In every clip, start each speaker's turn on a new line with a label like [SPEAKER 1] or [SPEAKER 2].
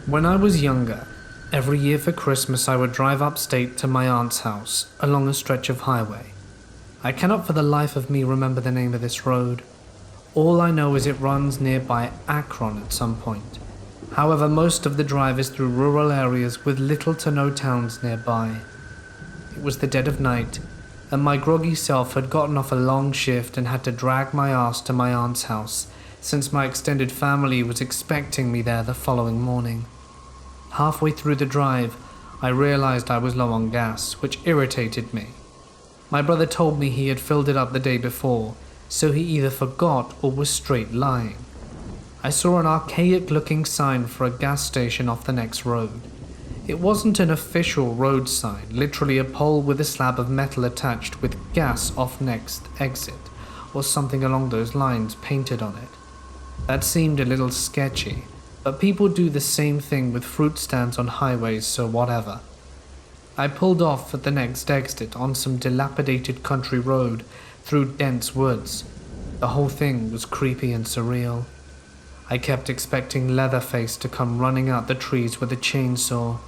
[SPEAKER 1] When I was younger, every year for Christmas I would drive upstate to my aunt's house along a stretch of highway. I cannot for the life of me remember the name of this road. All I know is it runs nearby Akron at some point. However, most of the drive is through rural areas with little to no towns nearby. It was the dead of night, and my groggy self had gotten off a long shift and had to drag my ass to my aunt's house, since my extended family was expecting me there the following morning. Halfway through the drive, I realized I was low on gas, which irritated me. My brother told me he had filled it up the day before, so he either forgot or was straight lying. I saw an archaic-looking sign for a gas station off the next road. It wasn't an official road sign, literally a pole with a slab of metal attached with gas off next exit, or something along those lines painted on it. That seemed a little sketchy, but people do the same thing with fruit stands on highways, so whatever. I pulled off at the next exit on some dilapidated country road through dense woods. The whole thing was creepy and surreal. I kept expecting Leatherface to come running out the trees with a chainsaw.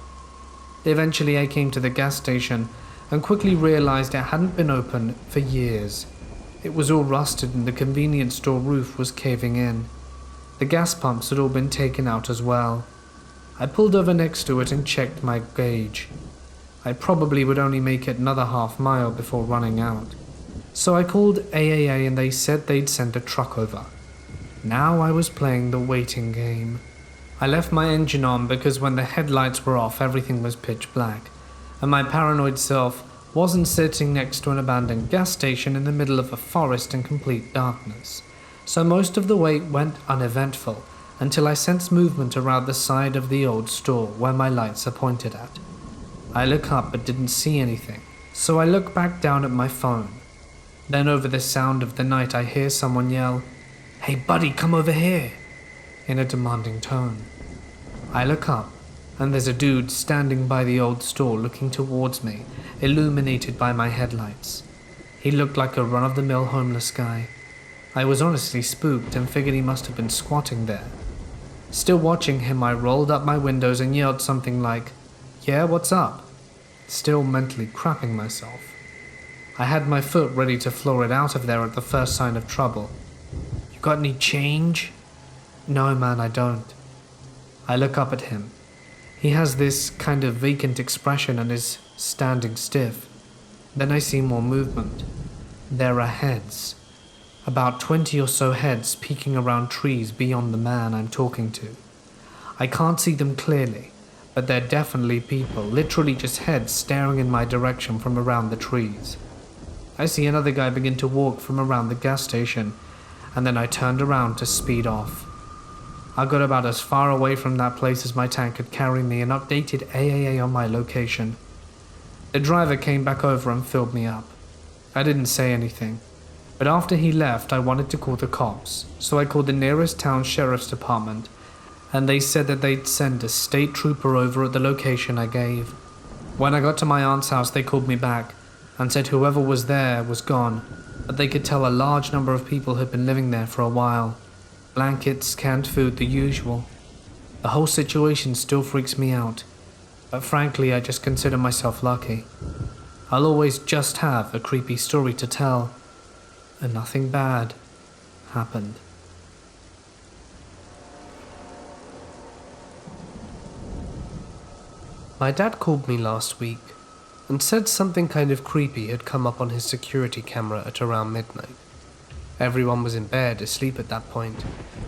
[SPEAKER 1] Eventually I came to the gas station and quickly realized it hadn't been open for years. It was all rusted and the convenience store roof was caving in. The gas pumps had all been taken out as well. I pulled over next to it and checked my gauge. I probably would only make it another half mile before running out. So I called AAA and they said they'd send a truck over. Now I was playing the waiting game. I left my engine on because when the headlights were off everything was pitch black, and my paranoid self wasn't sitting next to an abandoned gas station in the middle of a forest in complete darkness. So most of the wait went uneventful until I sensed movement around the side of the old store where my lights are pointed at. I look up but didn't see anything, so I look back down at my phone. Then over the sound of the night I hear someone yell, "Hey buddy, come over here," in a demanding tone. I look up, and there's a dude standing by the old store looking towards me, illuminated by my headlights. He looked like a run-of-the-mill homeless guy. I was honestly spooked and figured he must have been squatting there. Still watching him, I rolled up my windows and yelled something like, "Yeah, what's up?" Still mentally crapping myself. I had my foot ready to floor it out of there at the first sign of trouble. "You got any change?" "No, man, I don't." I look up at him. He has this kind of vacant expression and is standing stiff. Then I see more movement. There are heads. About 20 or so heads peeking around trees beyond the man I'm talking to. I can't see them clearly, but they're definitely people, literally just heads staring in my direction from around the trees. I see another guy begin to walk from around the gas station, and then I turned around to speed off. I got about as far away from that place as my tank could carry me and updated AAA on my location. The driver came back over and filled me up. I didn't say anything, but after he left I wanted to call the cops, so I called the nearest town sheriff's department, and they said that they'd send a state trooper over at the location I gave. When I got to my aunt's house they called me back and said whoever was there was gone, but they could tell a large number of people had been living there for a while. Blankets, canned food, the usual. The whole situation still freaks me out, but frankly I just consider myself lucky. I'll always just have a creepy story to tell, and nothing bad happened. My dad called me last week and said something kind of creepy had come up on his security camera at around midnight. Everyone was in bed, asleep at that point,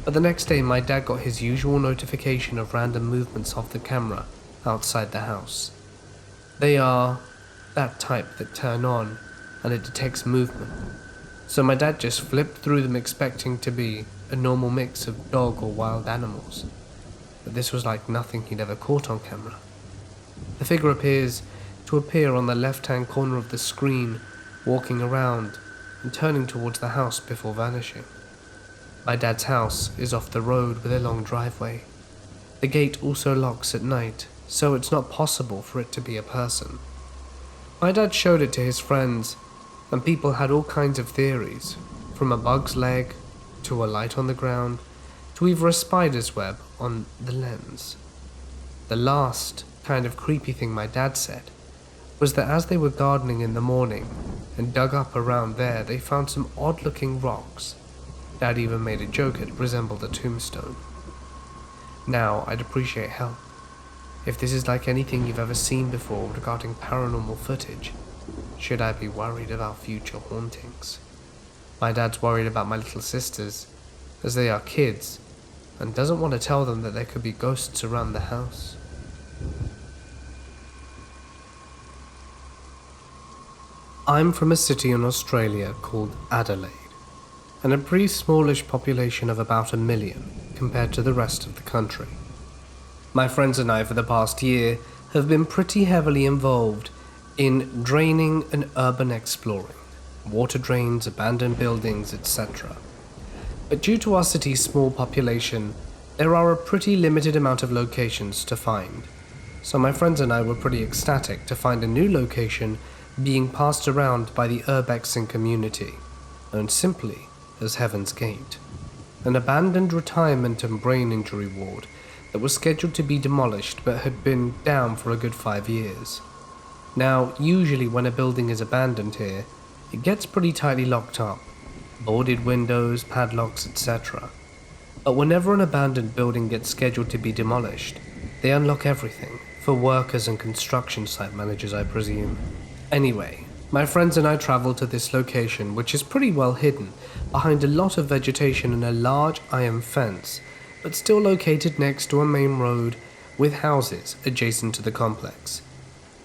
[SPEAKER 1] but the next day my dad got his usual notification of random movements off the camera outside the house. They are that type that turn on and it detects movement. So my dad just flipped through them expecting to be a normal mix of dog or wild animals. But this was like nothing he'd ever caught on camera. The figure appears to appear on the left-hand corner of the screen, walking around and turning towards the house before vanishing. My dad's house is off the road with a long driveway. The gate also locks at night, so it's not possible for it to be a person. My dad showed it to his friends, and people had all kinds of theories, from a bug's leg, to a light on the ground, to even a spider's web on the lens. The last kind of creepy thing my dad said was that as they were gardening in the morning and dug up around there, they found some odd-looking rocks. Dad even made a joke it resembled a tombstone. Now, I'd appreciate help. If this is like anything you've ever seen before regarding paranormal footage, should I be worried about future hauntings? My dad's worried about my little sisters, as they are kids, and doesn't want to tell them that there could be ghosts around the house. I'm from a city in Australia called Adelaide, and a pretty smallish population of about 1 million compared to the rest of the country. My friends and I for the past year have been pretty heavily involved in draining and urban exploring, water drains, abandoned buildings, etc. But due to our city's small population, there are a pretty limited amount of locations to find. So my friends and I were pretty ecstatic to find a new location being passed around by the urbexing community, known simply as Heaven's Gate, an abandoned retirement and brain injury ward that was scheduled to be demolished but had been down for a good 5 years. Now, usually when a building is abandoned here, it gets pretty tightly locked up, boarded windows, padlocks, etc. But whenever an abandoned building gets scheduled to be demolished, they unlock everything, for workers and construction site managers, I presume. Anyway, my friends and I traveled to this location, which is pretty well hidden behind a lot of vegetation and a large iron fence, but still located next to a main road with houses adjacent to the complex.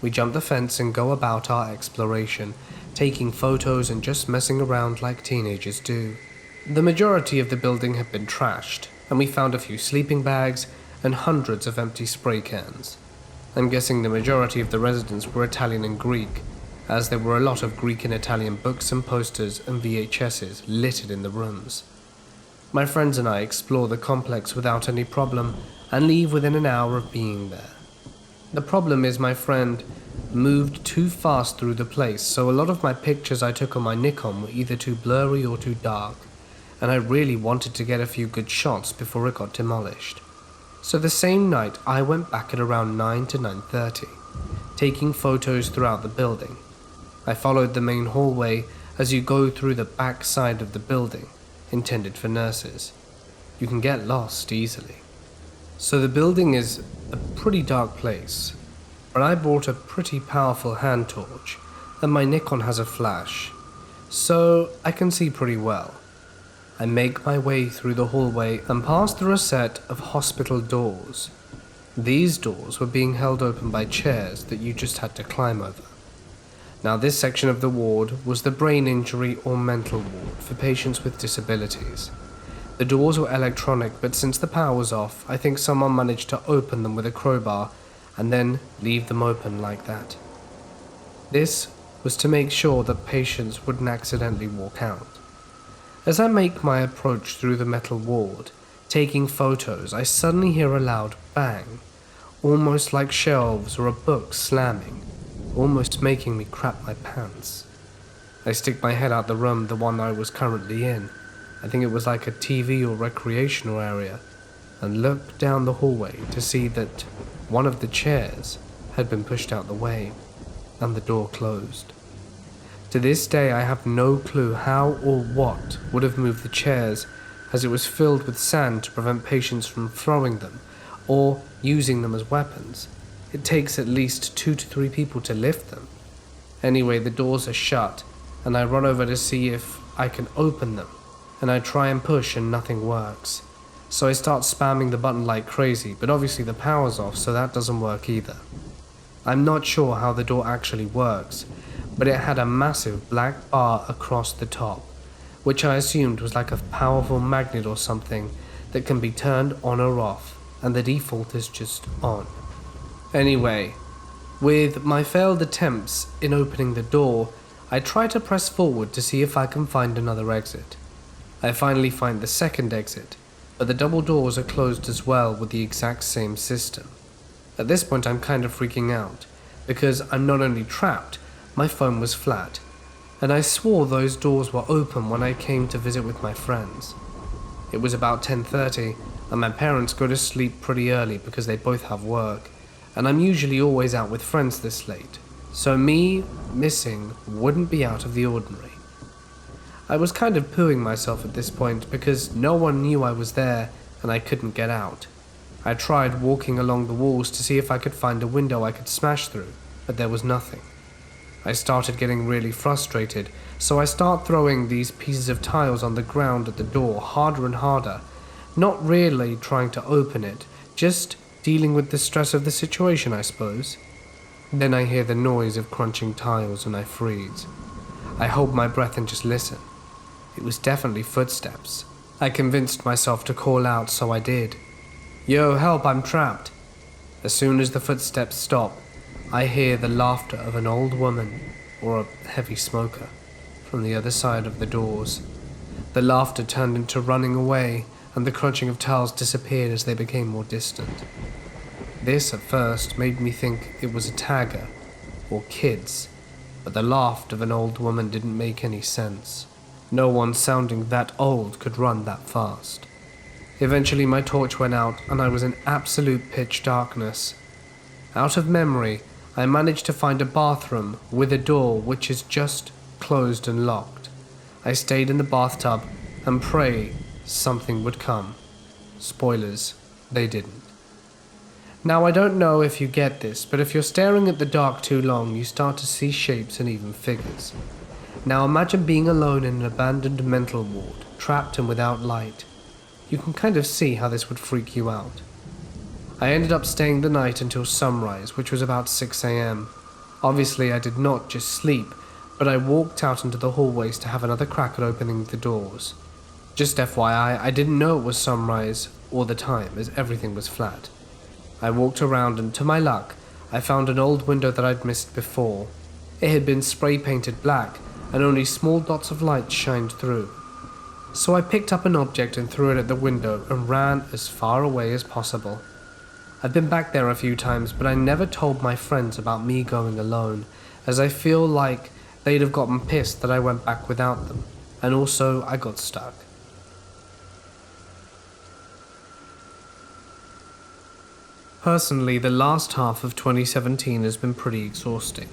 [SPEAKER 1] We jump the fence and go about our exploration, taking photos and just messing around like teenagers do. The majority of the building had been trashed, and we found a few sleeping bags and hundreds of empty spray cans. I'm guessing the majority of the residents were Italian and Greek, as there were a lot of Greek and Italian books and posters and VHSs littered in the rooms. My friends and I explore the complex without any problem and leave within an hour of being there. The problem is my friend moved too fast through the place, so a lot of my pictures I took on my Nikon were either too blurry or too dark, and I really wanted to get a few good shots before it got demolished. So the same night I went back at around 9 to 9:30, taking photos throughout the building. I followed the main hallway as you go through the back side of the building, intended for nurses. You can get lost easily. So the building is a pretty dark place, but I brought a pretty powerful hand torch, and my Nikon has a flash, so I can see pretty well. I make my way through the hallway and pass through a set of hospital doors. These doors were being held open by chairs that you just had to climb over. Now this section of the ward was the brain injury or mental ward for patients with disabilities. The doors were electronic, but since the power was off, I think someone managed to open them with a crowbar and then leave them open like that. This was to make sure that patients wouldn't accidentally walk out. As I make my approach through the metal ward, taking photos, I suddenly hear a loud bang, almost like shelves or a book slamming, almost making me crap my pants. I stick my head out the room, the one I was currently in, I think it was like a TV or recreational area, and look down the hallway to see that one of the chairs had been pushed out the way, and the door closed. To this day I have no clue how or what would have moved the chairs, as it was filled with sand to prevent patients from throwing them or using them as weapons. It takes at least 2 to 3 people to lift them. Anyway, the doors are shut, and I run over to see if I can open them, and I try and push and nothing works. So I start spamming the button like crazy, but obviously the power's off, so that doesn't work either. I'm not sure how the door actually works, but it had a massive black bar across the top, which I assumed was like a powerful magnet or something that can be turned on or off, and the default is just on. Anyway, with my failed attempts in opening the door, I try to press forward to see if I can find another exit. I finally find the second exit, but the double doors are closed as well with the exact same system. At this point I'm kind of freaking out, because I'm not only trapped, my phone was flat, and I swore those doors were open when I came to visit with my friends. It was about 10:30 and my parents go to sleep pretty early because they both have work, and I'm usually always out with friends this late, so me missing wouldn't be out of the ordinary. I was kind of pooing myself at this point because no one knew I was there and I couldn't get out. I tried walking along the walls to see if I could find a window I could smash through, but there was nothing. I started getting really frustrated, so I start throwing these pieces of tiles on the ground at the door harder and harder, not really trying to open it, just dealing with the stress of the situation, I suppose. Then I hear the noise of crunching tiles and I freeze. I hold my breath and just listen. It was definitely footsteps. I convinced myself to call out, so I did. "Yo, help, I'm trapped." As soon as the footsteps stop, I hear the laughter of an old woman, or a heavy smoker, from the other side of the doors. The laughter turned into running away, and the crunching of tiles disappeared as they became more distant. This, at first, made me think it was a tagger, or kids, but the laugh of an old woman didn't make any sense. No one sounding that old could run that fast. Eventually my torch went out, and I was in absolute pitch darkness. Out of memory, I managed to find a bathroom with a door which is just closed and locked. I stayed in the bathtub and prayed something would come. Spoilers, they didn't. Now I don't know if you get this, but if you're staring at the dark too long, you start to see shapes and even figures. Now imagine being alone in an abandoned mental ward, trapped and without light. You can kind of see how this would freak you out. I ended up staying the night until sunrise, which was about 6 a.m. Obviously I did not just sleep, but I walked out into the hallways to have another crack at opening the doors. Just FYI, I didn't know it was sunrise or the time, as everything was flat. I walked around and, to my luck, I found an old window that I'd missed before. It had been spray painted black, and only small dots of light shined through. So I picked up an object and threw it at the window and ran as far away as possible. I've been back there a few times, but I never told my friends about me going alone, as I feel like they'd have gotten pissed that I went back without them, and also I got stuck. Personally, the last half of 2017 has been pretty exhausting.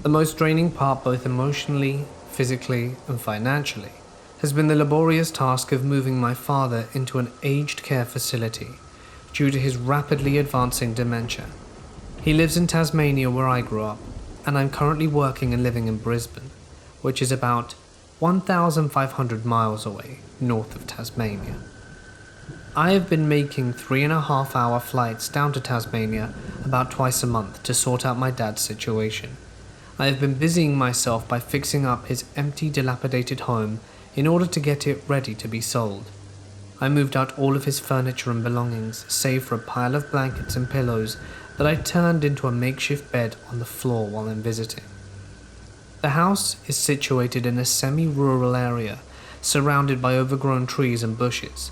[SPEAKER 1] The most draining part, both emotionally, physically, and financially, has been the laborious task of moving my father into an aged care facility due to his rapidly advancing dementia. He lives in Tasmania, where I grew up, and I'm currently working and living in Brisbane, which is about 1,500 miles away, north of Tasmania. I have been making 3.5-hour flights down to Tasmania about twice a month to sort out my dad's situation. I have been busying myself by fixing up his empty, dilapidated home in order to get it ready to be sold. I moved out all of his furniture and belongings, save for a pile of blankets and pillows that I turned into a makeshift bed on the floor while I'm visiting. The house is situated in a semi-rural area, surrounded by overgrown trees and bushes.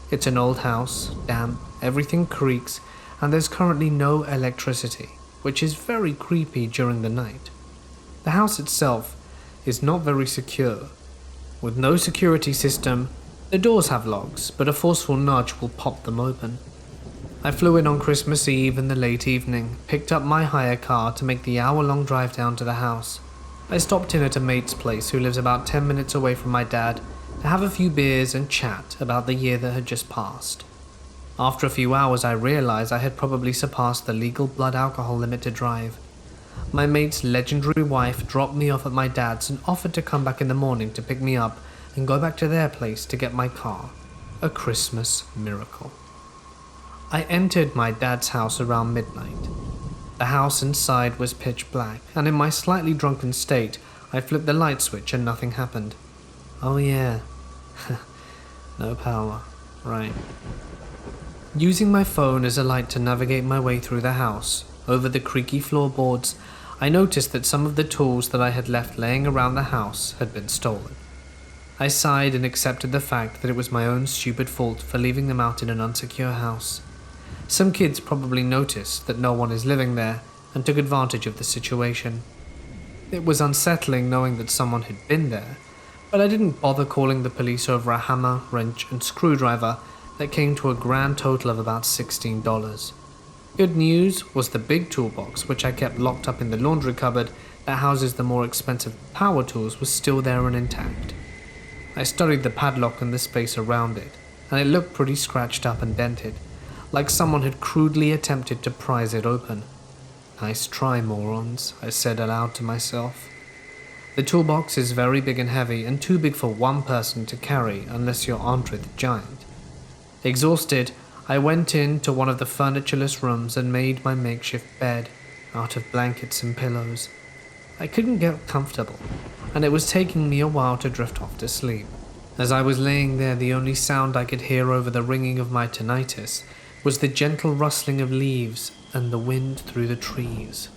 [SPEAKER 1] It's an old house, damp, everything creaks, and there's currently no electricity, which is very creepy during the night. The house itself is not very secure. With no security system, the doors have locks, but a forceful nudge will pop them open. I flew in on Christmas Eve in the late evening, picked up my hire car to make the hour-long drive down to the house. I stopped in at a mate's place who lives about 10 minutes away from my dad to have a few beers and chat about the year that had just passed. After a few hours, I realized I had probably surpassed the legal blood alcohol limit to drive. My mate's legendary wife dropped me off at my dad's and offered to come back in the morning to pick me up and go back to their place to get my car. A Christmas miracle. I entered my dad's house around midnight. The house inside was pitch black, and in my slightly drunken state, I flipped the light switch and nothing happened. Oh yeah. No power. Right. Using my phone as a light to navigate my way through the house, over the creaky floorboards, I noticed that some of the tools that I had left laying around the house had been stolen. I sighed and accepted the fact that it was my own stupid fault for leaving them out in an unsecure house. Some kids probably noticed that no one is living there and took advantage of the situation. It was unsettling knowing that someone had been there, but I didn't bother calling the police over a hammer, wrench, and screwdriver that came to a grand total of about $16. Good news was the big toolbox, which I kept locked up in the laundry cupboard that houses the more expensive power tools, was still there and intact. I studied the padlock and the space around it, and it looked pretty scratched up and dented, like someone had crudely attempted to prise it open. "Nice try, morons," I said aloud to myself. The toolbox is very big and heavy, and too big for one person to carry unless you're Andre the Giant. Exhausted, I went into one of the furnitureless rooms and made my makeshift bed out of blankets and pillows. I couldn't get comfortable, and it was taking me a while to drift off to sleep. As I was laying there, the only sound I could hear over the ringing of my tinnitus was the gentle rustling of leaves and the wind through the trees.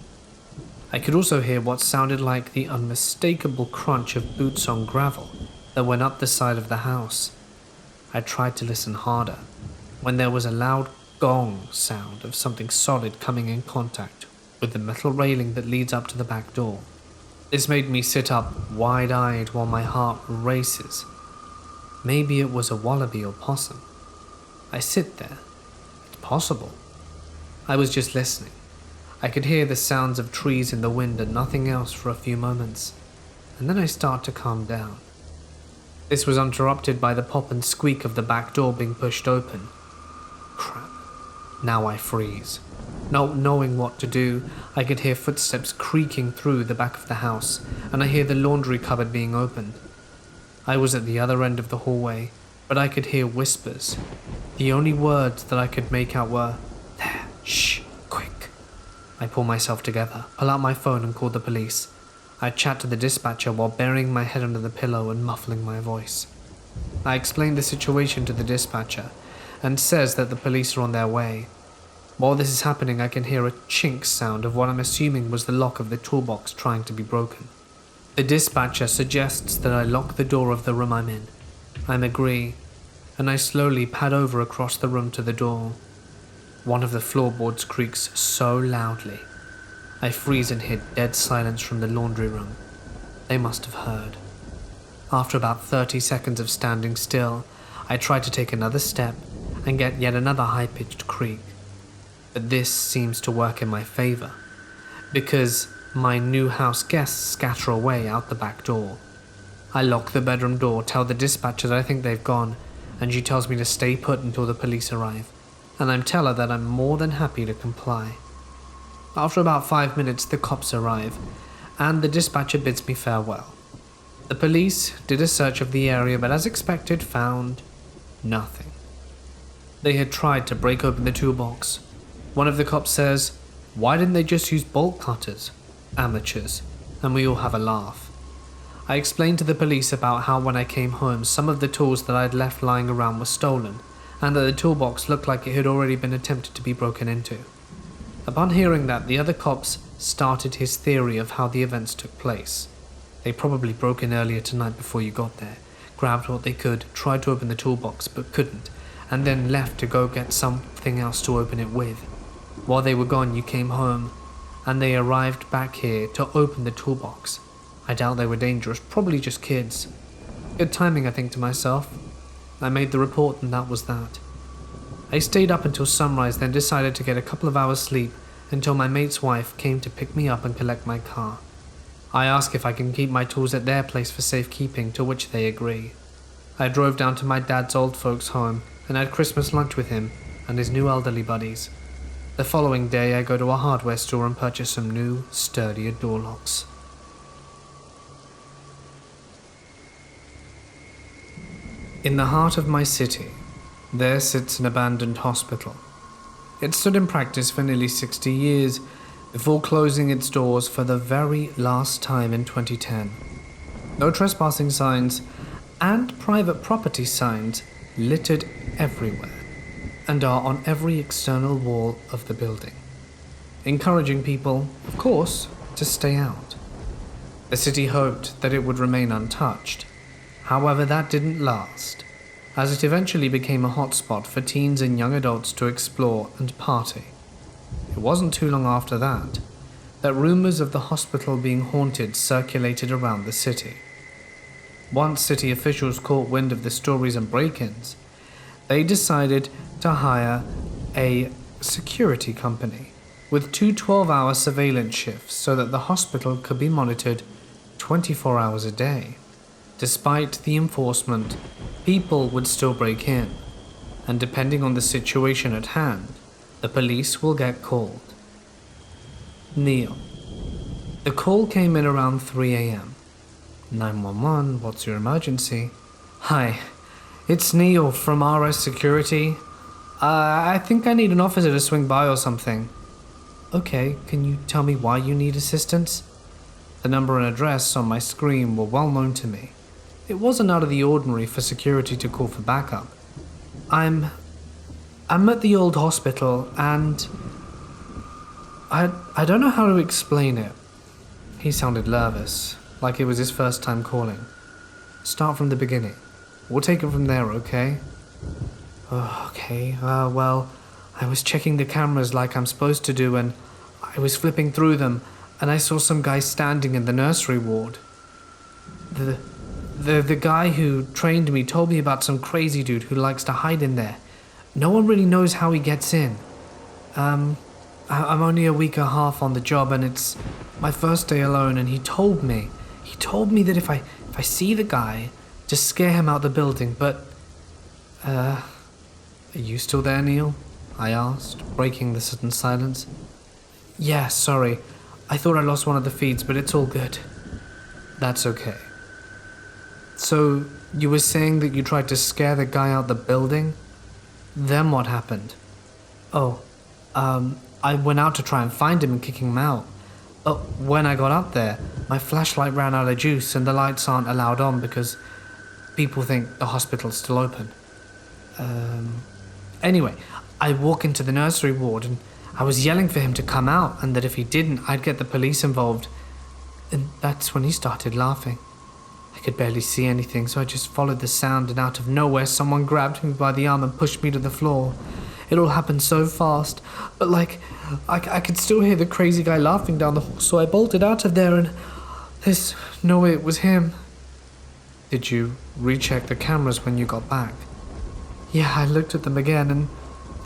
[SPEAKER 1] I could also hear what sounded like the unmistakable crunch of boots on gravel that went up the side of the house. I tried to listen harder, when there was a loud gong sound of something solid coming in contact with the metal railing that leads up to the back door. This made me sit up wide-eyed while my heart races. Maybe it was a wallaby or possum. I sit there. It's possible. I was just listening. I could hear the sounds of trees in the wind and nothing else for a few moments, and then I start to calm down. This was interrupted by the pop and squeak of the back door being pushed open. Crap. Now I freeze. Not knowing what to do, I could hear footsteps creaking through the back of the house, and I hear the laundry cupboard being opened. I was at the other end of the hallway, but I could hear whispers. The only words that I could make out were, "There, shh, quick." I pull myself together, pull out my phone and call the police. I chat to the dispatcher while burying my head under the pillow and muffling my voice. I explain the situation to the dispatcher, and says that the police are on their way. While this is happening, I can hear a chink sound of what I'm assuming was the lock of the toolbox trying to be broken. The dispatcher suggests that I lock the door of the room I'm in. I agree, and I slowly pad over across the room to the door. One of the floorboards creaks so loudly. I freeze and hear dead silence from the laundry room. They must have heard. After about 30 seconds of standing still, I try to take another step and get yet another high-pitched creak. But this seems to work in my favor, because my new house guests scatter away out the back door. I lock the bedroom door, tell the dispatcher that I think they've gone, and she tells me to stay put until the police arrive, and I tell her that I'm more than happy to comply. After about 5 minutes, the cops arrive, and the dispatcher bids me farewell. The police did a search of the area, but as expected, found nothing. They had tried to break open the toolbox. One of the cops says, "Why didn't they just use bolt cutters? Amateurs." And we all have a laugh. I explained to the police about how when I came home, some of the tools that I'd left lying around were stolen, and that the toolbox looked like it had already been attempted to be broken into. Upon hearing that, the other cops started his theory of how the events took place. They probably broke in earlier tonight before you got there, grabbed what they could, tried to open the toolbox but couldn't, and then left to go get something else to open it with. While they were gone, you came home, and they arrived back here to open the toolbox. I doubt they were dangerous, probably just kids. Good timing, I think to myself. I made the report and that was that. I stayed up until sunrise, then decided to get a couple of hours sleep until my mate's wife came to pick me up and collect my car. I ask if I can keep my tools at their place for safekeeping, to which they agree. I drove down to my dad's old folks' home and had Christmas lunch with him and his new elderly buddies. The following day, I go to a hardware store and purchase some new, sturdier door locks. In the heart of my city, there sits an abandoned hospital. It stood in practice for nearly 60 years before closing its doors for the very last time in 2010. No trespassing signs and private property signs littered everywhere and are on every external wall of the building, encouraging people, of course, to stay out. The city hoped that it would remain untouched. However, that didn't last, as it eventually became a hotspot for teens and young adults to explore and party. It wasn't too long after that rumors of the hospital being haunted circulated around the city. Once city officials caught wind of the stories and break-ins, They decided to hire a security company with two 12-hour surveillance shifts so that the hospital could be monitored 24 hours a day. Despite the enforcement, people would still break in, and depending on the situation at hand, the police will get called. Neil. The call came in around 3 a.m. 911, what's your emergency? Hi, it's Neil from RS Security. I think I need an officer to swing by or something. Okay, can you tell me why you need assistance? The number and address on my screen were well known to me. It wasn't out of the ordinary for security to call for backup. I'm at the old hospital and I don't know how to explain it. He sounded nervous, like it was his first time calling. Start from the beginning. We'll take it from there, okay? Oh, okay, well, I was checking the cameras like I'm supposed to do, and I was flipping through them, and I saw some guy standing in the nursery ward. The guy who trained me told me about some crazy dude who likes to hide in there. No one really knows how he gets in. I'm only a week and a half on the job, and it's my first day alone, and he told me that if I see the guy, just scare him out the building, but, Are you still there, Neil? I asked, breaking the sudden silence. Yeah, sorry. I thought I lost one of the feeds, but it's all good. That's okay. So, you were saying that you tried to scare the guy out the building? Then what happened? Oh, I went out to try and find him and kick him out. But when I got up there, my flashlight ran out of juice and the lights aren't allowed on because people think the hospital's still open. Anyway, I walk into the nursery ward and I was yelling for him to come out and that if he didn't, I'd get the police involved. And that's when he started laughing. I could barely see anything, so I just followed the sound, and out of nowhere, someone grabbed me by the arm and pushed me to the floor. It all happened so fast, but I could still hear the crazy guy laughing down the hall, so I bolted out of there, and there's no way it was him. Did you recheck the cameras when you got back? Yeah, I looked at them again, and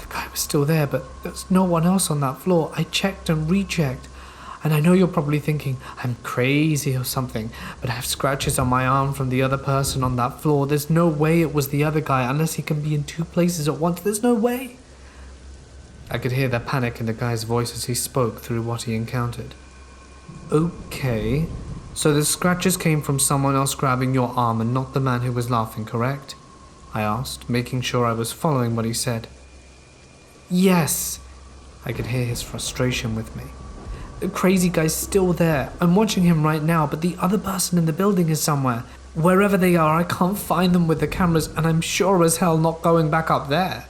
[SPEAKER 1] the guy was still there, but there's no one else on that floor. I checked and rechecked. And I know you're probably thinking I'm crazy or something, but I have scratches on my arm from the other person on that floor. There's no way it was the other guy unless he can be in two places at once. There's no way. I could hear the panic in the guy's voice as he spoke through what he encountered. Okay, so the scratches came from someone else grabbing your arm and not the man who was laughing, correct? I asked, making sure I was following what he said. Yes. I could hear his frustration with me. The crazy guy's still there. I'm watching him right now, but the other person in the building is somewhere. Wherever they are, I can't find them with the cameras, and I'm sure as hell not going back up there.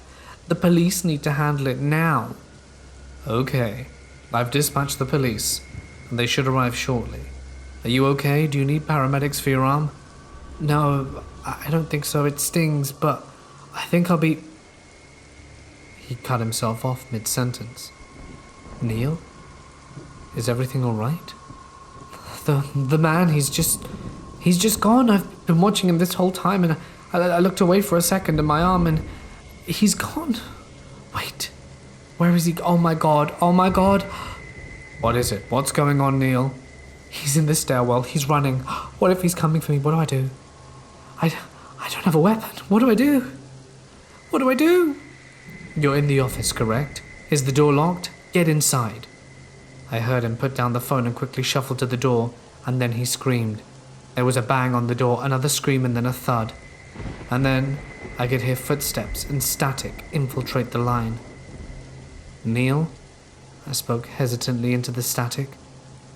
[SPEAKER 1] The police need to handle it now. Okay, I've dispatched the police, and they should arrive shortly. Are you okay? Do you need paramedics for your arm? No, I don't think so. It stings, but I think I'll be... He cut himself off mid-sentence. Neil? Is everything all right? The man, he's just gone. I've been watching him this whole time, and I looked away for a second at my arm, and he's gone. Wait, where is he? Oh my god, oh my god. What is it? What's going on, Neil? He's in the stairwell. He's running. What if he's coming for me? What do I do? I don't have a weapon. What do I do? What do I do? You're in the office, correct? Is the door locked? Get inside. I heard him put down the phone and quickly shuffle to the door, and then he screamed. There was a bang on the door, another scream, and then a thud. And then I could hear footsteps and static infiltrate the line. Neil? I spoke hesitantly into the static,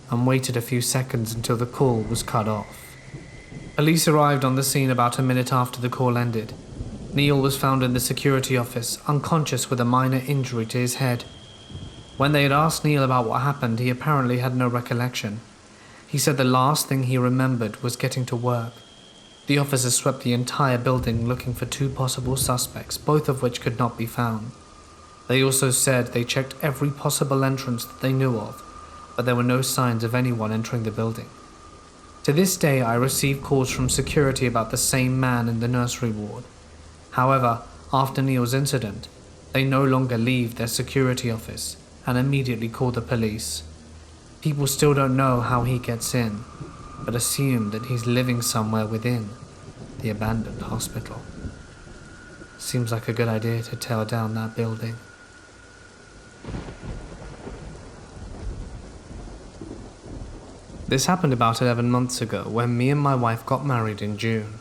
[SPEAKER 1] and waited a few seconds until the call was cut off. Police arrived on the scene about a minute after the call ended. Neil was found in the security office, unconscious with a minor injury to his head. When they had asked Neil about what happened, he apparently had no recollection. He said the last thing he remembered was getting to work. The officers swept the entire building looking for two possible suspects, both of which could not be found. They also said they checked every possible entrance that they knew of, but there were no signs of anyone entering the building. To this day, I receive calls from security about the same man in the nursery ward. However, After Neil's incident, they no longer leave their security office and immediately call the police. People still don't know how he gets in, but assume that he's living somewhere within the abandoned hospital. Seems like a good idea to tear down that building. This happened about 11 months ago when me and my wife got married in June.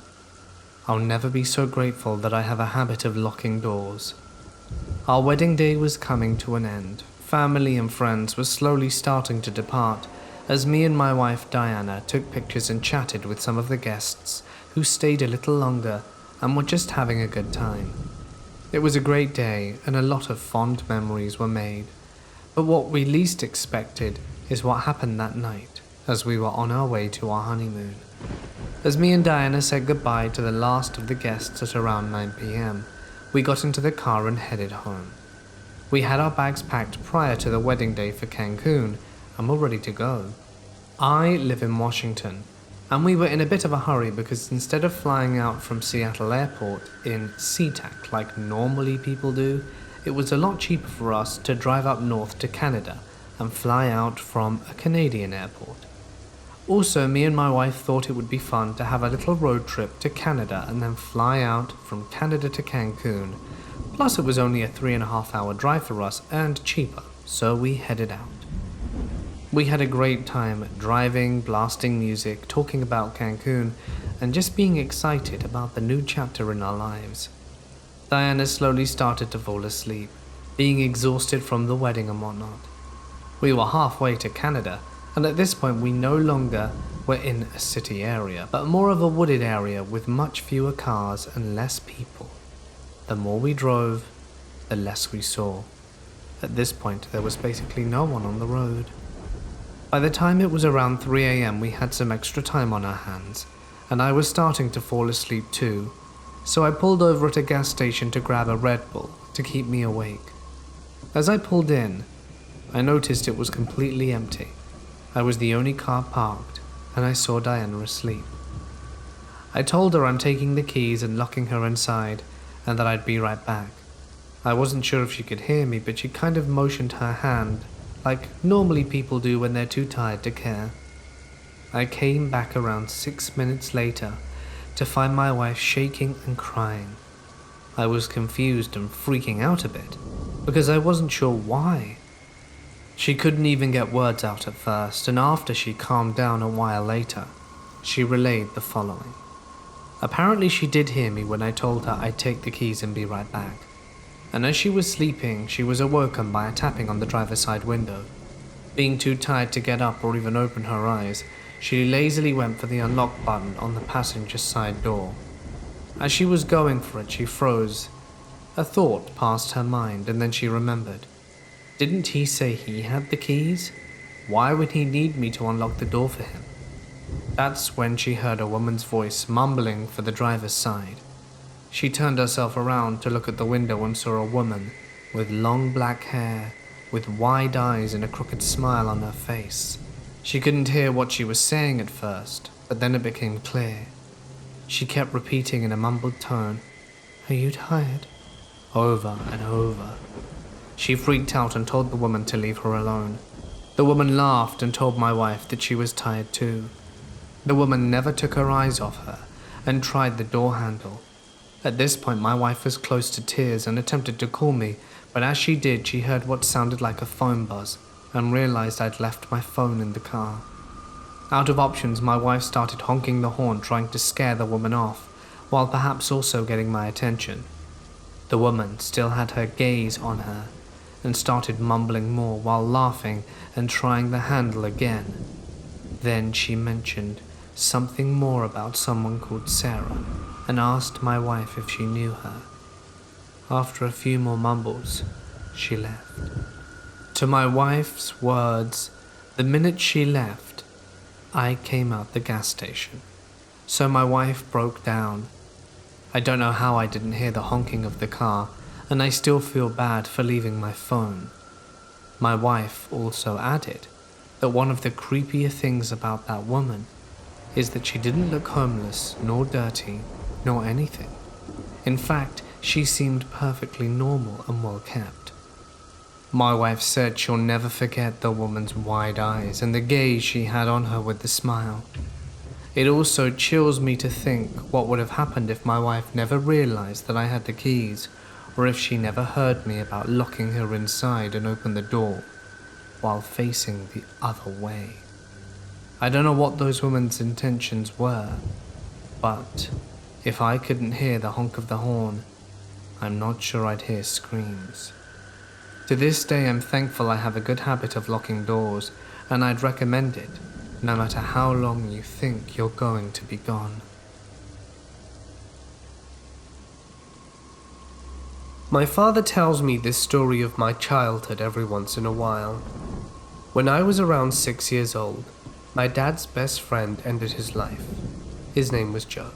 [SPEAKER 1] I'll never be so grateful that I have a habit of locking doors. Our wedding day was coming to an end. Family and friends were slowly starting to depart as me and my wife Diana took pictures and chatted with some of the guests who stayed a little longer and were just having a good time. It was a great day and a lot of fond memories were made. But what we least expected is what happened that night as we were on our way to our honeymoon. As me and Diana said goodbye to the last of the guests at around 9 p.m, we got into the car and headed home. We had our bags packed prior to the wedding day for Cancun and were ready to go. I live in Washington, and we were in a bit of a hurry because instead of flying out from Seattle Airport in SeaTac like normally people do, it was a lot cheaper for us to drive up north to Canada and fly out from a Canadian airport. Also, me and my wife thought it would be fun to have a little road trip to Canada and then fly out from Canada to Cancun. Plus, it was only a 3.5-hour drive for us and cheaper, so we headed out. We had a great time driving, blasting music, talking about Cancun, and just being excited about the new chapter in our lives. Diana slowly started to fall asleep, being exhausted from the wedding and whatnot. We were halfway to Canada, and at this point we no longer were in a city area, but more of a wooded area with much fewer cars and less people. The more we drove, the less we saw. At this point there was basically no one on the road. By the time it was around 3 a.m, we had some extra time on our hands, and I was starting to fall asleep too, so I pulled over at a gas station to grab a Red Bull to keep me awake. As I pulled in, I noticed it was completely empty. I was the only car parked, and I saw Diana asleep. I told her I'm taking the keys and locking her inside, and that I'd be right back. I wasn't sure if she could hear me, but she kind of motioned her hand, like normally people do when they're too tired to care. I came back around 6 minutes later to find my wife shaking and crying. I was confused and freaking out a bit, because I wasn't sure why. She couldn't even get words out at first, and after she calmed down a while later, she relayed the following. Apparently she did hear me when I told her I'd take the keys and be right back. And as she was sleeping, she was awoken by a tapping on the driver's side window. Being too tired to get up or even open her eyes, she lazily went for the unlock button on the passenger side door. As she was going for it, she froze. A thought passed her mind, and then she remembered. Didn't he say he had the keys? Why would he need me to unlock the door for him? That's when she heard a woman's voice mumbling for the driver's side. She turned herself around to look at the window and saw a woman with long black hair, with wide eyes and a crooked smile on her face. She couldn't hear what she was saying at first, but then it became clear. She kept repeating in a mumbled tone, "Are you tired?" over and over. She freaked out and told the woman to leave her alone. The woman laughed and told my wife that she was tired too. The woman never took her eyes off her and tried the door handle. At this point, my wife was close to tears and attempted to call me, but as she did, she heard what sounded like a phone buzz and realized I'd left my phone in the car. Out of options, my wife started honking the horn, trying to scare the woman off, while perhaps also getting my attention. The woman still had her gaze on her and started mumbling more while laughing and trying the handle again. Then she mentioned something more about someone called Sarah and asked my wife if she knew her. After a few more mumbles, she left. To my wife's words, the minute she left, I came out the gas station. So my wife broke down. I don't know how I didn't hear the honking of the car, and I still feel bad for leaving my phone. My wife also added that one of the creepier things about that woman is that she didn't look homeless, nor dirty, nor anything. In fact, She seemed perfectly normal and well kept. My wife said she'll never forget the woman's wide eyes and the gaze she had on her with the smile. It also chills me to think what would have happened if my wife never realized that I had the keys, or if she never heard me about locking her inside and opened the door while facing the other way. I don't know what those women's intentions were, but if I couldn't hear the honk of the horn, I'm not sure I'd hear screams. To this day, I'm thankful I have a good habit of locking doors, and I'd recommend it, no matter how long you think you're going to be gone. My father tells me this story of my childhood every once in a while. When I was around 6 years old, my dad's best friend ended his life. His name was Joe.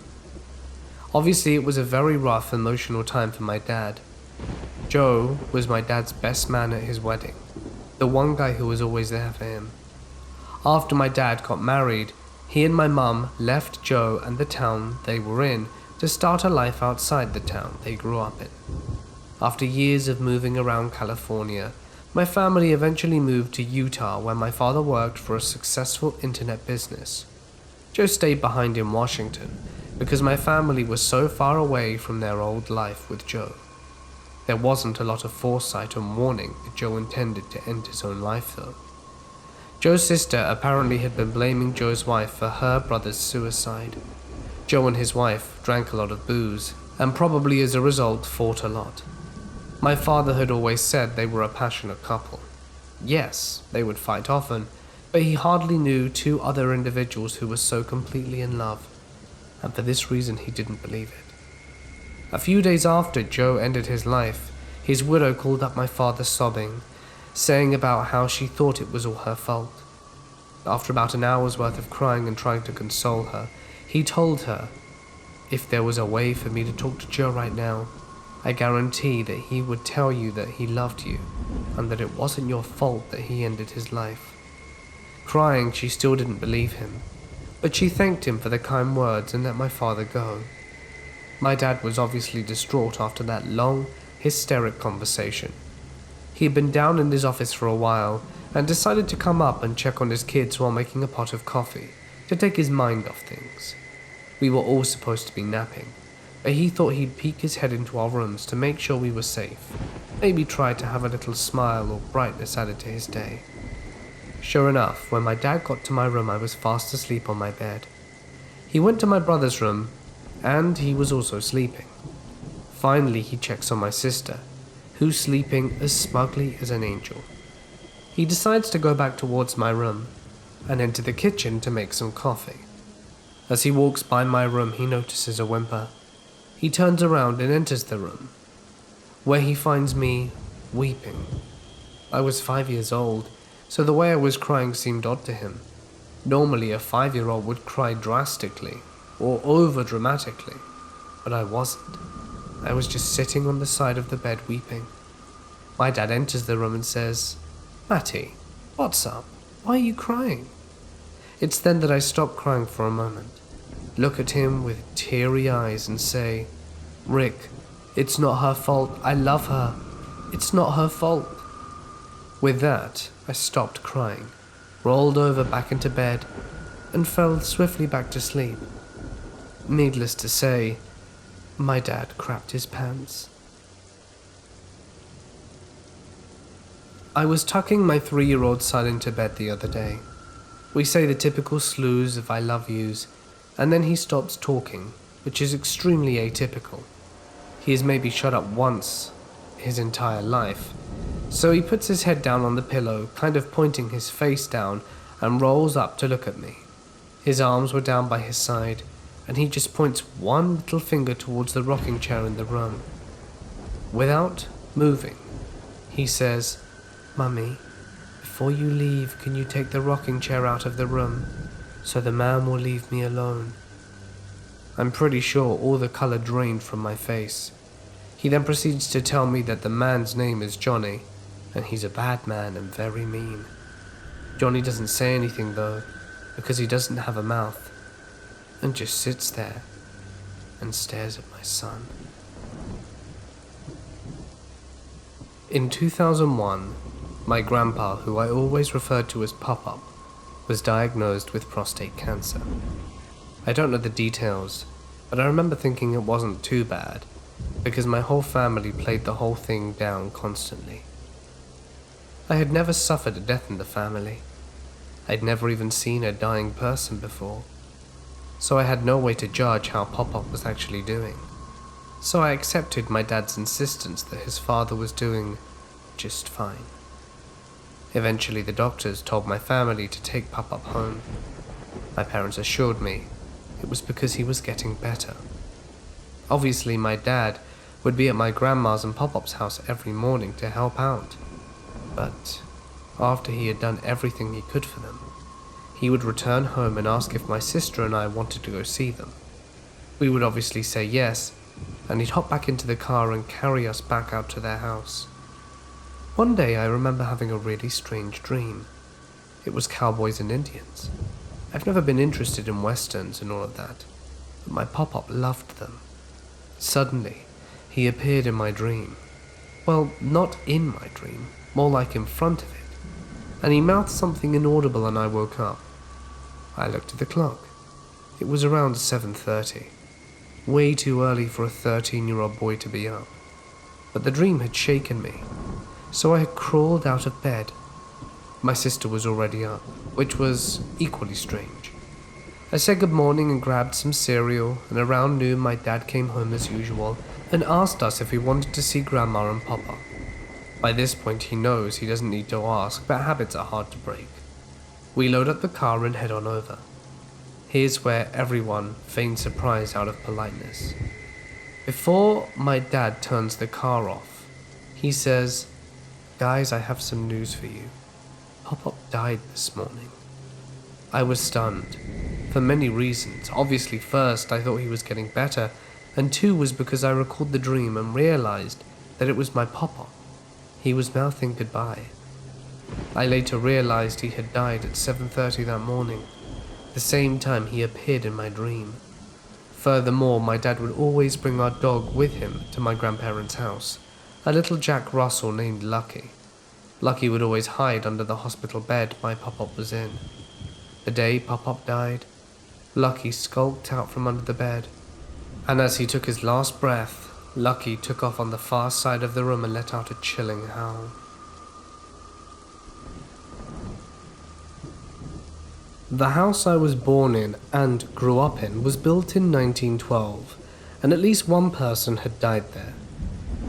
[SPEAKER 1] Obviously, it was a very rough, emotional time for my dad. Joe was my dad's best man at his wedding, the one guy who was always there for him. After my dad got married, he and my mum left Joe and the town they were in to start a life outside the town they grew up in. After years of moving around California, my family eventually moved to Utah, where my father worked for a successful internet business. Joe stayed behind in Washington because my family was so far away from their old life with Joe. There wasn't a lot of foresight and warning that Joe intended to end his own life though. Joe's sister apparently had been blaming Joe's wife for her brother's suicide. Joe and his wife drank a lot of booze, and probably as a result fought a lot. My father had always said they were a passionate couple. Yes, they would fight often, but he hardly knew two other individuals who were so completely in love, and for this reason he didn't believe it. A few days after Joe ended his life, his widow called up my father sobbing, saying about how she thought it was all her fault. After about an hour's worth of crying and trying to console her, he told her, "If there was a way for me to talk to Joe right now, I guarantee that he would tell you that he loved you and that it wasn't your fault that he ended his life." Crying, she still didn't believe him, but she thanked him for the kind words and let my father go. My dad was obviously distraught after that long, hysteric conversation. He had been down in his office for a while and decided to come up and check on his kids while making a pot of coffee to take his mind off things. We were all supposed to be napping, but he thought he'd peek his head into our rooms to make sure we were safe, maybe try to have a little smile or brightness added to his day. Sure enough, when my dad got to my room, I was fast asleep on my bed. He went to my brother's room, and he was also sleeping. Finally, he checks on my sister, who's sleeping as smugly as an angel. He decides to go back towards my room and enter the kitchen to make some coffee. As he walks by my room, he notices a whimper. He turns around and enters the room, where he finds me weeping. I was 5 years old, so the way I was crying seemed odd to him. Normally, a 5-year-old would cry drastically or over-dramatically, but I wasn't. I was just sitting on the side of the bed weeping. My dad enters the room and says, "Matty, what's up? Why are you crying?" It's then that I stop crying for a moment, look at him with teary eyes and say, "Rick, it's not her fault. I love her. It's not her fault." With that, I stopped crying, rolled over back into bed, and fell swiftly back to sleep. Needless to say, my dad crapped his pants. I was tucking my 3-year-old son into bed the other day. We say the typical slews of I love yous, and then he stops talking, which is extremely atypical. He has maybe shut up once his entire life, so he puts his head down on the pillow, kind of pointing his face down, and rolls up to look at me. His arms were down by his side, and he just points one little finger towards the rocking chair in the room. Without moving, he says, "Mummy, before you leave, can you take the rocking chair out of the room, so the man will leave me alone?" I'm pretty sure all the color drained from my face. He then proceeds to tell me that the man's name is Johnny, and he's a bad man and very mean. Johnny doesn't say anything though, because he doesn't have a mouth, and just sits there and stares at my son. In 2001, my grandpa, who I always referred to as Popup, was diagnosed with prostate cancer. I don't know the details, but I remember thinking it wasn't too bad, because my whole family played the whole thing down constantly. I had never suffered a death in the family. I'd never even seen a dying person before, so I had no way to judge how Popup was actually doing. So I accepted my dad's insistence that his father was doing just fine. Eventually the doctors told my family to take Popup home. My parents assured me it was because he was getting better. Obviously my dad would be at my grandma's and Popup's house every morning to help out, but after he had done everything he could for them, he would return home and ask if my sister and I wanted to go see them. We would obviously say yes, and he'd hop back into the car and carry us back out to their house. One day I remember having a really strange dream. It was cowboys and Indians. I've never been interested in westerns and all of that, but my Popup loved them. Suddenly, he appeared in my dream. Well, not in my dream, more like in front of it, and he mouthed something inaudible and I woke up. I looked at the clock. It was around 7:30. Way too early for a 13-year-old boy to be up. But the dream had shaken me, so I had crawled out of bed. My sister was already up, which was equally strange. I said good morning and grabbed some cereal, and around noon my dad came home as usual and asked us if we wanted to see Grandma and Papa. By this point he knows he doesn't need to ask, but habits are hard to break. We load up the car and head on over. Here's where everyone feigns surprise out of politeness. Before my dad turns the car off, he says, "Guys, I have some news for you. Popup died this morning." I was stunned, for many reasons. Obviously, first, I thought he was getting better, and two was because I recalled the dream and realized that it was my Popup. He was mouthing goodbye. I later realized he had died at 7:30 that morning, the same time he appeared in my dream. Furthermore, my dad would always bring our dog with him to my grandparents' house, a little Jack Russell named Lucky. Lucky would always hide under the hospital bed my Popup was in. The day Popup died, Lucky skulked out from under the bed, and as he took his last breath, Lucky took off on the far side of the room and let out a chilling howl. The house I was born in and grew up in was built in 1912, and at least one person had died there.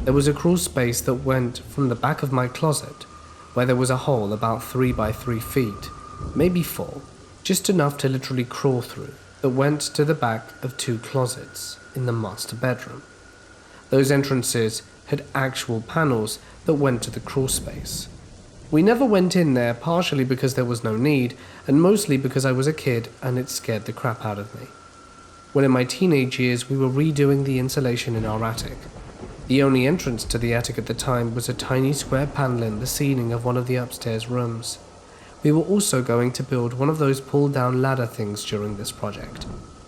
[SPEAKER 1] There was a crawl space that went from the back of my closet, where there was a hole about 3 by 3 feet, maybe 4, just enough to literally crawl through, that went to the back of 2 closets in the master bedroom. Those entrances had actual panels that went to the crawl space. We never went in there, partially because there was no need, and mostly because I was a kid and it scared the crap out of me. When in my teenage years we were redoing the insulation in our attic. The only entrance to the attic at the time was a tiny square panel in the ceiling of one of the upstairs rooms. We were also going to build one of those pull-down ladder things during this project.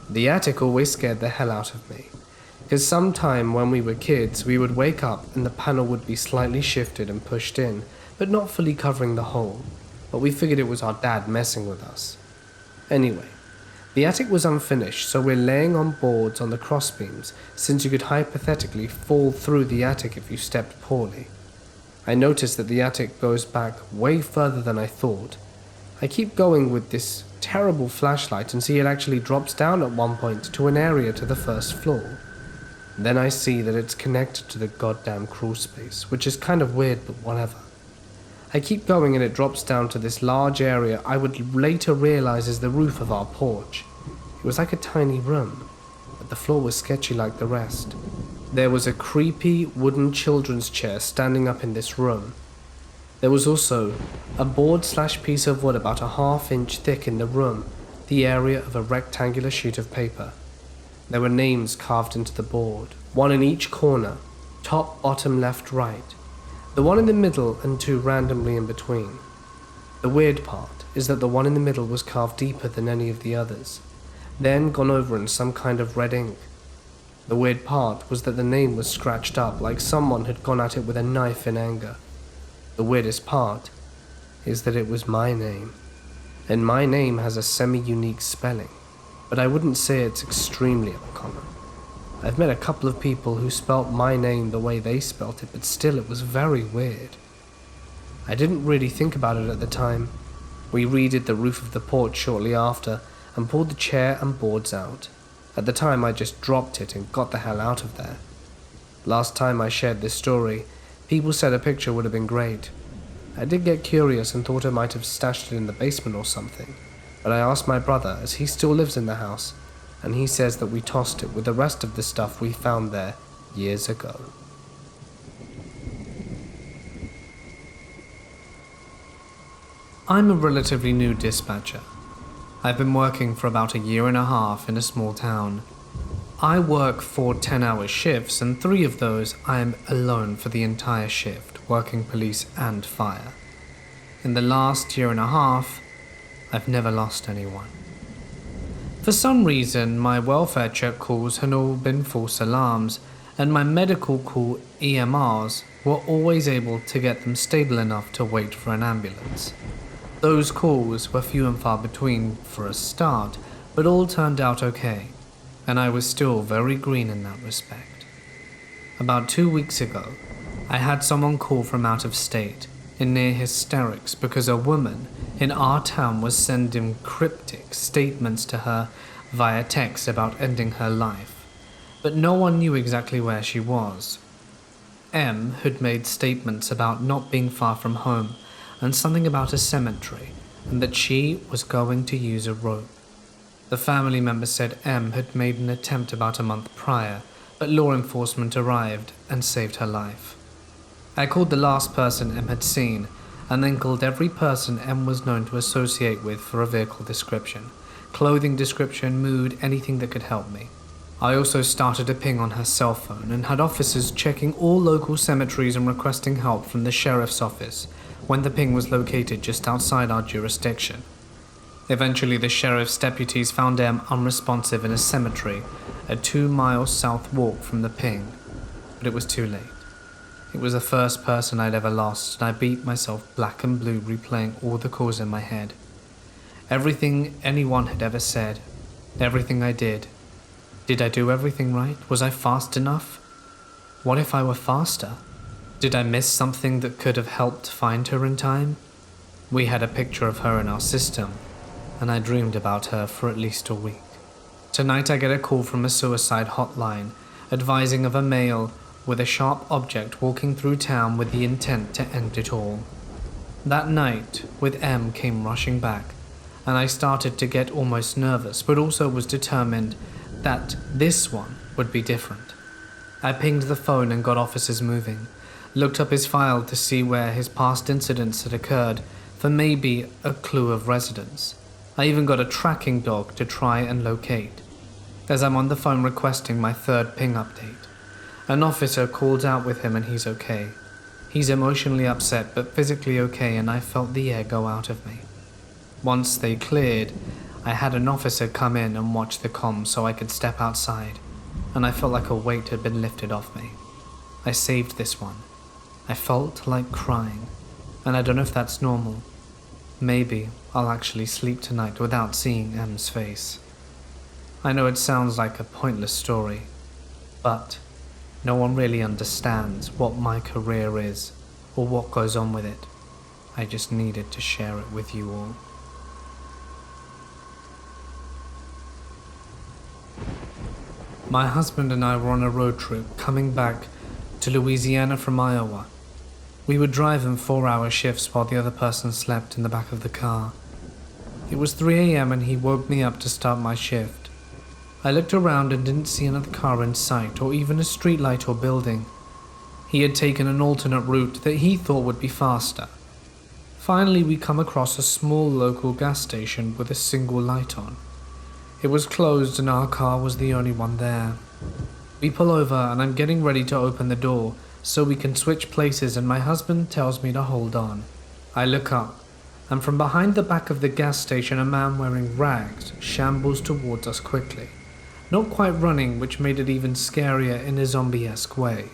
[SPEAKER 1] The attic always scared the hell out of me, because sometime when we were kids we would wake up and the panel would be slightly shifted and pushed in, but not fully covering the hole, but we figured it was our dad messing with us. Anyway, the attic was unfinished, so we're laying on boards on the crossbeams, since you could hypothetically fall through the attic if you stepped poorly. I noticed that the attic goes back way further than I thought. I keep going with this terrible flashlight and see it actually drops down at one point to an area to the first floor. Then I see that it's connected to the goddamn crawl space, which is kind of weird, but whatever. I keep going and it drops down to this large area I would later realize is the roof of our porch. It was like a tiny room, but the floor was sketchy like the rest. There was a creepy wooden children's chair standing up in this room. There was also a board/piece of wood about a ½ inch thick in the room, the area of a rectangular sheet of paper. There were names carved into the board, one in each corner, top, bottom, left, right. The one in the middle and 2 randomly in between. The weird part is that the one in the middle was carved deeper than any of the others, then gone over in some kind of red ink. The weird part was that the name was scratched up like someone had gone at it with a knife in anger. The weirdest part is that it was my name, and my name has a semi-unique spelling, but I wouldn't say it's extremely uncommon. I've met a couple of people who spelt my name the way they spelt it, but still it was very weird. I didn't really think about it at the time. We redid the roof of the porch shortly after and pulled the chair and boards out. At the time I just dropped it and got the hell out of there. Last time I shared this story, people said a picture would have been great. I did get curious and thought I might have stashed it in the basement or something, but I asked my brother as he still lives in the house, and he says that we tossed it with the rest of the stuff we found there years ago. I'm a relatively new dispatcher. I've been working for about a year and a half in a small town. I work 4 10-hour shifts, and 3 of those I am alone for the entire shift, working police and fire. In the last year and a half, I've never lost anyone. For some reason, my welfare check calls had all been false alarms, and my medical call EMRs were always able to get them stable enough to wait for an ambulance. Those calls were few and far between for a start, but all turned out okay, and I was still very green in that respect. About 2 weeks ago, I had someone call from out of state, in near hysterics because a woman in our town was sending cryptic statements to her via text about ending her life, but no one knew exactly where she was. M had made statements about not being far from home and something about a cemetery, and that she was going to use a rope. The family member said M had made an attempt about a month prior, but law enforcement arrived and saved her life. I called the last person M had seen, and then called every person M was known to associate with for a vehicle description, clothing description, mood, anything that could help me. I also started a ping on her cell phone and had officers checking all local cemeteries and requesting help from the sheriff's office when the ping was located just outside our jurisdiction. Eventually, the sheriff's deputies found M unresponsive in a cemetery a 2-mile south walk from the ping, but it was too late. It was the first person I'd ever lost, and I beat myself black and blue replaying all the calls in my head. Everything anyone had ever said, everything I did. Did I do everything right? Was I fast enough? What if I were faster? Did I miss something that could have helped find her in time? We had a picture of her in our system, and I dreamed about her for at least a week. Tonight I get a call from a suicide hotline, advising of a male with a sharp object walking through town with the intent to end it all. That night, with M came rushing back, and I started to get almost nervous, but also was determined that this one would be different. I pinged the phone and got officers moving, looked up his file to see where his past incidents had occurred for maybe a clue of residence. I even got a tracking dog to try and locate. As I'm on the phone requesting my 3rd ping update, an officer called out with him and he's okay. He's emotionally upset but physically okay, and I felt the air go out of me. Once they cleared, I had an officer come in and watch the comms so I could step outside, and I felt like a weight had been lifted off me. I saved this one. I felt like crying, and I don't know if that's normal. Maybe I'll actually sleep tonight without seeing M's face. I know it sounds like a pointless story, but no one really understands what my career is or what goes on with it. I just needed to share it with you all. My husband and I were on a road trip coming back to Louisiana from Iowa. We were driving 4-hour shifts while the other person slept in the back of the car. It was 3 a.m. and he woke me up to start my shift. I looked around and didn't see another car in sight or even a streetlight or building. He had taken an alternate route that he thought would be faster. Finally, we come across a small local gas station with a single light on. It was closed and our car was the only one there. We pull over and I'm getting ready to open the door so we can switch places, and my husband tells me to hold on. I look up, and from behind the back of the gas station a man wearing rags shambles towards us quickly. not quite running, which made it even scarier in a zombie-esque way.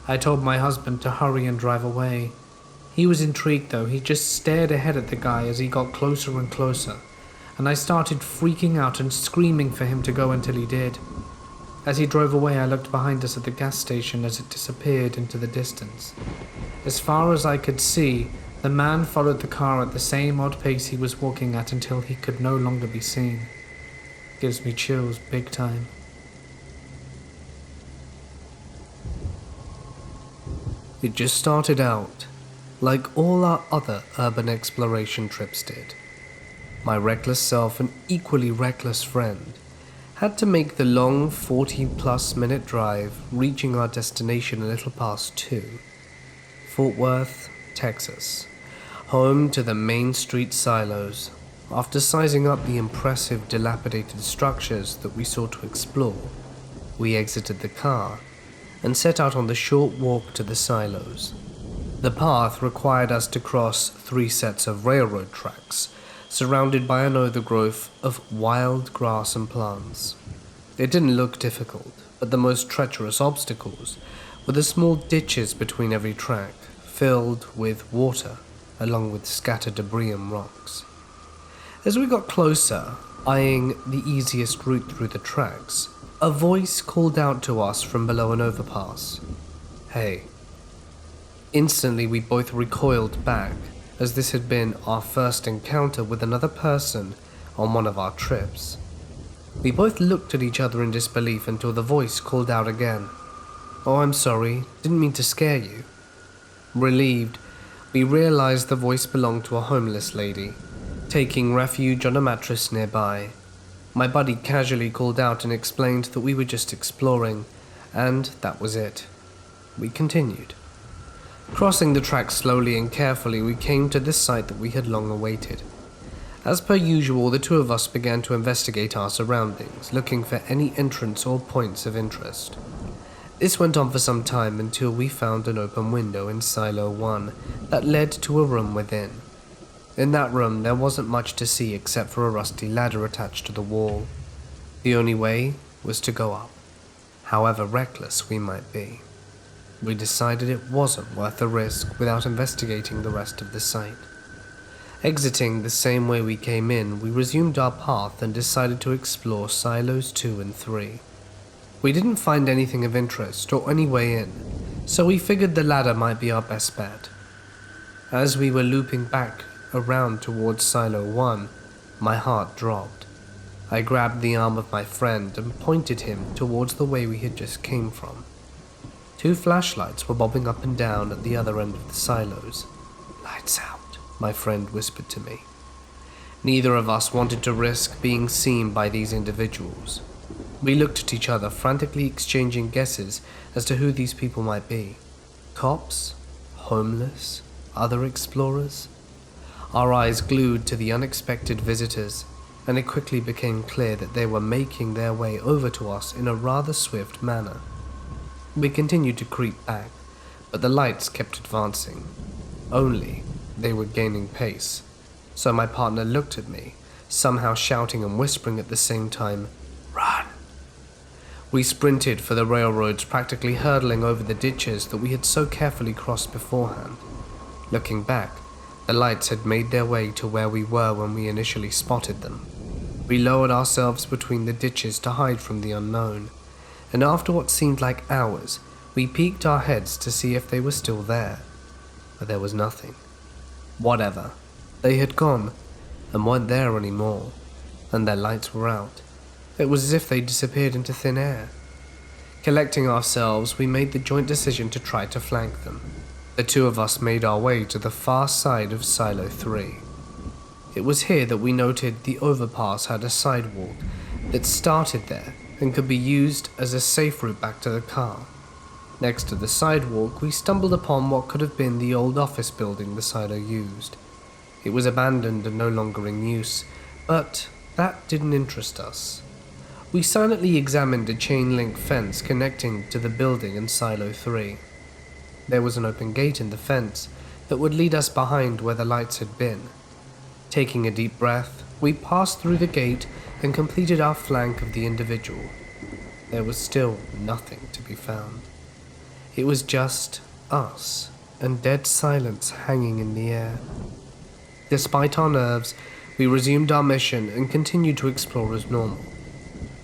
[SPEAKER 1] I told my husband to hurry and drive away. He was intrigued though. He just stared ahead at the guy as he got closer and closer, and I started freaking out and screaming for him to go until he did. As he drove away, I looked behind us at the gas station as it disappeared into the distance. As far as I could see, the man followed the car at the same odd pace he was walking at until he could no longer be seen. Gives me chills big time. It just started out like all our other urban exploration trips did. My reckless self and equally reckless friend had to make the long 40-plus minute drive, reaching our destination a little past 2. Fort Worth, Texas, home to the Main Street silos. After sizing up the impressive dilapidated structures that we sought to explore, we exited the car and set out on the short walk to the silos. The path required us to cross 3 sets of railroad tracks, surrounded by an overgrowth of wild grass and plants. It didn't look difficult, but the most treacherous obstacles were the small ditches between every track, filled with water, along with scattered debris and rocks. As we got closer, eyeing the easiest route through the tracks, a voice called out to us from below an overpass. "Hey." Instantly we both recoiled back, as this had been our first encounter with another person on one of our trips. We both looked at each other in disbelief until the voice called out again. "Oh, I'm sorry, didn't mean to scare you." Relieved, we realized the voice belonged to a homeless lady, taking refuge on a mattress nearby. My buddy casually called out and explained that we were just exploring, and that was it. We continued. Crossing the tracks slowly and carefully, we came to the site that we had long awaited. As per usual, the two of us began to investigate our surroundings, looking for any entrance or points of interest. This went on for some time until we found an open window in Silo 1 that led to a room within. In that room, there wasn't much to see except for a rusty ladder attached to the wall. The only way was to go up, however reckless we might be. We decided it wasn't worth the risk without investigating the rest of the site. Exiting the same way we came in, we resumed our path and decided to explore Silos 2 and 3. We didn't find anything of interest or any way in, so we figured the ladder might be our best bet. As we were looping back around towards Silo 1, my heart dropped. I grabbed the arm of my friend and pointed him towards the way we had just came from. 2 flashlights were bobbing up and down at the other end of the silos. "Lights out," my friend whispered to me. Neither of us wanted to risk being seen by these individuals. We looked at each other, frantically exchanging guesses as to who these people might be. Cops? Homeless? Other explorers? Our eyes glued to the unexpected visitors, and it quickly became clear that they were making their way over to us in a rather swift manner. We continued to creep back, but the lights kept advancing. Only they were gaining pace, so my partner looked at me, somehow shouting and whispering at the same time, "Run!" We sprinted for the railroads, practically hurtling over the ditches that we had so carefully crossed beforehand. Looking back, the lights had made their way to where we were when we initially spotted them. We lowered ourselves between the ditches to hide from the unknown, and after what seemed like hours, we peeked our heads to see if they were still there. But there was nothing. Whatever. They had gone, and weren't there anymore, and their lights were out. It was as if they disappeared into thin air. Collecting ourselves, we made the joint decision to try to flank them. The two of us made our way to the far side of Silo 3. It was here that we noted the overpass had a sidewalk that started there and could be used as a safe route back to the car. Next to the sidewalk, we stumbled upon what could have been the old office building the silo used. It was abandoned and no longer in use, but that didn't interest us. We silently examined a chain-link fence connecting to the building in Silo 3. There was an open gate in the fence that would lead us behind where the lights had been. Taking a deep breath, we passed through the gate and completed our flank of the individual, there was still nothing to be found. It was just us and dead silence hanging in the air. Despite our nerves, we resumed our mission and continued to explore as normal.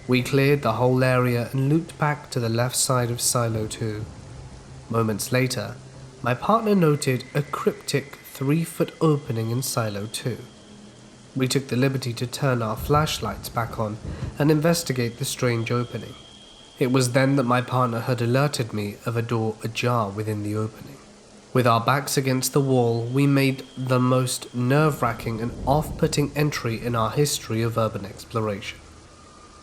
[SPEAKER 1] We cleared the whole area and looped back to the left side of Silo 2. Moments later, my partner noted a cryptic 3-foot opening in Silo 2. We took the liberty to turn our flashlights back on and investigate the strange opening. It was then that my partner had alerted me of a door ajar within the opening. With our backs against the wall, we made the most nerve-wracking and off-putting entry in our history of urban exploration.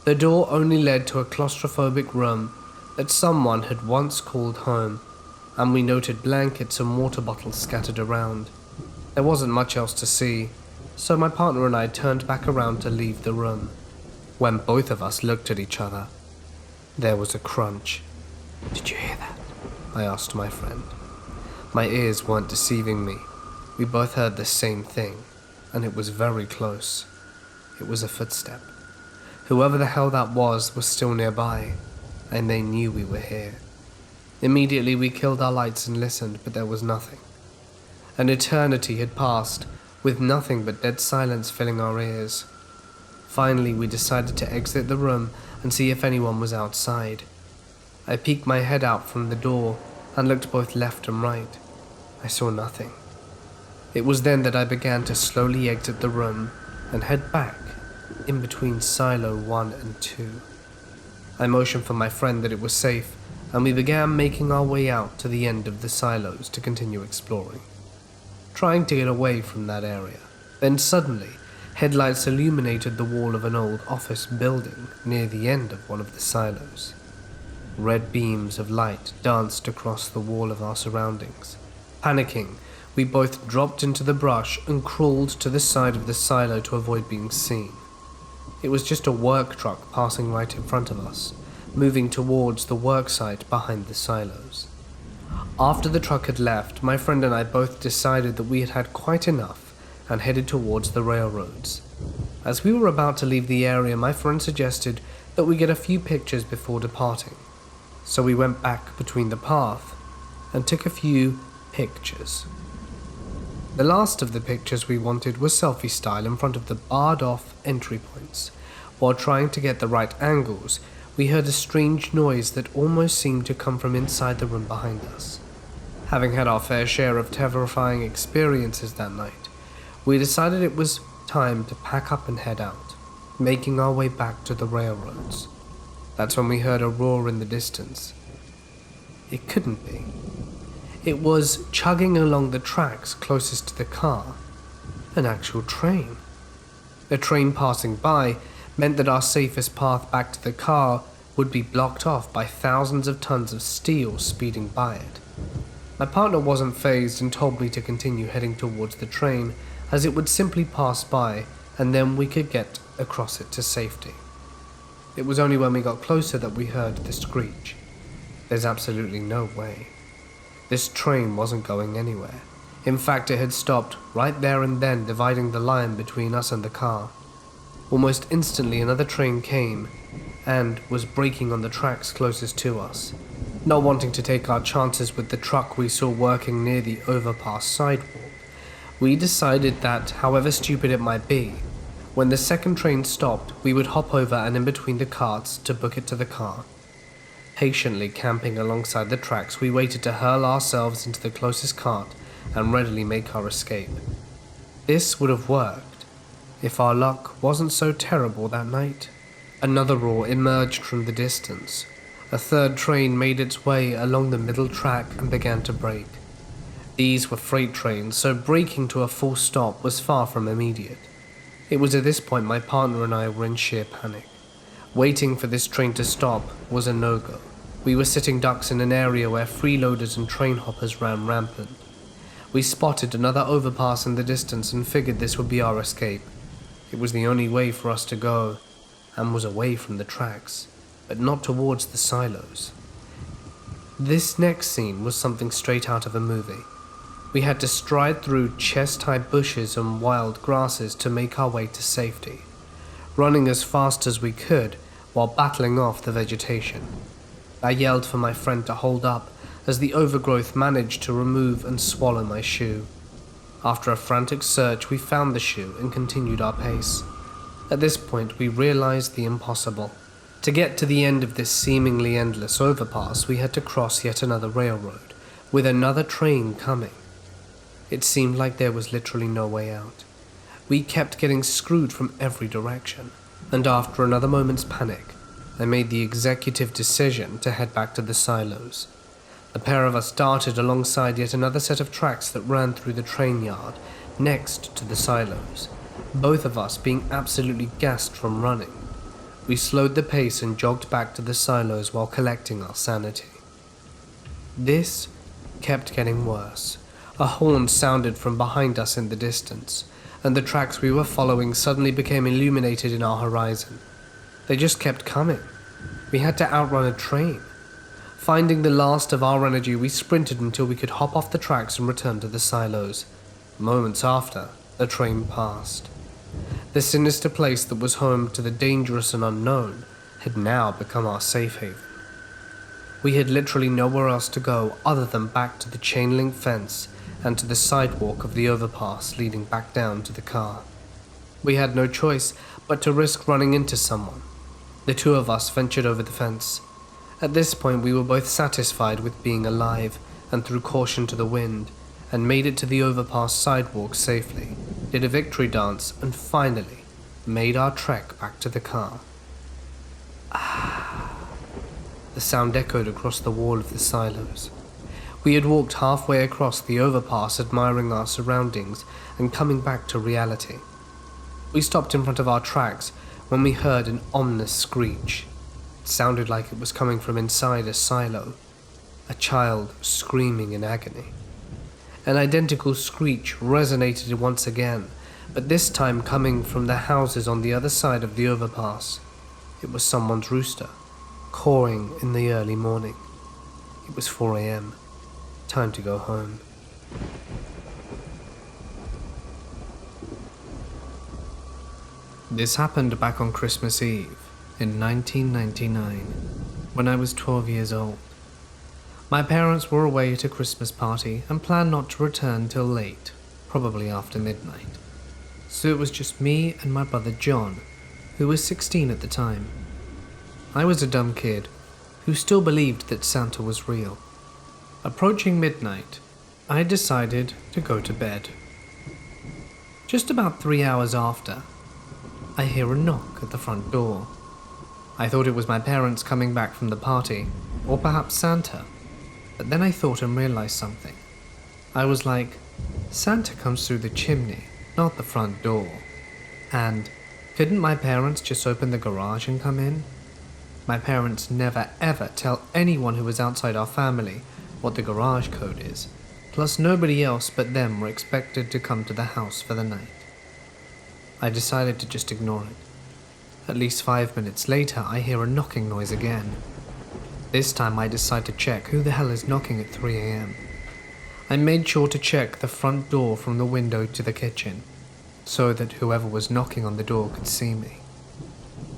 [SPEAKER 1] The door only led to a claustrophobic room that someone had once called home, and we noted blankets and water bottles scattered around. There wasn't much else to see, so my partner and I turned back around to leave the room. When both of us looked at each other, there was a crunch. "Did you hear that?" I asked my friend. My ears weren't deceiving me. We both heard the same thing, and it was very close. It was a footstep. Whoever the hell that was still nearby, and they knew we were here. Immediately we killed our lights and listened, but there was nothing. An eternity had passed, with nothing but dead silence filling our ears. Finally, we decided to exit the room and see if anyone was outside. I peeked my head out from the door and looked both left and right. I saw nothing. It was then that I began to slowly exit the room and head back in between Silo 1 and 2. I motioned for my friend that it was safe, and we began making our way out to the end of the silos to continue exploring, trying to get away from that area. Then suddenly, headlights illuminated the wall of an old office building near the end of one of the silos. Red beams of light danced across the wall of our surroundings. Panicking, we both dropped into the brush and crawled to the side of the silo to avoid being seen. It was just a work truck passing right in front of us, moving towards the work site behind the silos. After the truck had left, my friend and I both decided that we had had quite enough and headed towards the railroads. As we were about to leave the area, my friend suggested that we get a few pictures before departing. So we went back between the path and took a few pictures. The last of the pictures we wanted was selfie style in front of the barred off entry points. While trying to get the right angles, we heard a strange noise that almost seemed to come from inside the room behind us. Having had our fair share of terrifying experiences that night, we decided it was time to pack up and head out, making our way back to the railroads. That's when we heard a roar in the distance. It couldn't be. It was chugging along the tracks closest to the car, an actual train. The train passing by meant that our safest path back to the car would be blocked off by thousands of tons of steel speeding by it. My partner wasn't fazed and told me to continue heading towards the train, as it would simply pass by and then we could get across it to safety. It was only when we got closer that we heard the screech. There's absolutely no way. This train wasn't going anywhere. In fact, it had stopped right there and then, dividing the line between us and the car. Almost instantly, another train came and was braking on the tracks closest to us. Not wanting to take our chances with the truck we saw working near the overpass sidewalk, we decided that, however stupid it might be, when the second train stopped, we would hop over and in between the carts to book it to the car. Patiently camping alongside the tracks, we waited to hurl ourselves into the closest cart and readily make our escape. This would have worked if our luck wasn't so terrible that night. Another roar emerged from the distance. A third train made its way along the middle track and began to brake. These were freight trains, so braking to a full stop was far from immediate. It was at this point my partner and I were in sheer panic. Waiting for this train to stop was a no-go. We were sitting ducks in an area where freeloaders and train hoppers ran rampant. We spotted another overpass in the distance and figured this would be our escape. It was the only way for us to go, and was away from the tracks, but not towards the silos. This next scene was something straight out of a movie. We had to stride through chest-high bushes and wild grasses to make our way to safety. running as fast as we could while battling off the vegetation. I yelled for my friend to hold up as the overgrowth managed to remove and swallow my shoe. After a frantic search, we found the shoe and continued our pace. At this point, we realized the impossible. To get to the end of this seemingly endless overpass, we had to cross yet another railroad, with another train coming. It seemed like there was literally no way out. We kept getting screwed from every direction, and after another moment's panic, I made the executive decision to head back to the silos. The pair of us darted alongside yet another set of tracks that ran through the train yard, next to the silos, both of us being absolutely gassed from running. We slowed the pace and jogged back to the silos while collecting our sanity. This kept getting worse. A horn sounded from behind us in the distance, and the tracks we were following suddenly became illuminated in our horizon. They just kept coming. We had to outrun a train. Finding the last of our energy, we sprinted until we could hop off the tracks and return to the silos. Moments after, the train passed. The sinister place that was home to the dangerous and unknown had now become our safe haven. We had literally nowhere else to go other than back to the chain link fence and to the sidewalk of the overpass leading back down to the car. We had no choice but to risk running into someone. The two of us ventured over the fence. At this point, we were both satisfied with being alive and threw caution to the wind and made it to the overpass sidewalk safely, did a victory dance, and finally made our trek back to the car. The sound echoed across the wall of the silos. We had walked halfway across the overpass, admiring our surroundings and coming back to reality. We stopped in front of our tracks when we heard an ominous screech. It sounded like it was coming from inside a silo, a child screaming in agony. An identical screech resonated once again, but this time coming from the houses on the other side of the overpass. It was someone's rooster, cawing in the early morning. It was 4 a.m. Time to go home. This happened back on Christmas Eve in 1999, when I was 12 years old. My parents were away at a Christmas party and planned not to return till late, probably after midnight. So it was just me and my brother John, who was 16 at the time. I was a dumb kid who still believed that Santa was real. Approaching midnight, I decided to go to bed. Just about 3 hours after, I hear a knock at the front door. I thought it was my parents coming back from the party, or perhaps Santa, but then I thought and realized something. I was like, Santa comes through the chimney, not the front door. And couldn't my parents just open the garage and come in? My parents never ever tell anyone who was outside our family what the garage code is, plus nobody else but them were expected to come to the house for the night. I decided to just ignore it. At least 5 minutes later, I hear a knocking noise again. This time I decide to check who the hell is knocking at 3 a.m. I made sure to check the front door from the window to the kitchen, so that whoever was knocking on the door could see me.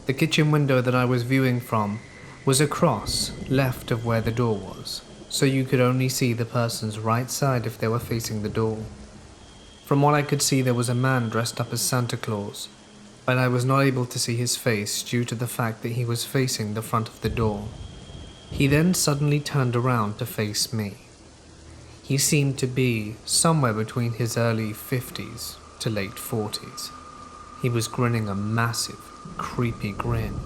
[SPEAKER 1] The kitchen window that I was viewing from was across left of where the door was, so you could only see the person's right side if they were facing the door. From what I could see, there was a man dressed up as Santa Claus, but I was not able to see his face due to the fact that he was facing the front of the door. He then suddenly turned around to face me. He seemed to be somewhere between his early 50s to late 40s. He was grinning a massive, creepy grin,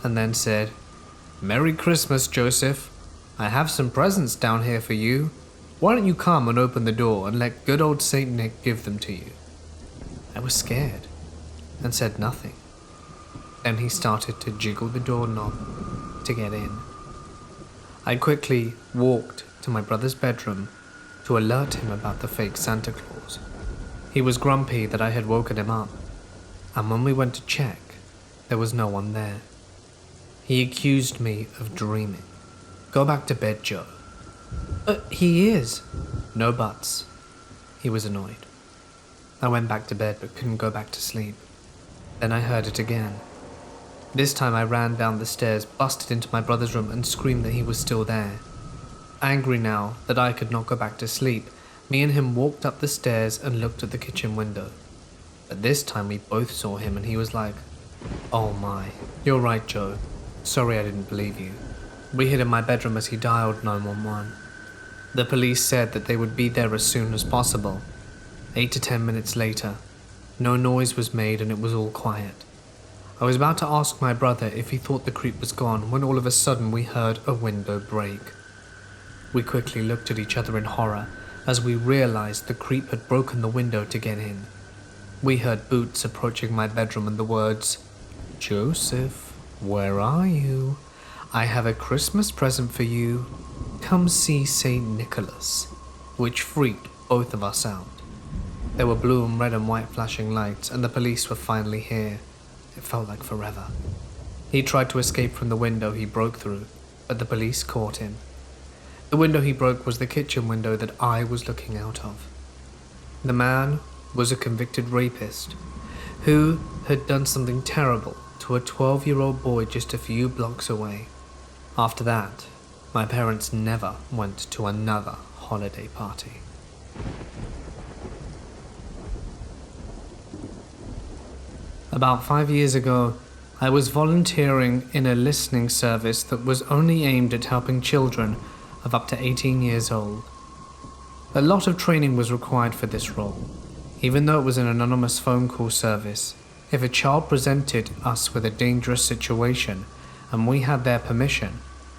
[SPEAKER 1] and then said, "Merry Christmas, Joseph. I have some presents down here for you. Why don't you come and open the door and let good old Saint Nick give them to you?" I was scared and said nothing. Then he started to jiggle the doorknob to get in. I quickly walked to my brother's bedroom to alert him about the fake Santa Claus. He was grumpy that I had woken him up, and when we went to check, there was no one there. He accused me of dreaming. "Go back to bed, Joe." He is." "No buts." He was annoyed. I went back to bed but couldn't go back to sleep. Then I heard it again. This time I ran down the stairs, busted into my brother's room and screamed that he was still there. Angry now that I could not go back to sleep, me and him walked up the stairs and looked at the kitchen window. But this time we both saw him and he was like, "Oh my, you're right, Joe. Sorry I didn't believe you." We hid in my bedroom as he dialed 911. The police said that they would be there as soon as possible. 8 to 10 minutes later, no noise was made and it was all quiet. I was about to ask my brother if he thought the creep was gone when all of a sudden we heard a window break. We quickly looked at each other in horror as we realized the creep had broken the window to get in. We heard boots approaching my bedroom and the words, "Joseph, where are you? I have a Christmas present for you. Come see St. Nicholas," which freaked both of us out. There were blue and red and white flashing lights and the police were finally here. It felt like forever. He tried to escape from the window he broke through, but the police caught him. The window he broke was the kitchen window that I was looking out of. The man was a convicted rapist who had done something terrible to a 12-year-old boy just a few blocks away. After that, my parents never went to another holiday party. About 5 years ago, I was volunteering in a listening service that was only aimed at helping children of up to 18 years old. A lot of training was required for this role. Even though it was an anonymous phone call service, if a child presented us with a dangerous situation and we had their permission,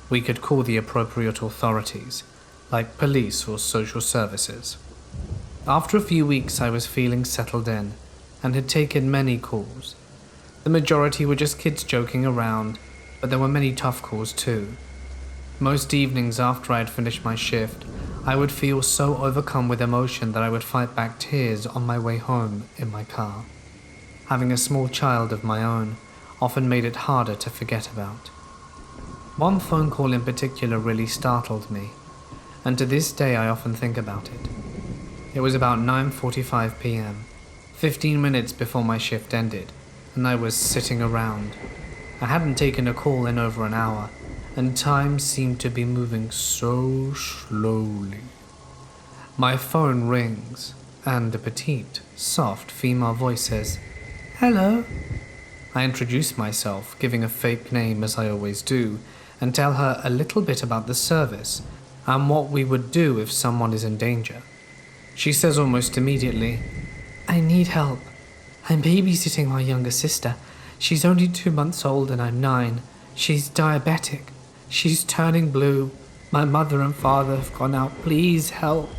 [SPEAKER 1] we could call the appropriate authorities, like police or social services. After a few weeks, I was feeling settled in and had taken many calls. The majority were just kids joking around, but there were many tough calls too. Most evenings after I had finished my shift, I would feel so overcome with emotion that I would fight back tears on my way home in my car. Having a small child of my own often made it harder to forget about. One phone call in particular really startled me, and to this day I often think about it. It was about 9:45 p.m., 15 minutes before my shift ended, and I was sitting around. I hadn't taken a call in over an hour, and time seemed to be moving so slowly. My phone rings, and a petite, soft female voice says, "Hello." I introduce myself, giving a fake name as I always do, and tell her a little bit about the service and what we would do if someone is in danger. She says almost immediately, "I need help. I'm babysitting my younger sister. She's only 2 months old and I'm 9. She's diabetic. She's turning blue. My mother and father have gone out. Please help."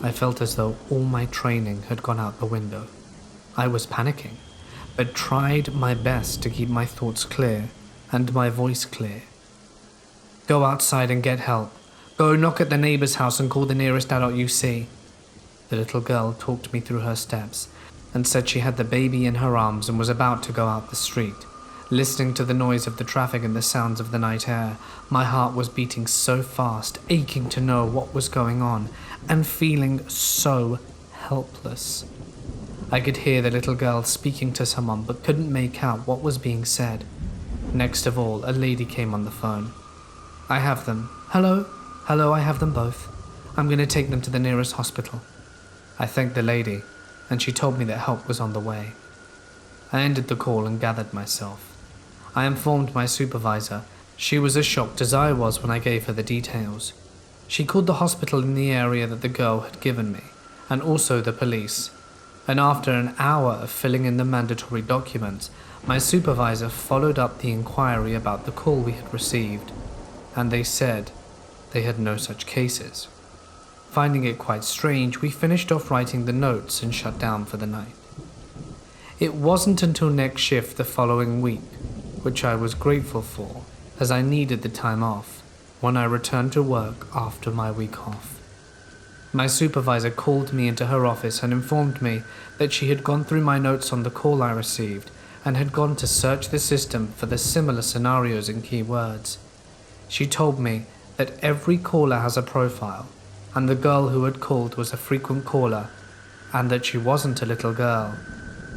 [SPEAKER 1] I felt as though all my training had gone out the window. I was panicking, but tried my best to keep my thoughts clear and my voice clear. "Go outside and get help. Go knock at the neighbor's house and call the nearest adult you see." The little girl talked me through her steps and said she had the baby in her arms and was about to go out the street. Listening to the noise of the traffic and the sounds of the night air, my heart was beating so fast, aching to know what was going on, and feeling so helpless. I could hear the little girl speaking to someone but couldn't make out what was being said. Next of all, a lady came on the phone. "I have them. Hello? Hello, I have them both. I'm going to take them to the nearest hospital." I thanked the lady, and she told me that help was on the way. I ended the call and gathered myself. I informed my supervisor. She was as shocked as I was when I gave her the details. She called the hospital in the area that the girl had given me, and also the police. And after an hour of filling in the mandatory documents, my supervisor followed up the inquiry about the call we had received, and they said they had no such cases. Finding it quite strange, we finished off writing the notes and shut down for the night. It wasn't until next shift the following week, which I was grateful for, as I needed the time off, when I returned to work after my week off. My supervisor called me into her office and informed me that she had gone through my notes on the call I received and had gone to search the system for the similar scenarios and keywords. She told me that every caller has a profile, and the girl who had called was a frequent caller, and that she wasn't a little girl,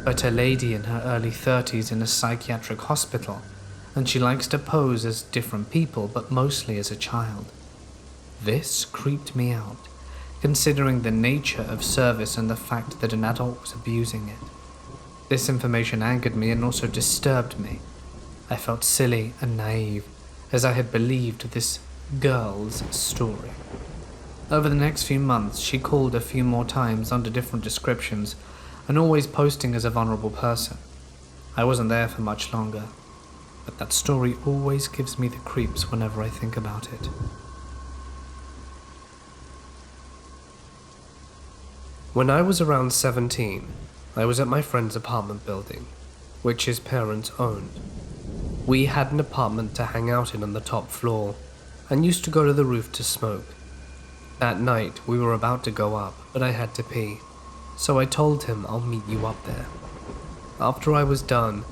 [SPEAKER 1] but a lady in her early 30s in a psychiatric hospital, and she likes to pose as different people, but mostly as a child. This creeped me out, considering the nature of service and the fact that an adult was abusing it. This information angered me and also disturbed me. I felt silly and naive, as I had believed this girl's story. Over the next few months, she called a few more times under different descriptions, and always posting as a vulnerable person. I wasn't there for much longer, but that story always gives me the creeps whenever I think about it. When I was around 17, I was at my friend's apartment building, which his parents owned. We had an apartment to hang out in on the top floor, and used to go to the roof to smoke. That night, we were about to go up, but I had to pee, so I told him I'll meet you up there. After I was done,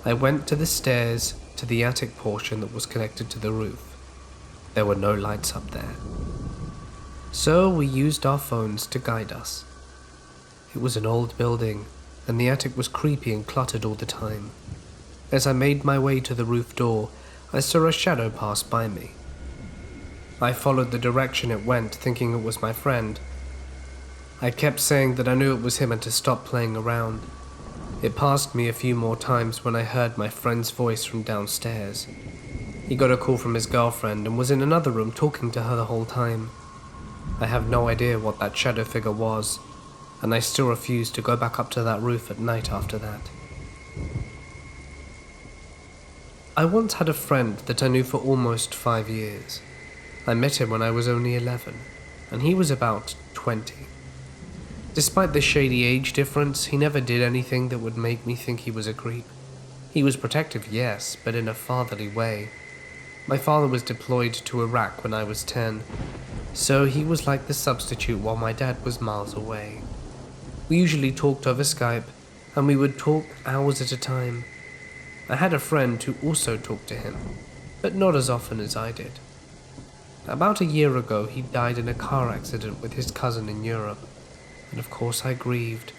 [SPEAKER 1] I went to the stairs to the attic portion that was connected to the roof. There were no lights up there, so we used our phones to guide us. It was an old building, and the attic was creepy and cluttered all the time. As I made my way to the roof door, I saw a shadow pass by me. I followed the direction it went, thinking it was my friend. I kept saying that I knew it was him and to stop playing around. It passed me a few more times when I heard my friend's voice from downstairs. He got a call from his girlfriend and was in another room talking to her the whole time. I have no idea what that shadow figure was, and I still refused to go back up to that roof at night after that. I once had a friend that I knew for almost 5 years. I met him when I was only 11, and he was about 20. Despite the shady age difference, he never did anything that would make me think he was a creep. He was protective, yes, but in a fatherly way. My father was deployed to Iraq when I was 10, so he was like the substitute while my dad was miles away. We usually talked over Skype, and we would talk hours at a time. I had a friend who also talked to him, but not as often as I did. About a year ago, he died in a car accident with his cousin in Europe, and of course I grieved.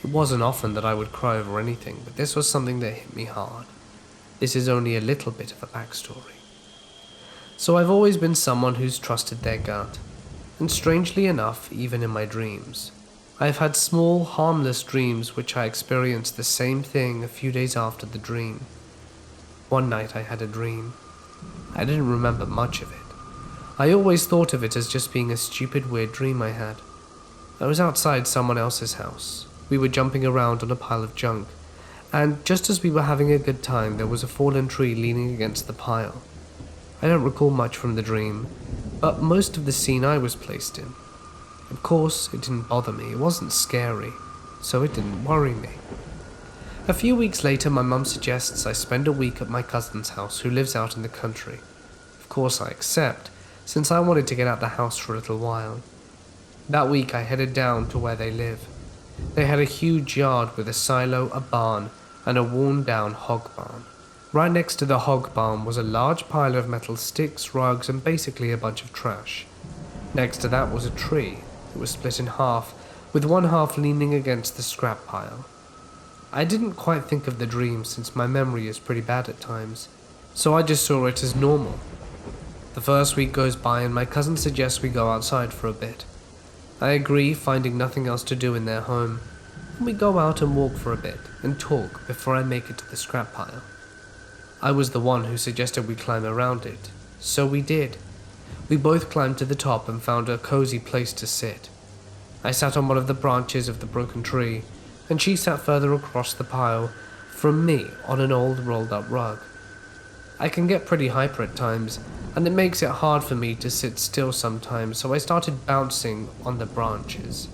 [SPEAKER 1] It wasn't often that I would cry over anything, but this was something that hit me hard. This is only a little bit of a backstory. So I've always been someone who's trusted their gut, and strangely enough, even in my dreams. I've had small, harmless dreams which I experienced the same thing a few days after the dream. One night I had a dream. I didn't remember much of it. I always thought of it as just being a stupid, weird dream I had. I was outside someone else's house. We were jumping around on a pile of junk, and just as we were having a good time, there was a fallen tree leaning against the pile. I don't recall much from the dream, but most of the scene I was placed in. Of course, it didn't bother me. It wasn't scary, so it didn't worry me. A few weeks later, my mum suggests I spend a week at my cousin's house, who lives out in the country. Of course, I accept, since I wanted to get out the house for a little while. That week, I headed down to where they live. They had a huge yard with a silo, a barn, and a worn-down hog barn. Right next to the hog barn was a large pile of metal sticks, rugs, and basically a bunch of trash. Next to that was a tree. It was split in half, with one half leaning against the scrap pile. I didn't quite think of the dream since my memory is pretty bad at times, so I just saw it as normal. The first week goes by and my cousin suggests we go outside for a bit. I agree, finding nothing else to do in their home, and we go out and walk for a bit and talk before I make it to the scrap pile. I was the one who suggested we climb around it, so we did. We both climbed to the top and found a cozy place to sit. I sat on one of the branches of the broken tree, and she sat further across the pile from me on an old rolled-up rug. I can get pretty hyper at times, and it makes it hard for me to sit still sometimes, so I started bouncing on the branches.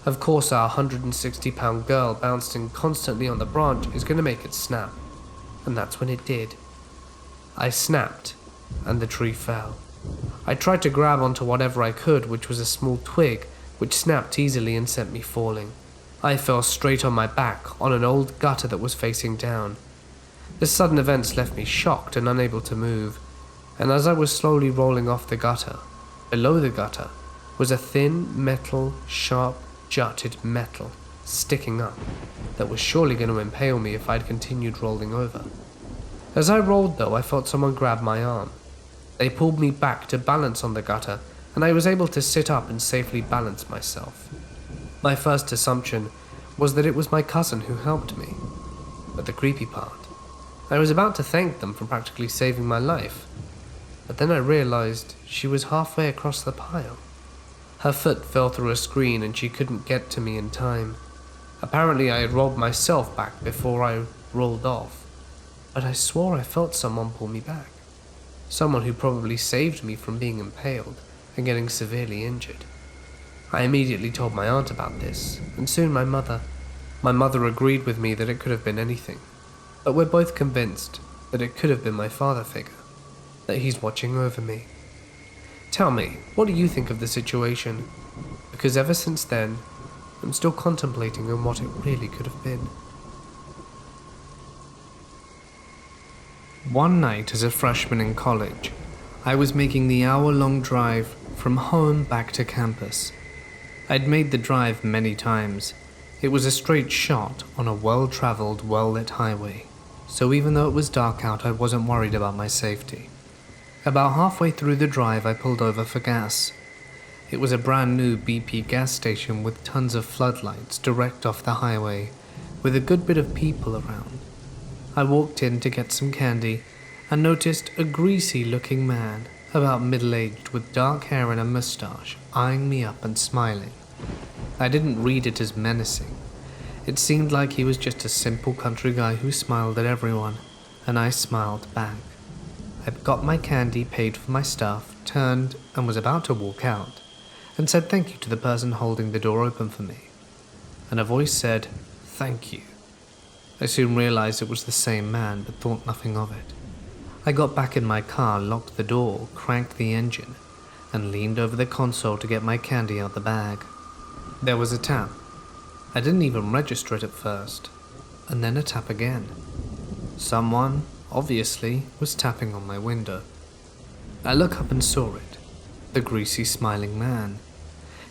[SPEAKER 1] Of course, our 160-pound girl bouncing constantly on the branch is going to make it snap, and that's when it did. I snapped, and the tree fell. I tried to grab onto whatever I could, which was a small twig, which snapped easily and sent me falling. I fell straight on my back on an old gutter that was facing down. The sudden events left me shocked and unable to move, and as I was slowly rolling off the gutter, below the gutter was a thin, metal, sharp, jutted metal sticking up, that was surely going to impale me if I'd continued rolling over. As I rolled though, I felt someone grab my arm. They pulled me back to balance on the gutter, and I was able to sit up and safely balance myself. My first assumption was that it was my cousin who helped me. But the creepy part, I was about to thank them for practically saving my life, but then I realized she was halfway across the pile. Her foot fell through a screen and she couldn't get to me in time. Apparently I had rolled myself back before I rolled off, but I swore I felt someone pull me back. Someone who probably saved me from being impaled and getting severely injured. I immediately told my aunt about this, and soon my mother. My mother agreed with me that it could have been anything, but we're both convinced that it could have been my father figure, that he's watching over me. Tell me, what do you think of the situation? Because ever since then, I'm still contemplating on what it really could have been. One night as a freshman in college, I was making the hour-long drive from home back to campus. I'd made the drive many times. It was a straight shot on a well-traveled, well-lit highway, so even though it was dark out, I wasn't worried about my safety. About halfway through the drive, I pulled over for gas. It was a brand new BP gas station with tons of floodlights direct off the highway, with a good bit of people around. I walked in to get some candy and noticed a greasy-looking man, about middle-aged with dark hair and a mustache, eyeing me up and smiling. I didn't read it as menacing. It seemed like he was just a simple country guy who smiled at everyone, and I smiled back. I got my candy, paid for my stuff, turned and was about to walk out, and said thank you to the person holding the door open for me. And a voice said, "Thank you." I soon realized it was the same man, but thought nothing of it. I got back in my car, locked the door, cranked the engine, and leaned over the console to get my candy out the bag. There was a tap. I didn't even register it at first, and then a tap again. Someone, obviously, was tapping on my window. I looked up and saw it, the greasy smiling man.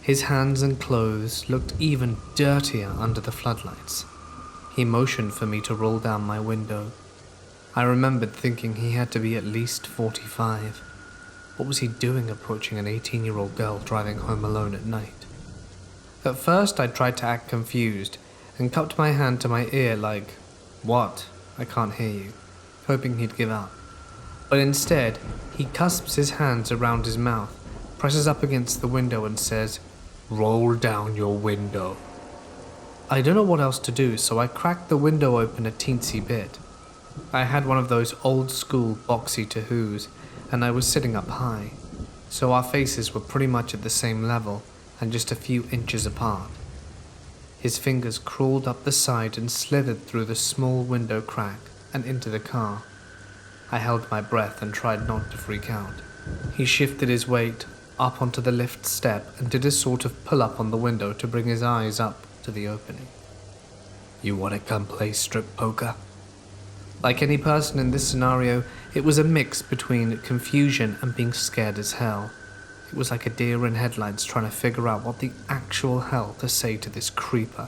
[SPEAKER 1] His hands and clothes looked even dirtier under the floodlights. He motioned for me to roll down my window. I remembered thinking he had to be at least 45. What was he doing approaching an 18-year-old girl driving home alone at night? At first I tried to act confused and cupped my hand to my ear like, "What? I can't hear you," hoping he'd give up. But instead, he cusps his hands around his mouth, presses up against the window and says, "Roll down your window." I don't know what else to do, so I cracked the window open a teensy bit. I had one of those old-school boxy Tahoos, and I was sitting up high, so our faces were pretty much at the same level and just a few inches apart. His fingers crawled up the side and slithered through the small window crack and into the car. I held my breath and tried not to freak out. He shifted his weight up onto the lift step and did a sort of pull-up on the window to bring his eyes up to the opening. "You want to come play strip poker?" Like any person in this scenario, it was a mix between confusion and being scared as hell. It was like a deer in headlights trying to figure out what the actual hell to say to this creeper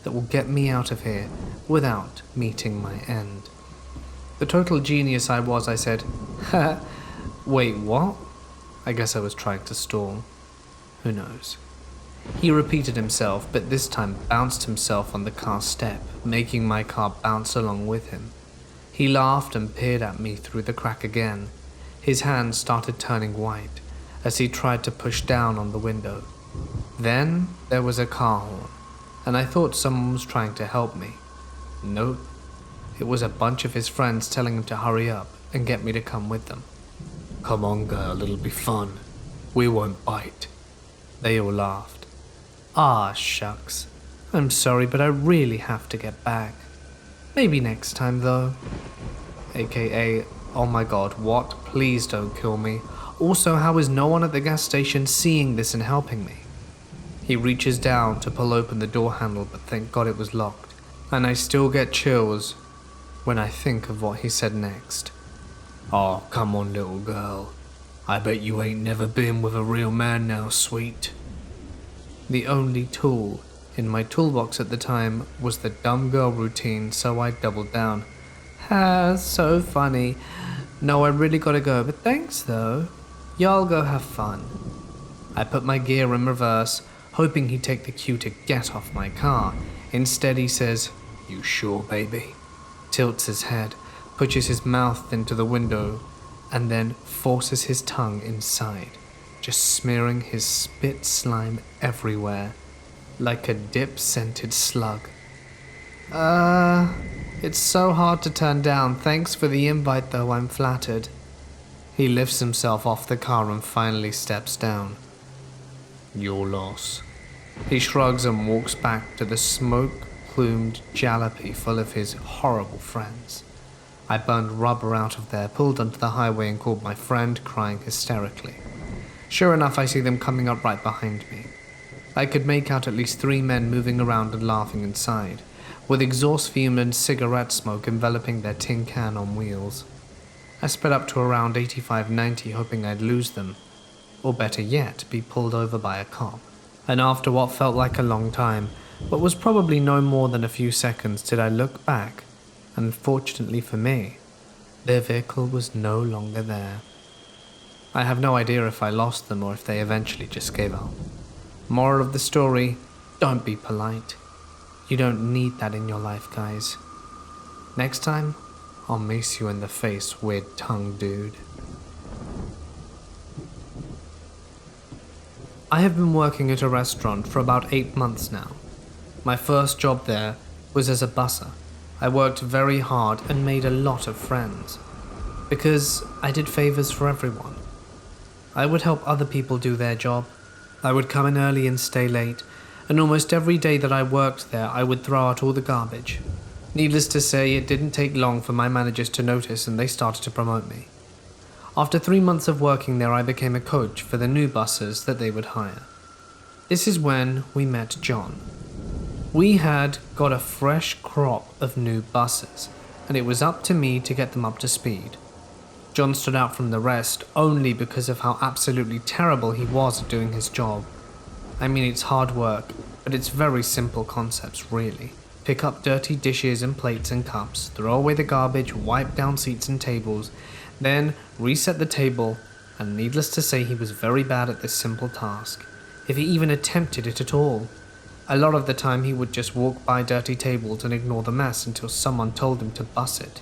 [SPEAKER 1] that will get me out of here without meeting my end. The total genius I was, I said, "Ha, wait, what?" I guess I was trying to stall. Who knows? He repeated himself, but this time bounced himself on the car step, making my car bounce along with him. He laughed and peered at me through the crack again. His hands started turning white as he tried to push down on the window. Then there was a car horn, and I thought someone was trying to help me. Nope, it was a bunch of his friends telling him to hurry up and get me to come with them. "Come on, girl, it'll be fun. We won't bite." They all laughed. "Ah, shucks. I'm sorry, but I really have to get back. Maybe next time, though." AKA, "Oh my god, what? Please don't kill me. Also, how is no one at the gas station seeing this and helping me?" He reaches down to pull open the door handle, but thank god it was locked. And I still get chills when I think of what he said next. "Oh, come on, little girl. I bet you ain't never been with a real man now, sweet." The only tool In my toolbox at the time was the dumb girl routine, so I doubled down. Ha, so funny. No, I really gotta go, but thanks though. Y'all go have fun. I put my gear in reverse, hoping he'd take the cue to get off my car. Instead he says, "You sure, baby?" Tilts his head, pushes his mouth into the window, and then forces his tongue inside, just smearing his spit slime everywhere, like a dip-scented slug. It's so hard to turn down. Thanks for the invite though, I'm flattered. He lifts himself off the car and finally steps down. Your loss. He shrugs and walks back to the smoke-plumed jalopy full of his horrible friends. I burned rubber out of there, pulled onto the highway and called my friend, crying hysterically. Sure enough, I see them coming up right behind me. I could make out at least 3 men moving around and laughing inside, with exhaust fume and cigarette smoke enveloping their tin can on wheels. I sped up to around 85-90, hoping I'd lose them, or better yet, be pulled over by a cop. And after what felt like a long time, but was probably no more than a few seconds, did I look back, and fortunately for me, their vehicle was no longer there. I have no idea if I lost them or if they eventually just gave up. Moral of the story, don't be polite. You don't need that in your life, guys. Next time, I'll mace you in the face, weird tongue dude. I have been working at a restaurant for about 8 months now. My first job there was as a busser. I worked very hard and made a lot of friends, because I did favors for everyone. I would help other people do their job. I would come in early and stay late, and almost every day that I worked there, I would throw out all the garbage. Needless to say, it didn't take long for my managers to notice and they started to promote me. After 3 months of working there, I became a coach for the new bussers that they would hire. This is when we met John. We had got a fresh crop of new bussers, and it was up to me to get them up to speed. John stood out from the rest only because of how absolutely terrible he was at doing his job. I mean, it's hard work, but it's very simple concepts, really. Pick up dirty dishes and plates and cups, throw away the garbage, wipe down seats and tables, then reset the table, and needless to say, he was very bad at this simple task, if he even attempted it at all. A lot of the time he would just walk by dirty tables and ignore the mess until someone told him to bus it.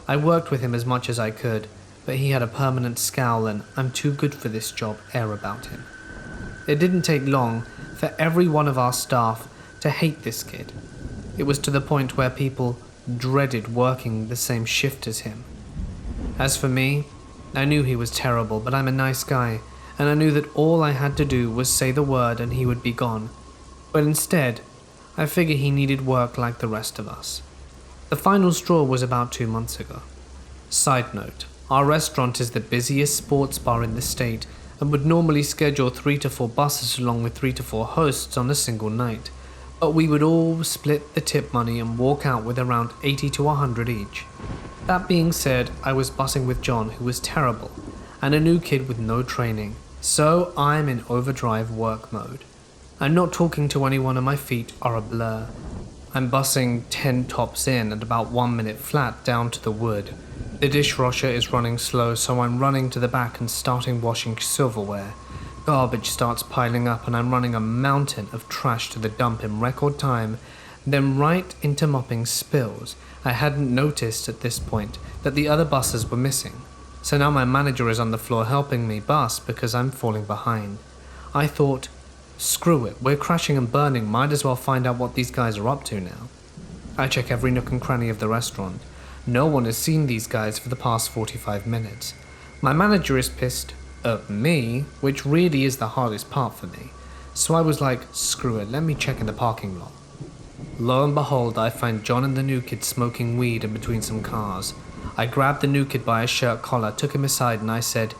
[SPEAKER 1] I worked with him as much as I could, but he had a permanent scowl and "I'm too good for this job" air about him. It didn't take long for every one of our staff to hate this kid. It was to the point where people dreaded working the same shift as him. As for me, I knew he was terrible, but I'm a nice guy, and I knew that all I had to do was say the word and he would be gone. But instead, I figured he needed work like the rest of us. The final straw was about 2 months ago. Side note, our restaurant is the busiest sports bar in the state and would normally schedule 3 to 4 buses along with 3 to 4 hosts on a single night, but we would all split the tip money and walk out with around 80 to 100 each. That being said, I was bussing with John, who was terrible, and a new kid with no training, so I'm in overdrive work mode. I'm not talking to anyone and my feet are a blur. I'm bussing 10 tops in at about 1 minute flat down to the wood. The dishwasher is running slow, so I'm running to the back and starting washing silverware. Garbage starts piling up and I'm running a mountain of trash to the dump in record time, then right into mopping spills. I hadn't noticed at this point that the other buses were missing, so now my manager is on the floor helping me bus because I'm falling behind. I thought, screw it, we're crashing and burning, might as well find out what these guys are up to now. I check every nook and cranny of the restaurant. No one has seen these guys for the past 45 minutes. My manager is pissed at me, which really is the hardest part for me. So I was like, screw it, let me check in the parking lot. Lo and behold, I find John and the new kid smoking weed in between some cars. I grabbed the new kid by his shirt collar, took him aside, and I said,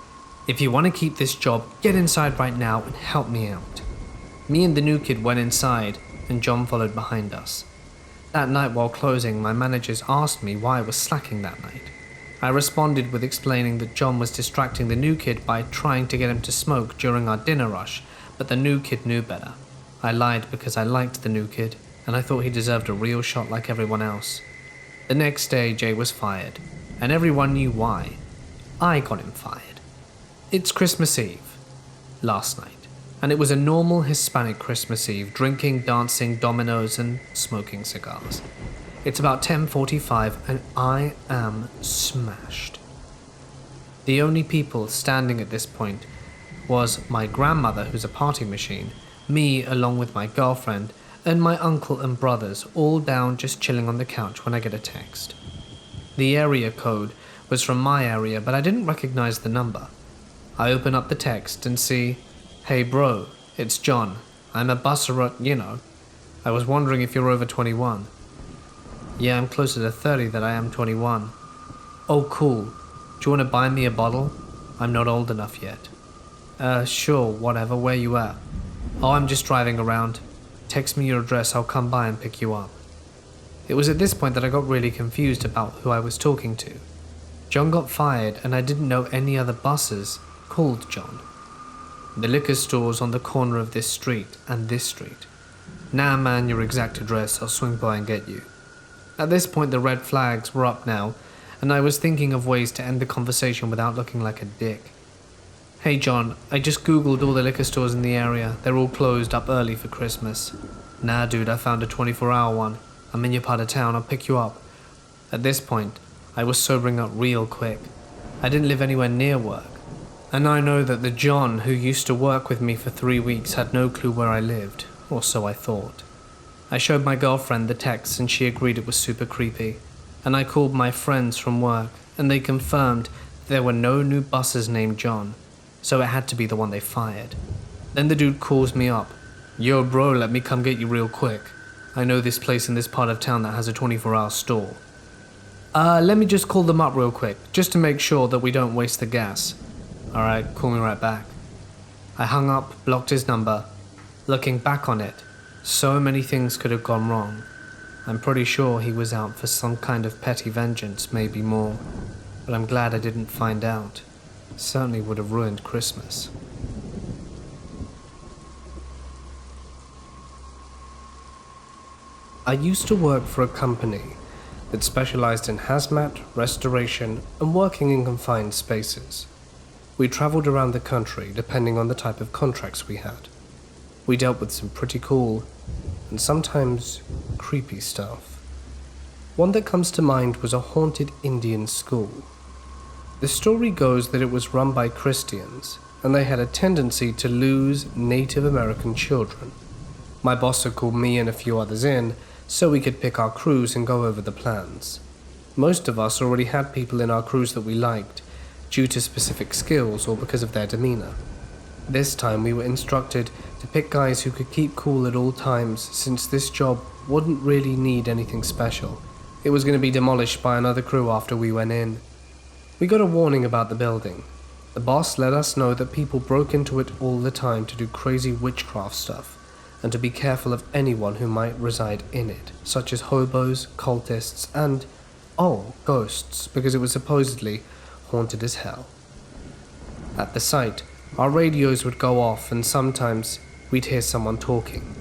[SPEAKER 1] if you want to keep this job, get inside right now and help me out. Me and the new kid went inside, and John followed behind us. That night while closing, my managers asked me why I was slacking that night. I responded with explaining that John was distracting the new kid by trying to get him to smoke during our dinner rush, but the new kid knew better. I lied because I liked the new kid, and I thought he deserved a real shot like everyone else. The next day, Jay was fired, and everyone knew why. I got him fired. It's Christmas Eve, last night, and it was a normal Hispanic Christmas Eve, drinking, dancing, dominoes, and smoking cigars. It's about 10:45, and I am smashed. The only people standing at this point was my grandmother, who's a party machine, me along with my girlfriend, and my uncle and brothers, all down just chilling on the couch when I get a text. The area code was from my area, but I didn't recognize the number. I open up the text and see, "Hey bro, it's John. I'm a busser at, I was wondering if you're over 21. Yeah, I'm closer to 30 than I am 21. Oh cool. Do you want to buy me a bottle? I'm not old enough yet. Sure, whatever, where you at? Oh, I'm just driving around. Text me your address, I'll come by and pick you up." It was at this point that I got really confused about who I was talking to. John got fired, and I didn't know any other buses called John. The liquor store's on the corner of this street and this street. Nah man, your exact address, I'll swing by and get you. At this point the red flags were up now, and I was thinking of ways to end the conversation without looking like a dick. "Hey John, I just googled all the liquor stores in the area. They're all closed up early for Christmas." "Nah dude, I found a 24-hour one. I'm in your part of town, I'll pick you up." At this point, I was sobering up real quick. I didn't live anywhere near work, and I know that the John who used to work with me for 3 weeks had no clue where I lived, or so I thought. I showed my girlfriend the text and she agreed it was super creepy, and I called my friends from work and they confirmed there were no new buses named John, so it had to be the one they fired. Then the dude calls me up. "Yo bro, let me come get you real quick. I know this place in this part of town that has a 24-hour store." Let me just call them up real quick, just to make sure that we don't waste the gas." "Alright, call me right back." I hung up, blocked his number. Looking back on it, so many things could have gone wrong. I'm pretty sure he was out for some kind of petty vengeance, maybe more, but I'm glad I didn't find out. Certainly would have ruined Christmas. I used to work for a company that specialized in hazmat, restoration, and working in confined spaces. We traveled around the country depending on the type of contracts we had. We dealt with some pretty cool and sometimes creepy stuff. One that comes to mind was a haunted Indian school. The story goes that it was run by Christians, and they had a tendency to lose Native American children. My boss had called me and a few others in, so we could pick our crews and go over the plans. Most of us already had people in our crews that we liked, due to specific skills or because of their demeanor. This time we were instructed to pick guys who could keep cool at all times, since this job wouldn't really need anything special. It was going to be demolished by another crew after we went in. We got a warning about the building. The boss let us know that people broke into it all the time to do crazy witchcraft stuff, and to be careful of anyone who might reside in it, such as hobos, cultists, and, ghosts, because it was supposedly haunted as hell. At the site, our radios would go off and sometimes we'd hear someone talking.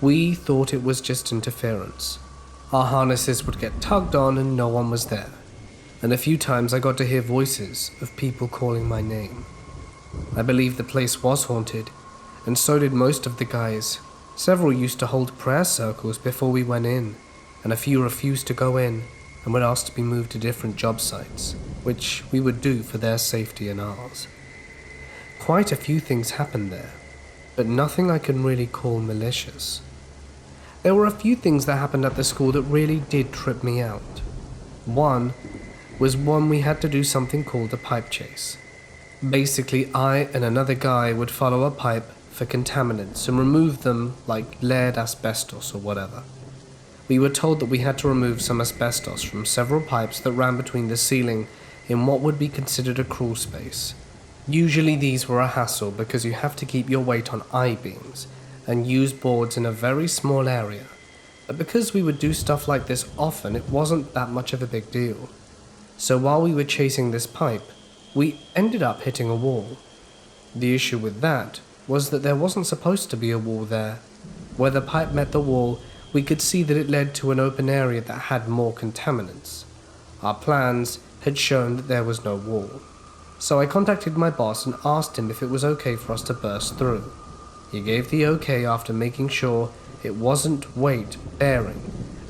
[SPEAKER 1] We thought it was just interference. Our harnesses would get tugged on and no one was there. And a few times I got to hear voices of people calling my name. I believe the place was haunted, and so did most of the guys. Several used to hold prayer circles before we went in, and a few refused to go in and would ask to be moved to different job sites, which we would do for their safety and ours. Quite a few things happened there, but nothing I can really call malicious. There were a few things that happened at the school that really did trip me out. One was when we had to do something called a pipe chase. Basically, I and another guy would follow a pipe for contaminants and remove them like lead, asbestos, or whatever. We were told that we had to remove some asbestos from several pipes that ran between the ceiling in what would be considered a crawl space. Usually these were a hassle because you have to keep your weight on I-beams and use boards in a very small area. But because we would do stuff like this often, it wasn't that much of a big deal. So while we were chasing this pipe, we ended up hitting a wall. The issue with that was that there wasn't supposed to be a wall there. Where the pipe met the wall, we could see that it led to an open area that had more contaminants. Our plans had shown that there was no wall. So I contacted my boss and asked him if it was okay for us to burst through. He gave the okay after making sure it wasn't weight bearing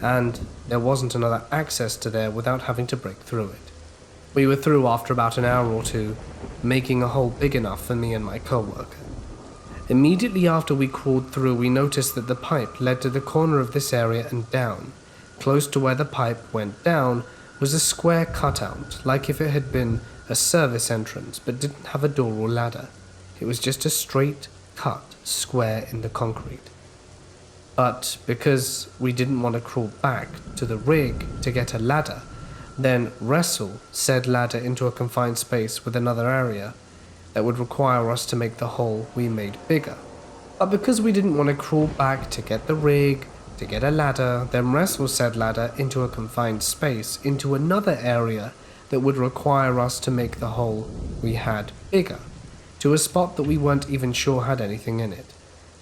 [SPEAKER 1] and there wasn't another access to there without having to break through it. We were through after about an hour or two, making a hole big enough for me and my co-worker. Immediately after we crawled through, we noticed that the pipe led to the corner of this area and down. Close to where the pipe went down was a square cutout, like if it had been a service entrance but didn't have a door or ladder. It was just a straight cut square in the concrete. But because we didn't want to crawl back to the rig to get a ladder, then wrestle said ladder into a confined space with another area that would require us to make the hole we made bigger. But because we didn't want to crawl back to get the rig, to get a ladder, then wrestle said ladder into a confined space into another area that would require us to make the hole we had bigger, to a spot that we weren't even sure had anything in it.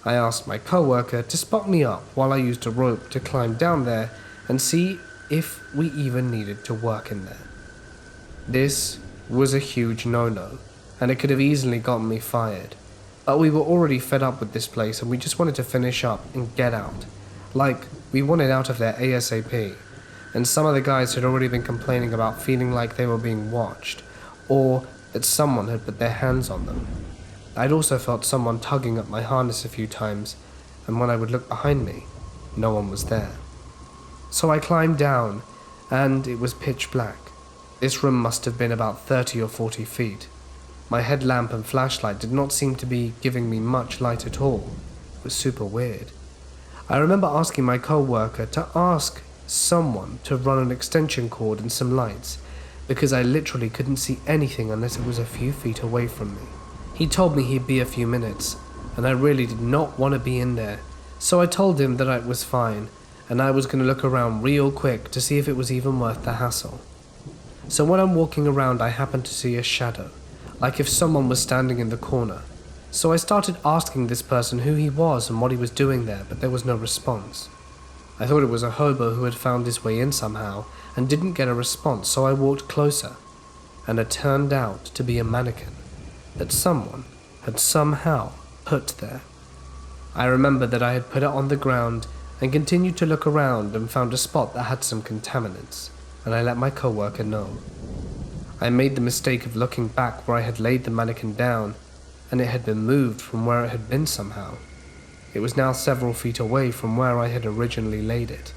[SPEAKER 1] I asked my co-worker to spot me up while I used a rope to climb down there and see if we even needed to work in there. This was a huge no-no, and it could have easily gotten me fired. But we were already fed up with this place and we just wanted to finish up and get out. Like, we wanted out of there ASAP. And some of the guys had already been complaining about feeling like they were being watched, or that someone had put their hands on them. I'd also felt someone tugging at my harness a few times, and when I would look behind me, no one was there. So I climbed down, and it was pitch black. This room must have been about 30 or 40 feet. My headlamp and flashlight did not seem to be giving me much light at all. It was super weird. I remember asking my co-worker to ask someone to run an extension cord and some lights, because I literally couldn't see anything unless it was a few feet away from me. He told me he'd be a few minutes, and I really did not want to be in there, so I told him that it was fine, and I was going to look around real quick to see if it was even worth the hassle. So when I'm walking around, I happened to see a shadow, like if someone was standing in the corner. So I started asking this person who he was and what he was doing there, but there was no response. I thought it was a hobo who had found his way in somehow and didn't get a response, so I walked closer, and it turned out to be a mannequin that someone had somehow put there. I remember that I had put it on the ground and continued to look around and found a spot that had some contaminants, and I let my co-worker know. I made the mistake of looking back where I had laid the mannequin down, and it had been moved from where it had been somehow. It was now several feet away from where I had originally laid it.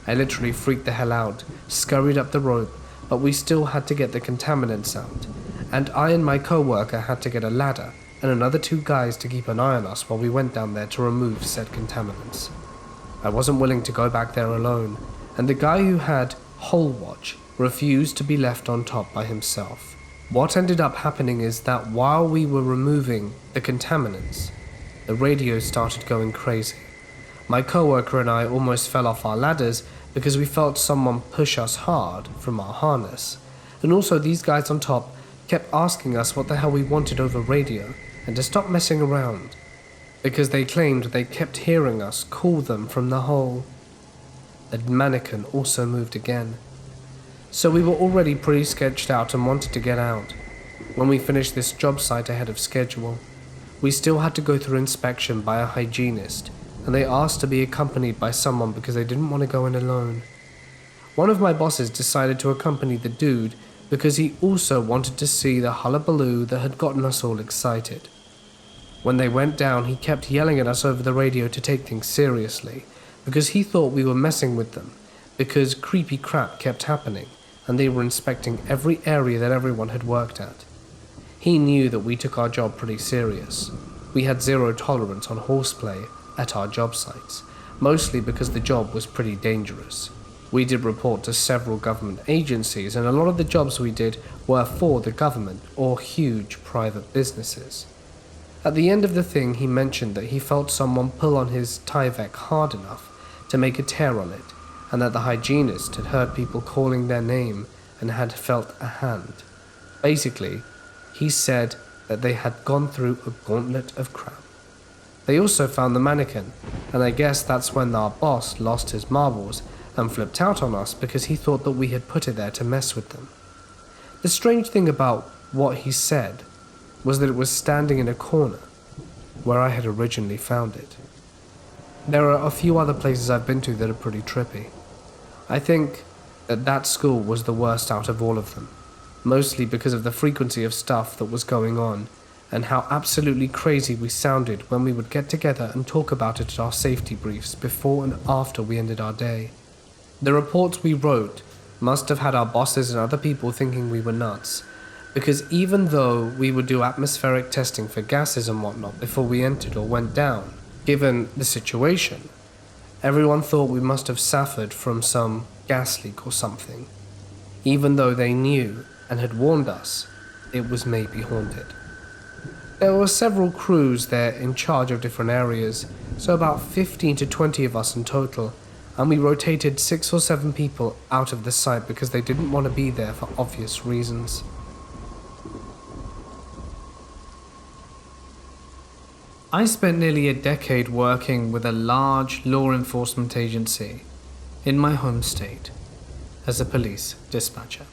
[SPEAKER 1] I literally freaked the hell out, scurried up the rope, but we still had to get the contaminants out, and I and my co-worker had to get a ladder and another 2 guys to keep an eye on us while we went down there to remove said contaminants. I wasn't willing to go back there alone, and the guy who had hole watch refused to be left on top by himself. What ended up happening is that while we were removing the contaminants, the radio started going crazy. My co-worker and I almost fell off our ladders because we felt someone push us hard from our harness. And also these guys on top kept asking us what the hell we wanted over radio and to stop messing around, because they claimed they kept hearing us call them from the hole. The mannequin also moved again. So we were already pretty sketched out and wanted to get out. When we finished this job site ahead of schedule, we still had to go through inspection by a hygienist, and they asked to be accompanied by someone because they didn't want to go in alone. One of my bosses decided to accompany the dude because he also wanted to see the hullabaloo that had gotten us all excited. When they went down, he kept yelling at us over the radio to take things seriously, because he thought we were messing with them, because creepy crap kept happening, and they were inspecting every area that everyone had worked at. He knew that we took our job pretty serious. We had zero tolerance on horseplay at our job sites, mostly because the job was pretty dangerous. We did report to several government agencies, and a lot of the jobs we did were for the government or huge private businesses. At the end of the thing, he mentioned that he felt someone pull on his Tyvek hard enough to make a tear on it, and that the hygienist had heard people calling their name and had felt a hand. Basically, he said that they had gone through a gauntlet of crap. They also found the mannequin, and I guess that's when our boss lost his marbles and flipped out on us because he thought that we had put it there to mess with them. The strange thing about what he said was that it was standing in a corner where I had originally found it. There are a few other places I've been to that are pretty trippy. I think that school was the worst out of all of them, mostly because of the frequency of stuff that was going on and how absolutely crazy we sounded when we would get together and talk about it at our safety briefs before and after we ended our day. The reports we wrote must have had our bosses and other people thinking we were nuts, because even though we would do atmospheric testing for gases and whatnot before we entered or went down, given the situation, everyone thought we must have suffered from some gas leak or something, even though they knew and had warned us it was maybe haunted. There were several crews there in charge of different areas, so about 15 to 20 of us in total, and we rotated 6 or 7 people out of the site because they didn't want to be there for obvious reasons. I spent nearly a decade working with a large law enforcement agency in my home state as a police dispatcher.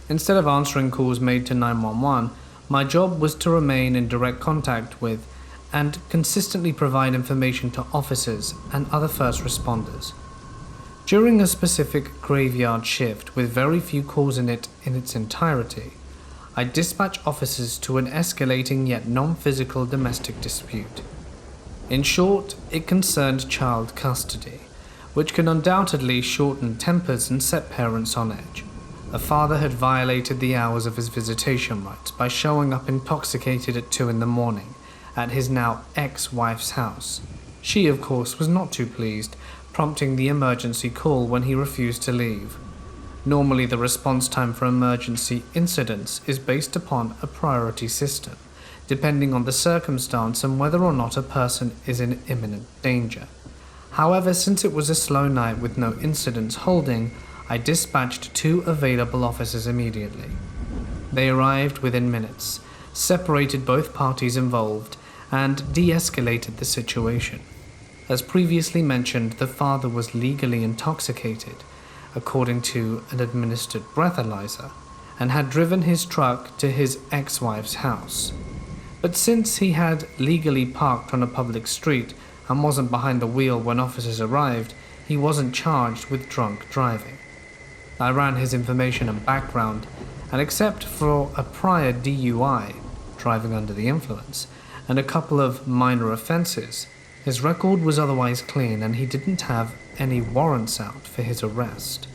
[SPEAKER 1] Instead of answering calls made to 911, my job was to remain in direct contact with and consistently provide information to officers and other first responders. During a specific graveyard shift with very few calls in its entirety, I dispatch officers to an escalating yet non-physical domestic dispute. In short, it concerned child custody, which can undoubtedly shorten tempers and set parents on edge. A father had violated the hours of his visitation rights by showing up intoxicated at 2 a.m. at his now ex-wife's house. She, of course, was not too pleased, prompting the emergency call when he refused to leave. Normally, the response time for emergency incidents is based upon a priority system, depending on the circumstance and whether or not a person is in imminent danger. However, since it was a slow night with no incidents holding, I dispatched 2 available officers immediately. They arrived within minutes, separated both parties involved, and de-escalated the situation. As previously mentioned, the father was legally intoxicated, according to an administered breathalyzer, and had driven his truck to his ex-wife's house. But since he had legally parked on a public street and wasn't behind the wheel when officers arrived, he wasn't charged with drunk driving. I ran his information and background, and except for a prior DUI, driving under the influence, and a couple of minor offenses, his record was otherwise clean and he didn't have any warrants out for his arrest.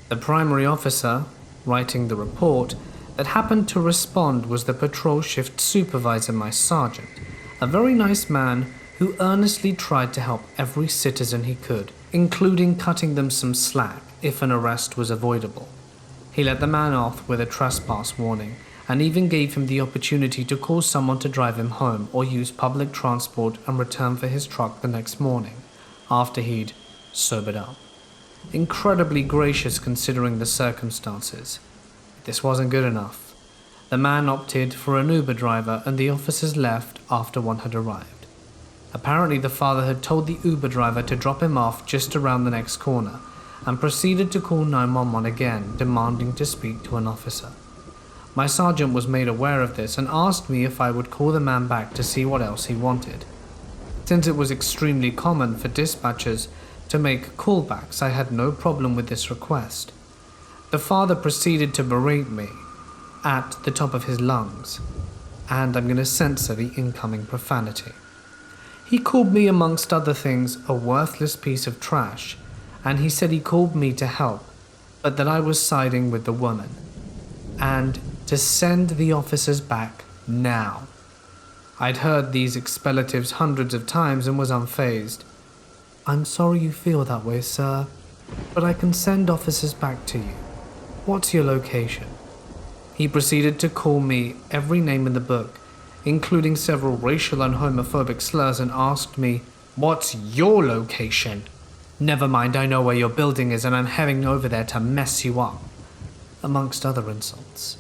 [SPEAKER 1] The primary officer, writing the report, that happened to respond was the patrol shift supervisor, my sergeant, a very nice man who earnestly tried to help every citizen he could, including cutting them some slack if an arrest was avoidable. He let the man off with a trespass warning, and even gave him the opportunity to call someone to drive him home or use public transport and return for his truck the next morning, after he'd sobered up. Incredibly gracious considering the circumstances. This wasn't good enough. The man opted for an Uber driver and the officers left after one had arrived. Apparently the father had told the Uber driver to drop him off just around the next corner and proceeded to call 911 again, demanding to speak to an officer. My sergeant was made aware of this and asked me if I would call the man back to see what else he wanted. Since it was extremely common for dispatchers to make callbacks, I had no problem with this request. The father proceeded to berate me at the top of his lungs, and I'm going to censor the incoming profanity. He called me, amongst other things, a worthless piece of trash, and he said he called me to help, but that I was siding with the woman, and to send the officers back now. I'd heard these expellatives hundreds of times and was unfazed. "I'm sorry you feel that way, sir, but I can send officers back to you. What's your location?" He proceeded to call me every name in the book, including several racial and homophobic slurs, and asked me, "What's your location?" "Never mind, I know where your building is and I'm heading over there to mess you up," amongst other insults.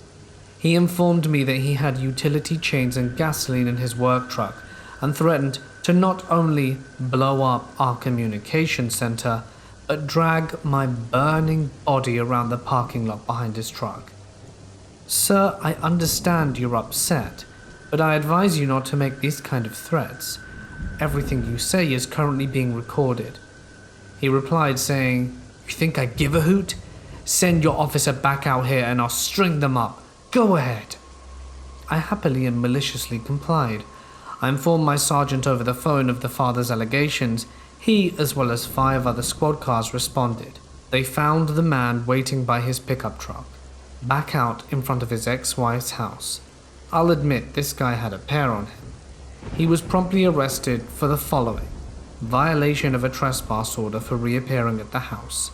[SPEAKER 1] He informed me that he had utility chains and gasoline in his work truck and threatened to not only blow up our communication center, but drag my burning body around the parking lot behind his truck. Sir, I understand you're upset, but I advise you not to make these kind of threats. Everything you say is currently being recorded. He replied saying, "You think I give a hoot? Send your officer back out here and I'll string them up. Go ahead." I happily and maliciously complied. I informed my sergeant over the phone of the father's allegations. He, as well as 5 other squad cars, responded. They found the man waiting by his pickup truck, back out in front of his ex-wife's house. I'll admit this guy had a pair on him. He was promptly arrested for the following: violation of a trespass order for reappearing at the house,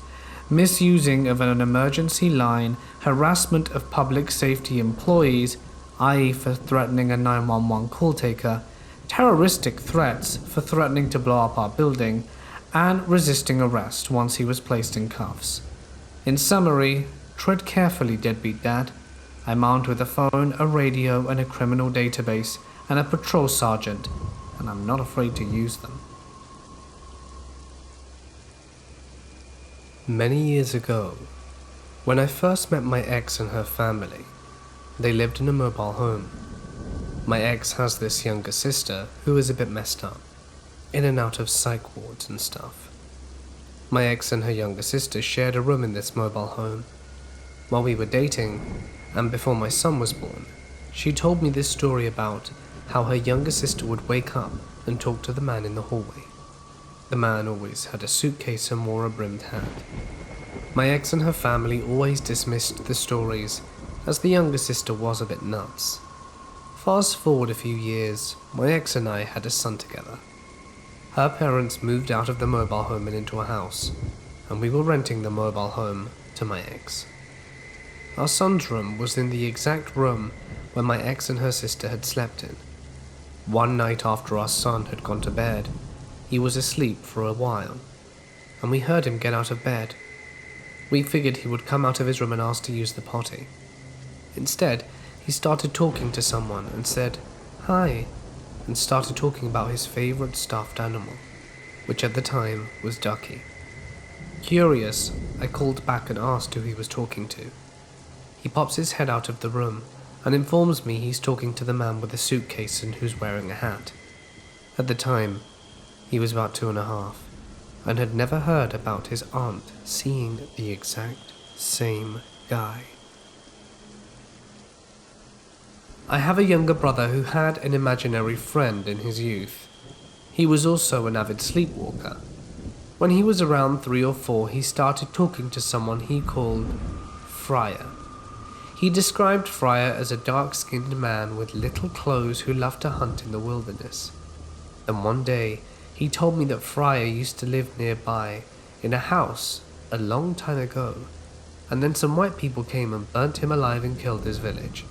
[SPEAKER 1] misusing of an emergency line, harassment of public safety employees, i.e. for threatening a 911 call taker, terroristic threats for threatening to blow up our building, and resisting arrest once he was placed in cuffs. In summary, tread carefully, deadbeat dad. I'm armed with a phone, a radio, and a criminal database, and a patrol sergeant, and I'm not afraid to use them. Many years ago, when I first met my ex and her family, they lived in a mobile home. My ex has this younger sister who is a bit messed up, in and out of psych wards and stuff. My ex and her younger sister shared a room in this mobile home. While we were dating, and before my son was born, she told me this story about how her younger sister would wake up and talk to the man in the hallway. The man always had a suitcase and wore a brimmed hat. My ex and her family always dismissed the stories, as the younger sister was a bit nuts. Fast forward a few years, my ex and I had a son together. Her parents moved out of the mobile home and into a house, and we were renting the mobile home to my ex. Our son's room was in the exact room where my ex and her sister had slept in. One night after our son had gone to bed, he was asleep for a while, and we heard him get out of bed. We figured he would come out of his room and ask to use the potty. Instead, he started talking to someone and said, "Hi," and started talking about his favorite stuffed animal, which at the time was Ducky. Curious, I called back and asked who he was talking to. He pops his head out of the room and informs me he's talking to the man with the suitcase and who's wearing a hat. At the time, he was about 2.5 and had never heard about his aunt seeing the exact same guy. I have a younger brother who had an imaginary friend in his youth. He was also an avid sleepwalker. When he was around 3 or 4, he started talking to someone he called Friar. He described Friar as a dark-skinned man with little clothes who loved to hunt in the wilderness. Then one day, he told me that Friar used to live nearby in a house a long time ago, and then some white people came and burnt him alive and killed his village.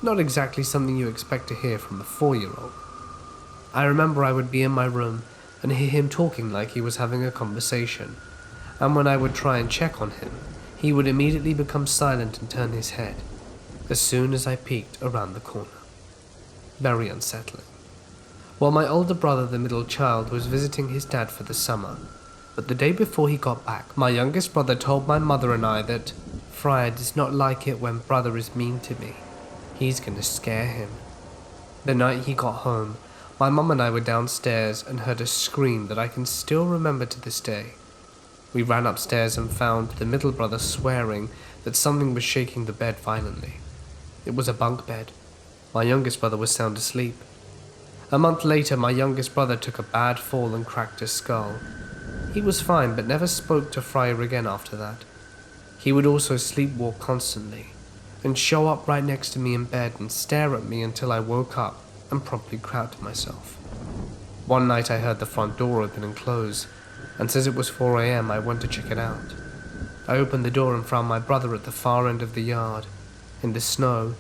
[SPEAKER 1] Not exactly something you expect to hear from a 4-year-old. I remember I would be in my room and hear him talking like he was having a conversation, and when I would try and check on him, he would immediately become silent and turn his head as soon as I peeked around the corner. Very unsettling. While my older brother, the middle child, was visiting his dad for the summer, but the day before he got back, my youngest brother told my mother and I that Friar does not like it when brother is mean to me. He's gonna scare him. The night he got home, my mum and I were downstairs and heard a scream that I can still remember to this day. We ran upstairs and found the middle brother swearing that something was shaking the bed violently. It was a bunk bed. My youngest brother was sound asleep. A month later, my youngest brother took a bad fall and cracked his skull. He was fine, but never spoke to Friar again after that. He would also sleepwalk constantly, and show up right next to me in bed and stare at me until I woke up and promptly crouched myself. One night I heard the front door open and close, and since it was 4 a.m. I went to check it out. I opened the door and found my brother at the far end of the yard, in the snow,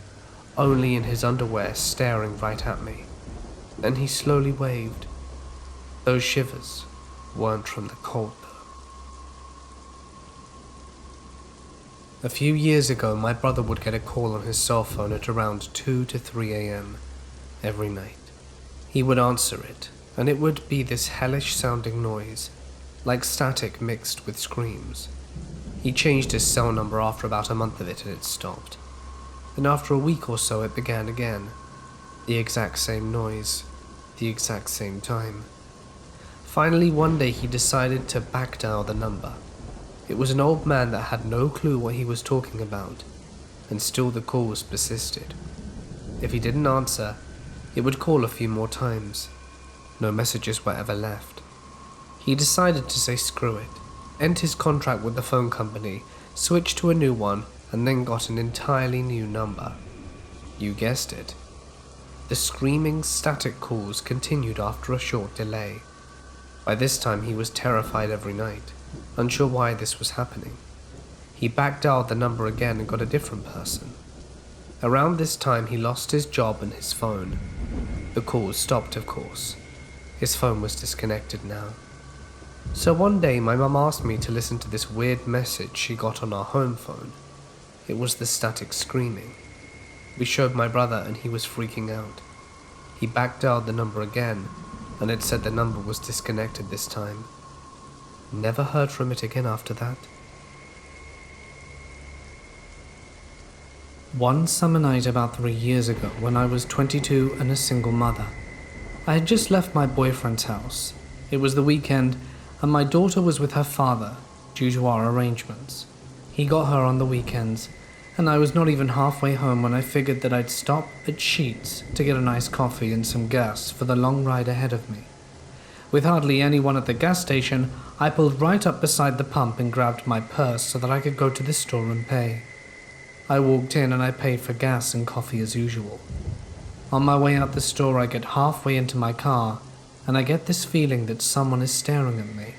[SPEAKER 1] only in his underwear, staring right at me. Then he slowly waved. Those shivers weren't from the cold though. A few years ago, my brother would get a call on his cell phone at around 2 to 3 a.m. every night. He would answer it, and it would be this hellish-sounding noise, like static mixed with screams. He changed his cell number after about a month of it, and it stopped. Then after a week or so, it began again. The exact same noise, the exact same time. Finally, one day he decided to backdial the number. It was an old man that had no clue what he was talking about, and still the calls persisted. If he didn't answer, it would call a few more times. No messages were ever left. He decided to say screw it, end his contract with the phone company, switched to a new one, and then got an entirely new number. You guessed it. The screaming, static calls continued after a short delay. By this time he was terrified every night, unsure why this was happening. He backdialed the number again and got a different person. Around this time he lost his job and his phone. The calls stopped, of course. His phone was disconnected now. So one day my mum asked me to listen to this weird message she got on our home phone. It was the static screaming. We showed my brother and he was freaking out. He backdialed the number again, and it said the number was disconnected this time. Never heard from it again after that. One summer night about 3 years ago, when I was 22 and a single mother, I had just left my boyfriend's house. It was the weekend, and my daughter was with her father, due to our arrangements. He got her on the weekends, and I was not even halfway home when I figured that I'd stop at Sheetz to get a nice coffee and some gas for the long ride ahead of me. With hardly anyone at the gas station, I pulled right up beside the pump and grabbed my purse so that I could go to the store and pay. I walked in and I paid for gas and coffee as usual. On my way out the store, I get halfway into my car, and I get this feeling that someone is staring at me.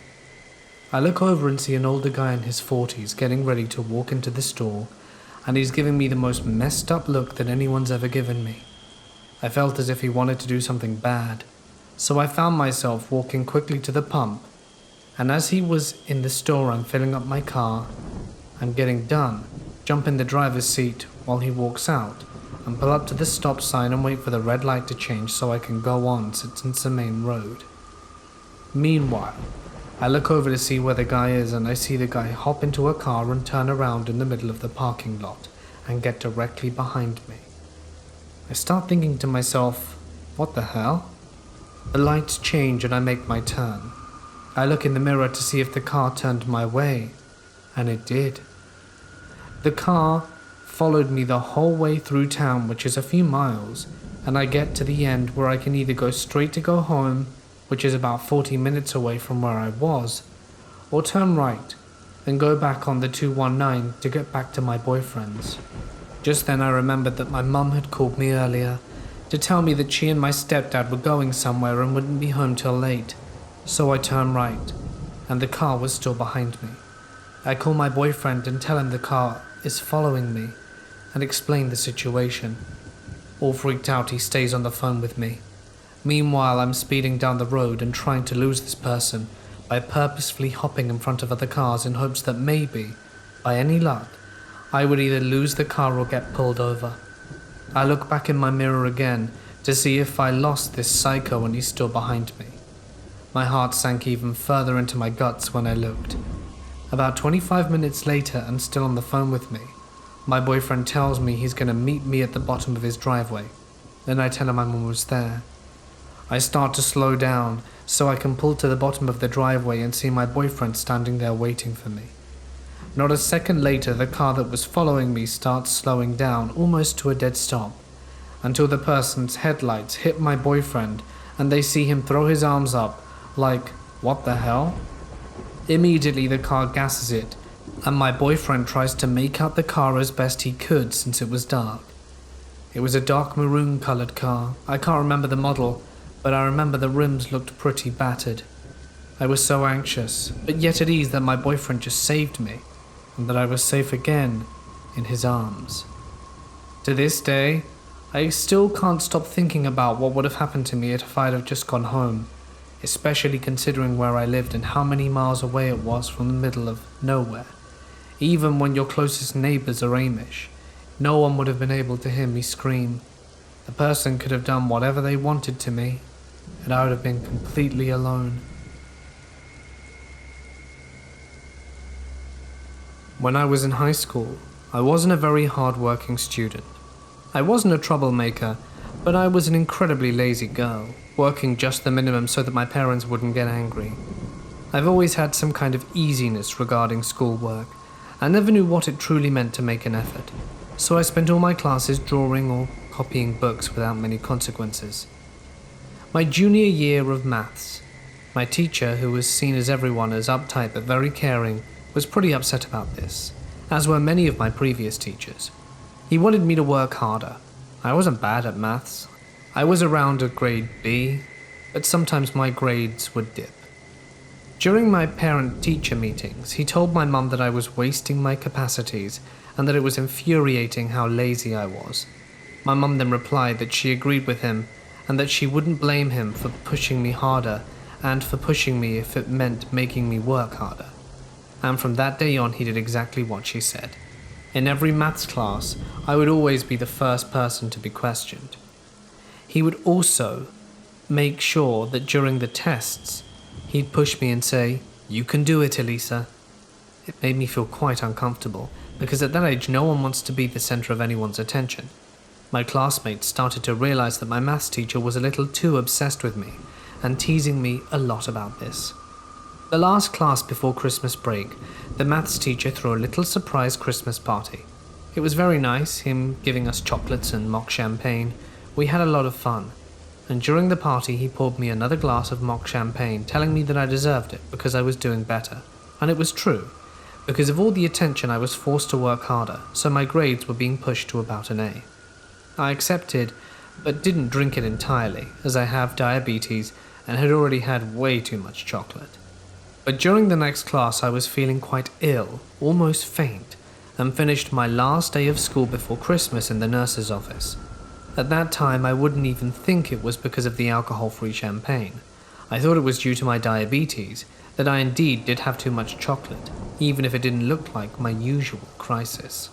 [SPEAKER 1] I look over and see an older guy in his 40s getting ready to walk into the store, and he's giving me the most messed up look that anyone's ever given me. I felt as if he wanted to do something bad, so I found myself walking quickly to the pump, and as he was in the store, I'm filling up my car. I'm getting done, jump in the driver's seat while he walks out, and pull up to the stop sign and wait for the red light to change so I can go on since it's the main road. Meanwhile, I look over to see where the guy is, and I see the guy hop into a car and turn around in the middle of the parking lot and get directly behind me. I start thinking to myself, what the hell? The lights change and I make my turn. I look in the mirror to see if the car turned my way, and it did. The car followed me the whole way through town, which is a few miles, and I get to the end where I can either go straight to go home, which is about 40 minutes away from where I was, or turn right, then go back on the 219 to get back to my boyfriend's. Just then I remembered that my mum had called me earlier to tell me that she and my stepdad were going somewhere and wouldn't be home till late, so I turn right, and the car was still behind me. I call my boyfriend and tell him the car is following me, and explain the situation. All freaked out, he stays on the phone with me. Meanwhile, I'm speeding down the road and trying to lose this person by purposefully hopping in front of other cars in hopes that maybe, by any luck, I would either lose the car or get pulled over. I look back in my mirror again to see if I lost this psycho and he's still behind me. My heart sank even further into my guts when I looked. About 25 minutes later, and still on the phone with me, my boyfriend tells me he's going to meet me at the bottom of his driveway. Then I tell him I'm almost there. I start to slow down so I can pull to the bottom of the driveway and see my boyfriend standing there waiting for me. Not a second later, the car that was following me starts slowing down almost to a dead stop, until the person's headlights hit my boyfriend and they see him throw his arms up like, what the hell? Immediately the car gasses it, and my boyfriend tries to make out the car as best he could since it was dark. It was a dark maroon coloured car. I can't remember the model, but I remember the rims looked pretty battered. I was so anxious, but yet at ease that my boyfriend just saved me, and that I was safe again in his arms. To this day, I still can't stop thinking about what would have happened to me if I'd have just gone home, especially considering where I lived and how many miles away it was from the middle of nowhere. Even when your closest neighbors are Amish, no one would have been able to hear me scream. The person could have done whatever they wanted to me, and I would have been completely alone. When I was in high school, I wasn't a very hard-working student. I wasn't a troublemaker, but I was an incredibly lazy girl, working just the minimum so that my parents wouldn't get angry. I've always had some kind of easiness regarding schoolwork. I never knew what it truly meant to make an effort, so I spent all my classes drawing or copying books without many consequences. My junior year of maths, my teacher, who was seen as everyone as uptight but very caring, was pretty upset about this, as were many of my previous teachers. He wanted me to work harder. I wasn't bad at maths. I was around a grade B, but sometimes my grades would dip. During my parent-teacher meetings, he told my mum that I was wasting my capacities and that it was infuriating how lazy I was. My mum then replied that she agreed with him and that she wouldn't blame him for pushing me harder and for pushing me if it meant making me work harder. And from that day on, he did exactly what she said. In every maths class, I would always be the first person to be questioned. He would also make sure that during the tests, he'd push me and say, "You can do it, Elisa." It made me feel quite uncomfortable, because at that age no one wants to be the center of anyone's attention. My classmates started to realize that my maths teacher was a little too obsessed with me, and teasing me a lot about this. The last class before Christmas break, the maths teacher threw a little surprise Christmas party. It was very nice, him giving us chocolates and mock champagne. We had a lot of fun. And during the party he poured me another glass of mock champagne, telling me that I deserved it because I was doing better. And it was true. Because of all the attention I was forced to work harder, so my grades were being pushed to about an A. I accepted, but didn't drink it entirely, as I have diabetes and had already had way too much chocolate. But during the next class I was feeling quite ill, almost faint, and finished my last day of school before Christmas in the nurse's office. At that time I wouldn't even think it was because of the alcohol-free champagne. I thought it was due to my diabetes, that I indeed did have too much chocolate, even if it didn't look like my usual crisis.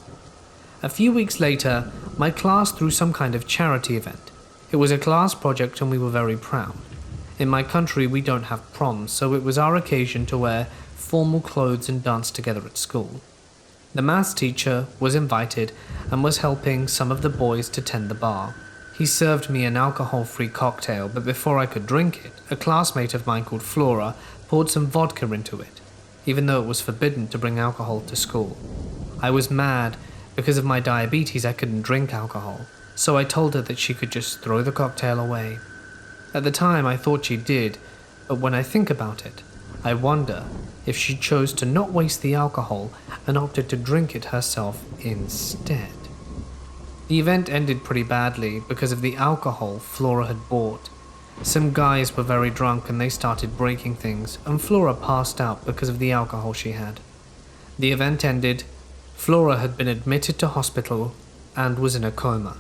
[SPEAKER 1] A few weeks later, my class threw some kind of charity event. It was a class project and we were very proud. In my country we don't have proms, so it was our occasion to wear formal clothes and dance together at school. The maths teacher was invited and was helping some of the boys to tend the bar. He served me an alcohol-free cocktail, but before I could drink it, a classmate of mine called Flora poured some vodka into it, even though it was forbidden to bring alcohol to school. I was mad. Because of my diabetes I couldn't drink alcohol, so I told her that she could just throw the cocktail away. At the time I thought she did, but when I think about it, I wonder if she chose to not waste the alcohol and opted to drink it herself instead. The event ended pretty badly because of the alcohol Flora had bought. Some guys were very drunk and they started breaking things, and Flora passed out because of the alcohol she had. The event ended. Flora had been admitted to hospital and was in a coma.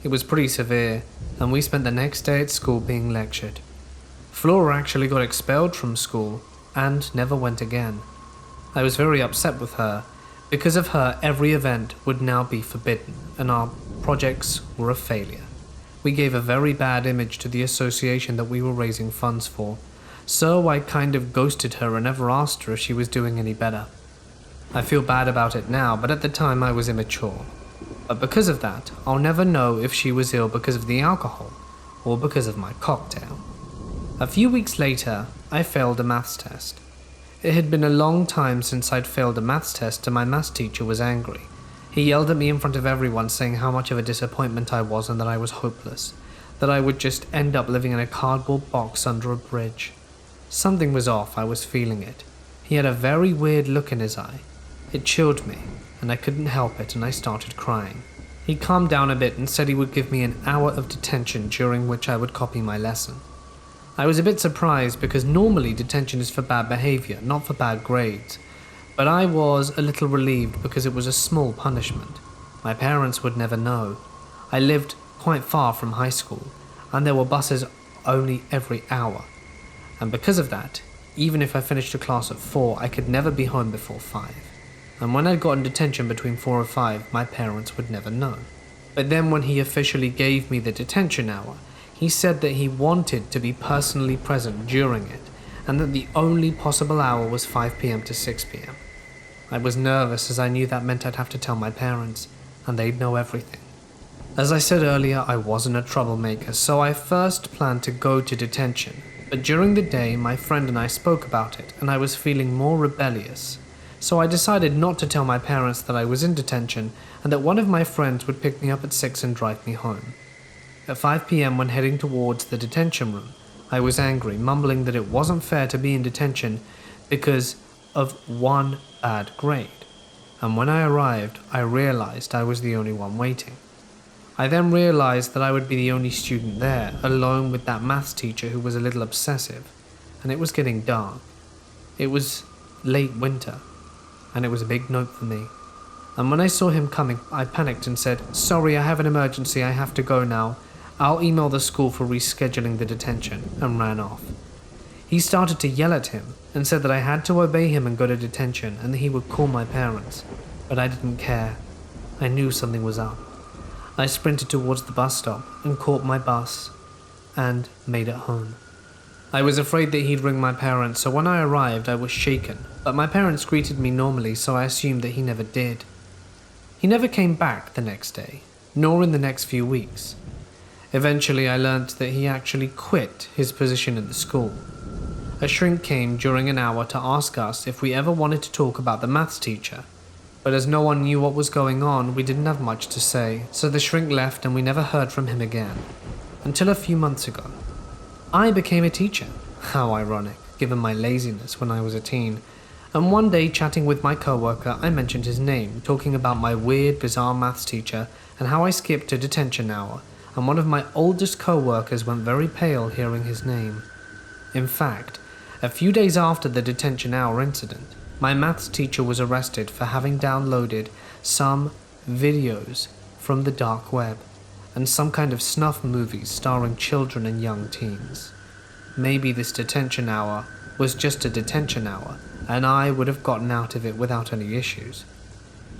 [SPEAKER 1] It was pretty severe, and we spent the next day at school being lectured. Flora actually got expelled from school and never went again. I was very upset with her. Because of her, every event would now be forbidden, and our projects were a failure. We gave a very bad image to the association that we were raising funds for, so I kind of ghosted her and never asked her if she was doing any better. I feel bad about it now, but at the time I was immature. But because of that, I'll never know if she was ill because of the alcohol or because of my cocktail. A few weeks later, I failed a maths test. It had been a long time since I'd failed a maths test and my maths teacher was angry. He yelled at me in front of everyone saying how much of a disappointment I was and that I was hopeless, that I would just end up living in a cardboard box under a bridge. Something was off, I was feeling it. He had a very weird look in his eye. It chilled me, and I couldn't help it, and I started crying. He calmed down a bit and said he would give me an hour of detention during which I would copy my lesson. I was a bit surprised because normally detention is for bad behavior, not for bad grades, but I was a little relieved because it was a small punishment. My parents would never know. I lived quite far from high school, and there were buses only every hour, and because of that, even if I finished a class at 4, I could never be home before 5. and when I'd gotten detention between 4 or 5, my parents would never know. But then when he officially gave me the detention hour, he said that he wanted to be personally present during it, and that the only possible hour was 5 p.m. to 6 p.m. I was nervous as I knew that meant I'd have to tell my parents, and they'd know everything. As I said earlier, I wasn't a troublemaker, so I first planned to go to detention, but during the day my friend and I spoke about it, and I was feeling more rebellious. So I decided not to tell my parents that I was in detention, and that one of my friends would pick me up at 6 and drive me home. At 5 p.m. when heading towards the detention room, I was angry, mumbling that it wasn't fair to be in detention because of one bad grade. And when I arrived, I realized I was the only one waiting. I then realized that I would be the only student there, alone with that maths teacher who was a little obsessive, and it was getting dark. It was late winter, and it was a big note for me. And when I saw him coming, I panicked and said, "Sorry, I have an emergency, I have to go now. I'll email the school for rescheduling the detention," and ran off. He started to yell at him and said that I had to obey him and go to detention, and that he would call my parents. But I didn't care. I knew something was up. I sprinted towards the bus stop and caught my bus and made it home. I was afraid that he'd ring my parents, so when I arrived I was shaken, but my parents greeted me normally, so I assumed that he never did. He never came back the next day, nor in the next few weeks. Eventually I learnt that he actually quit his position at the school. A shrink came during an hour to ask us if we ever wanted to talk about the maths teacher, but as no one knew what was going on, we didn't have much to say, so the shrink left and we never heard from him again. Until a few months ago. I became a teacher. How ironic, given my laziness when I was a teen. And one day, chatting with my coworker, I mentioned his name, talking about my weird, bizarre maths teacher and how I skipped a detention hour, and one of my oldest coworkers went very pale hearing his name. In fact, a few days after the detention hour incident, my maths teacher was arrested for having downloaded some videos from the dark web and some kind of snuff movies starring children and young teens. Maybe this detention hour was just a detention hour and I would have gotten out of it without any issues.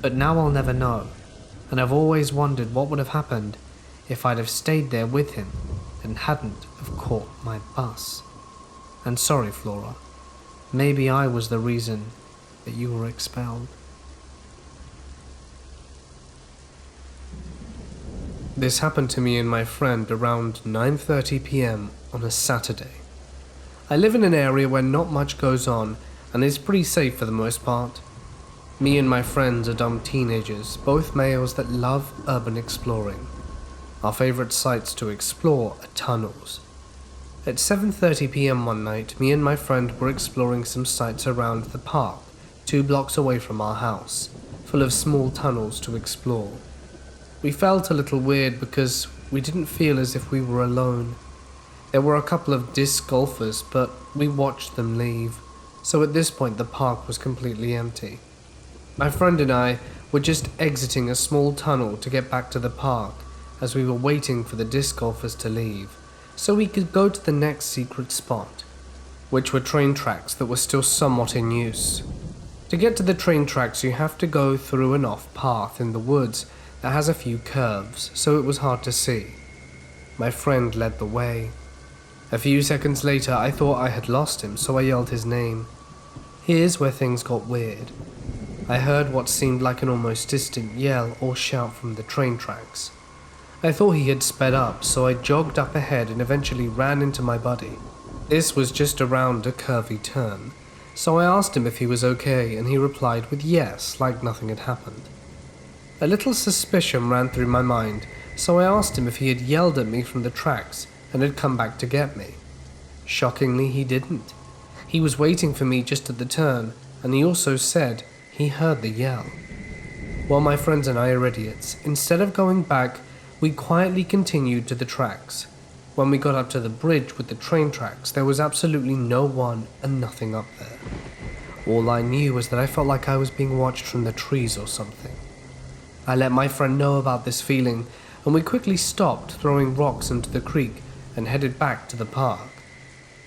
[SPEAKER 1] But now I'll never know, and I've always wondered what would have happened if I'd have stayed there with him and hadn't have caught my bus. And sorry, Flora, maybe I was the reason that you were expelled. This happened to me and my friend around 9:30 p.m. on a Saturday. I live in an area where not much goes on and is pretty safe for the most part. Me and my friends are dumb teenagers, both males that love urban exploring. Our favorite sites to explore are tunnels. At 7:30 p.m. one night, me and my friend were exploring some sites around the park, 2 blocks away from our house, full of small tunnels to explore. We felt a little weird because we didn't feel as if we were alone. There were a couple of disc golfers, but we watched them leave, so at this point the park was completely empty. My friend and I were just exiting a small tunnel to get back to the park as we were waiting for the disc golfers to leave, so we could go to the next secret spot, which were train tracks that were still somewhat in use. To get to the train tracks you have to go through an off path in the woods that has a few curves, so it was hard to see. My friend led the way. A few seconds later I thought I had lost him, so I yelled his name. Here's where things got weird. I heard what seemed like an almost distant yell or shout from the train tracks. I thought he had sped up, so I jogged up ahead and eventually ran into my buddy. This was just around a curvy turn, so I asked him if he was okay, and he replied with yes, like nothing had happened. A little suspicion ran through my mind, so I asked him if he had yelled at me from the tracks and had come back to get me. Shockingly, he didn't. He was waiting for me just at the turn, and he also said he heard the yell. While my friends and I are idiots, instead of going back, we quietly continued to the tracks. When we got up to the bridge with the train tracks, there was absolutely no one and nothing up there. All I knew was that I felt like I was being watched from the trees or something. I let my friend know about this feeling, and we quickly stopped throwing rocks into the creek and headed back to the park.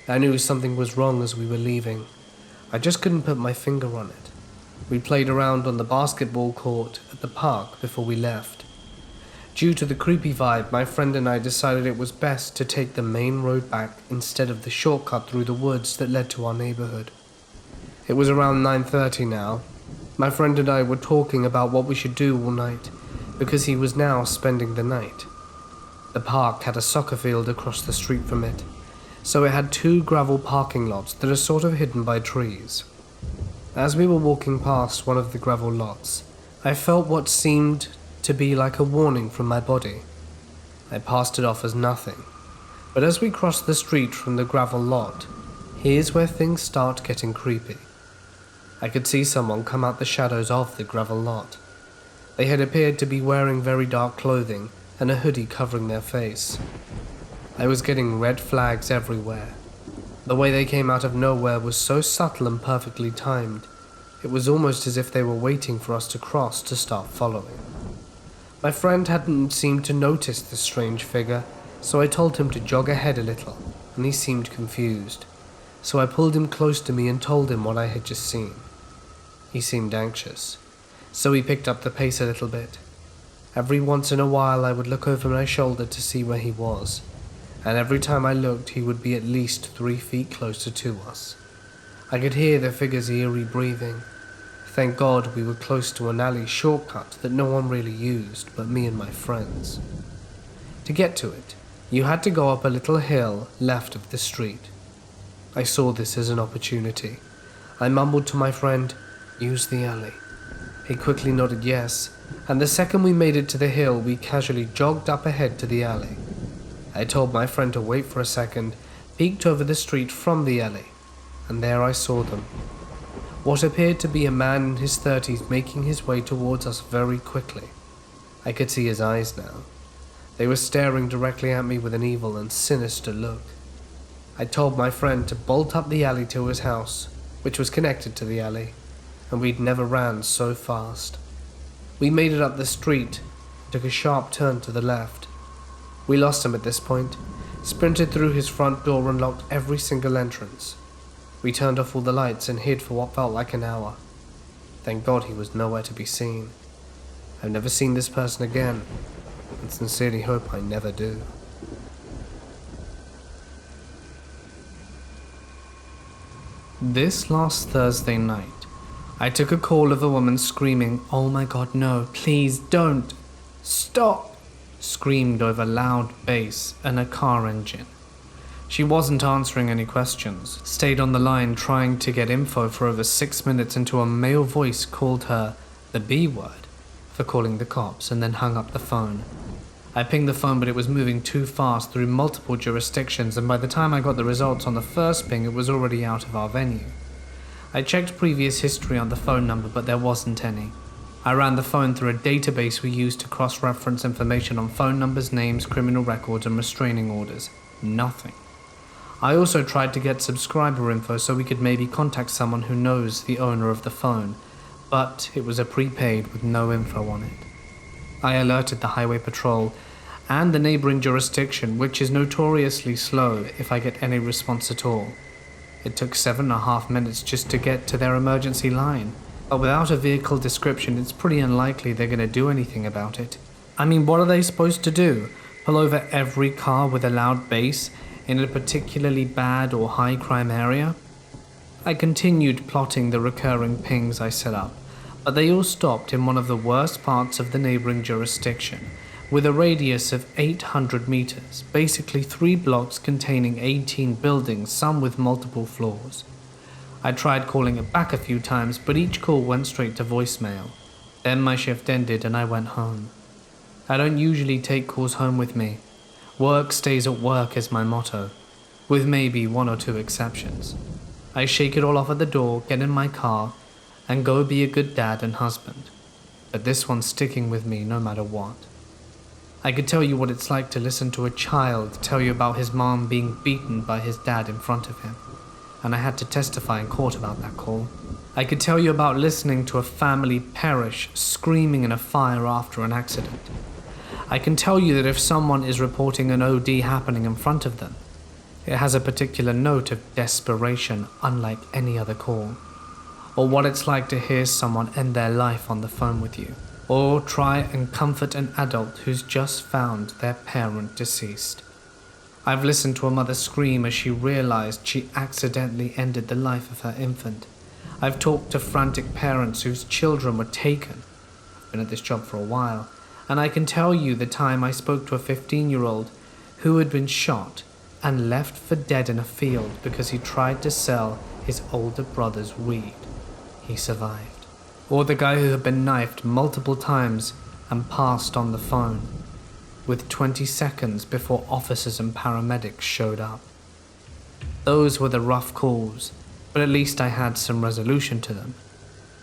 [SPEAKER 1] I knew something was wrong as we were leaving. I just couldn't put my finger on it. We played around on the basketball court at the park before we left. Due to the creepy vibe, my friend and I decided it was best to take the main road back instead of the shortcut through the woods that led to our neighborhood. It was around 9:30 now. My friend and I were talking about what we should do all night, because he was now spending the night. The park had a soccer field across the street from it, so it had 2 gravel parking lots that are sort of hidden by trees. As we were walking past one of the gravel lots, I felt what seemed to be like a warning from my body. I passed it off as nothing, but as we crossed the street from the gravel lot, here's where things start getting creepy. I could see someone come out the shadows of the gravel lot. They had appeared to be wearing very dark clothing and a hoodie covering their face. I was getting red flags everywhere. The way they came out of nowhere was so subtle and perfectly timed. It was almost as if they were waiting for us to cross to start following. My friend hadn't seemed to notice this strange figure, so I told him to jog ahead a little, and he seemed confused. So I pulled him close to me and told him what I had just seen. He seemed anxious, so he picked up the pace a little bit. Every once in a while I would look over my shoulder to see where he was, and every time I looked he would be at least 3 feet closer to us. I could hear the figure's eerie breathing. Thank God we were close to an alley shortcut that no one really used but me and my friends. To get to it, you had to go up a little hill left of the street. I saw this as an opportunity. I mumbled to my friend, "Use the alley." He quickly nodded yes, and the second we made it to the hill, we casually jogged up ahead to the alley. I told my friend to wait for a second, peeked over the street from the alley, and there I saw them. What appeared to be a man in his 30s making his way towards us very quickly. I could see his eyes now. They were staring directly at me with an evil and sinister look. I told my friend to bolt up the alley to his house, which was connected to the alley, and we'd never ran so fast. We made it up the street, took a sharp turn to the left. We lost him at this point, sprinted through his front door and locked every single entrance. We turned off all the lights and hid for what felt like an hour. Thank God he was nowhere to be seen. I've never seen this person again, and sincerely hope I never do. This last Thursday night, I took a call of a woman screaming, "Oh my God, no, please don't, stop," screamed over loud bass and a car engine. She wasn't answering any questions, stayed on the line trying to get info for over 6 minutes until a male voice called her the B word for calling the cops and then hung up the phone. I pinged the phone, but it was moving too fast through multiple jurisdictions, and by the time I got the results on the first ping, it was already out of our venue. I checked previous history on the phone number, but there wasn't any. I ran the phone through a database we used to cross-reference information on phone numbers, names, criminal records, and restraining orders. Nothing. I also tried to get subscriber info so we could maybe contact someone who knows the owner of the phone, but it was a prepaid with no info on it. I alerted the highway patrol and the neighboring jurisdiction, which is notoriously slow if I get any response at all. It took 7.5 minutes just to get to their emergency line, but without a vehicle description, it's pretty unlikely they're going to do anything about it. I mean, what are they supposed to do? Pull over every car with a loud bass in a particularly bad or high crime area? I continued plotting the recurring pings I set up, but they all stopped in one of the worst parts of the neighboring jurisdiction, with a radius of 800 meters, basically 3 blocks containing 18 buildings, some with multiple floors. I tried calling it back a few times, but each call went straight to voicemail. Then my shift ended and I went home. I don't usually take calls home with me. Work stays at work is my motto, with maybe 1 or 2 exceptions. I shake it all off at the door, get in my car, and go be a good dad and husband. But this one's sticking with me no matter what. I could tell you what it's like to listen to a child tell you about his mom being beaten by his dad in front of him, and I had to testify in court about that call. I could tell you about listening to a family perish screaming in a fire after an accident. I can tell you that if someone is reporting an OD happening in front of them, it has a particular note of desperation unlike any other call. or what it's like to hear someone end their life on the phone with you, or try and comfort an adult who's just found their parent deceased. I've listened to a mother scream as she realized she accidentally ended the life of her infant. I've talked to frantic parents whose children were taken. I've been at this job for a while, and I can tell you the time I spoke to a 15-year-old who had been shot and left for dead in a field because he tried to sell his older brother's weed. He survived. Or the guy who had been knifed multiple times and passed on the phone, with 20 seconds before officers and paramedics showed up. Those were the rough calls, but at least I had some resolution to them.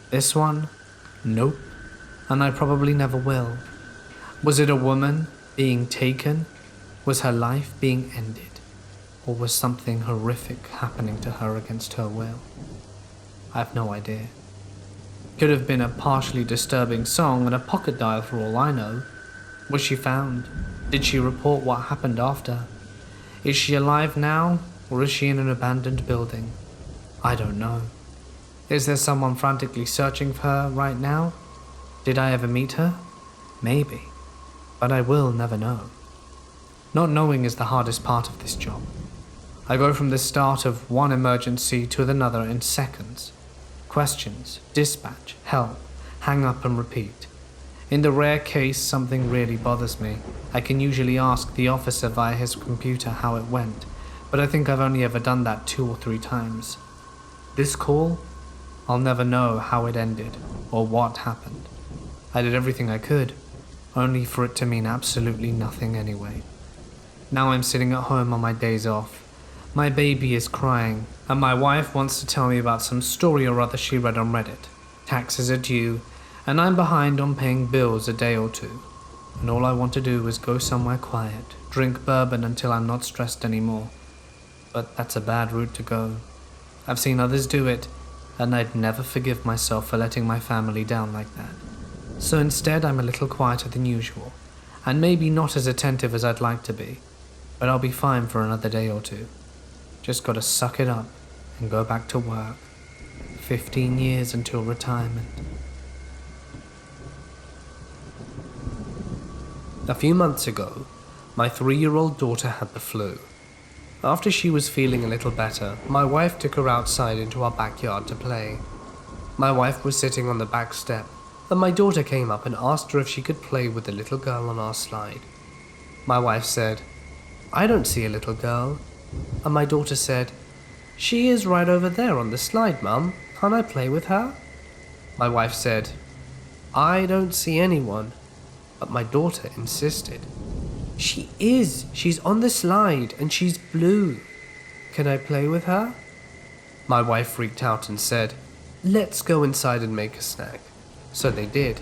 [SPEAKER 1] This one? Nope. And I probably never will. Was it a woman being taken? Was her life being ended? Or was something horrific happening to her against her will? I have no idea. Could have been a partially disturbing song and a pocket dial for all I know. Was she found? Did she report what happened after? Is she alive now, or is she in an abandoned building? I don't know. Is there someone frantically searching for her right now? Did I ever meet her? Maybe. But I will never know. Not knowing is the hardest part of this job. I go from the start of one emergency to another in seconds. Questions, dispatch, help, hang up and repeat. In the rare case something really bothers me, I can usually ask the officer via his computer how it went, but I think I've only ever done that 2 or 3 times. This call? I'll never know how it ended or what happened. I did everything I could, only for it to mean absolutely nothing anyway. Now I'm sitting at home on my days off. My baby is crying, and my wife wants to tell me about some story or other she read on Reddit. Taxes are due, and I'm behind on paying bills a day or two. And all I want to do is go somewhere quiet, drink bourbon until I'm not stressed anymore. But that's a bad route to go. I've seen others do it, and I'd never forgive myself for letting my family down like that. So instead I'm a little quieter than usual, and maybe not as attentive as I'd like to be, but I'll be fine for another day or two. Just gotta suck it up and go back to work. 15 years until retirement. A few months ago, my 3-year-old daughter had the flu. After she was feeling a little better, my wife took her outside into our backyard to play. My wife was sitting on the back step, and my daughter came up and asked her if she could play with the little girl on our slide. My wife said, "I don't see a little girl." And my daughter said, "She is right over there on the slide, Mum. Can't I play with her?" My wife said, "I don't see anyone." But my daughter insisted. "She is. She's on the slide and she's blue. Can I play with her?" My wife freaked out and said, "Let's go inside and make a snack." So they did.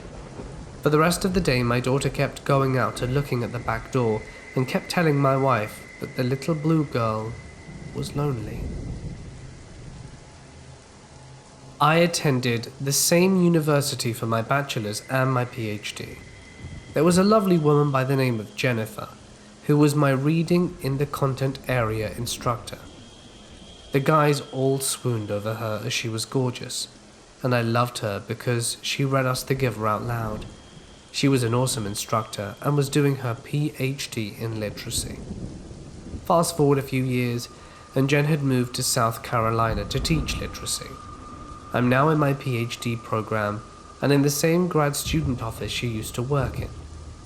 [SPEAKER 1] For the rest of the day, my daughter kept going out and looking at the back door and kept telling my wife that the little blue girl was lonely. I attended the same university for my bachelor's and my PhD. There was a lovely woman by the name of Jennifer, who was my reading in the content area instructor. The guys all swooned over her as she was gorgeous, and I loved her because she read us The Giver out loud. She was an awesome instructor and was doing her PhD in literacy. Fast forward a few years, and Jen had moved to South Carolina to teach literacy. I'm now in my PhD program and in the same grad student office she used to work in,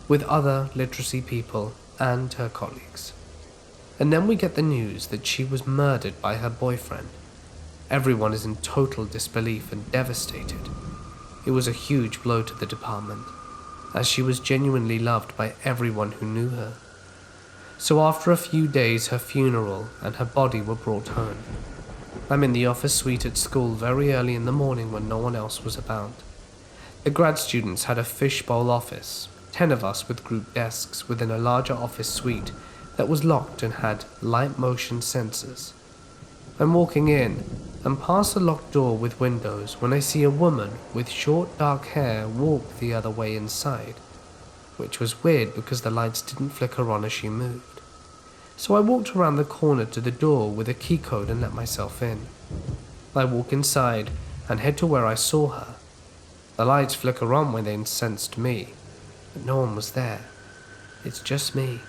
[SPEAKER 1] with other literacy people and her colleagues. And then we get the news that she was murdered by her boyfriend. Everyone is in total disbelief and devastated. It was a huge blow to the department, as she was genuinely loved by everyone who knew her. So after a few days, her funeral and her body were brought home. I'm in the office suite at school very early in the morning when no one else was about. The grad students had a fishbowl office, 10 of us with group desks within a larger office suite that was locked and had light motion sensors. I'm walking in and past a locked door with windows when I see a woman with short dark hair walk the other way inside, which was weird because the lights didn't flicker on as she moved. So I walked around the corner to the door with a key code and let myself in. I walk inside
[SPEAKER 2] and head to where I saw her. The lights flicker on when they sensed me, but no one was there. It's just me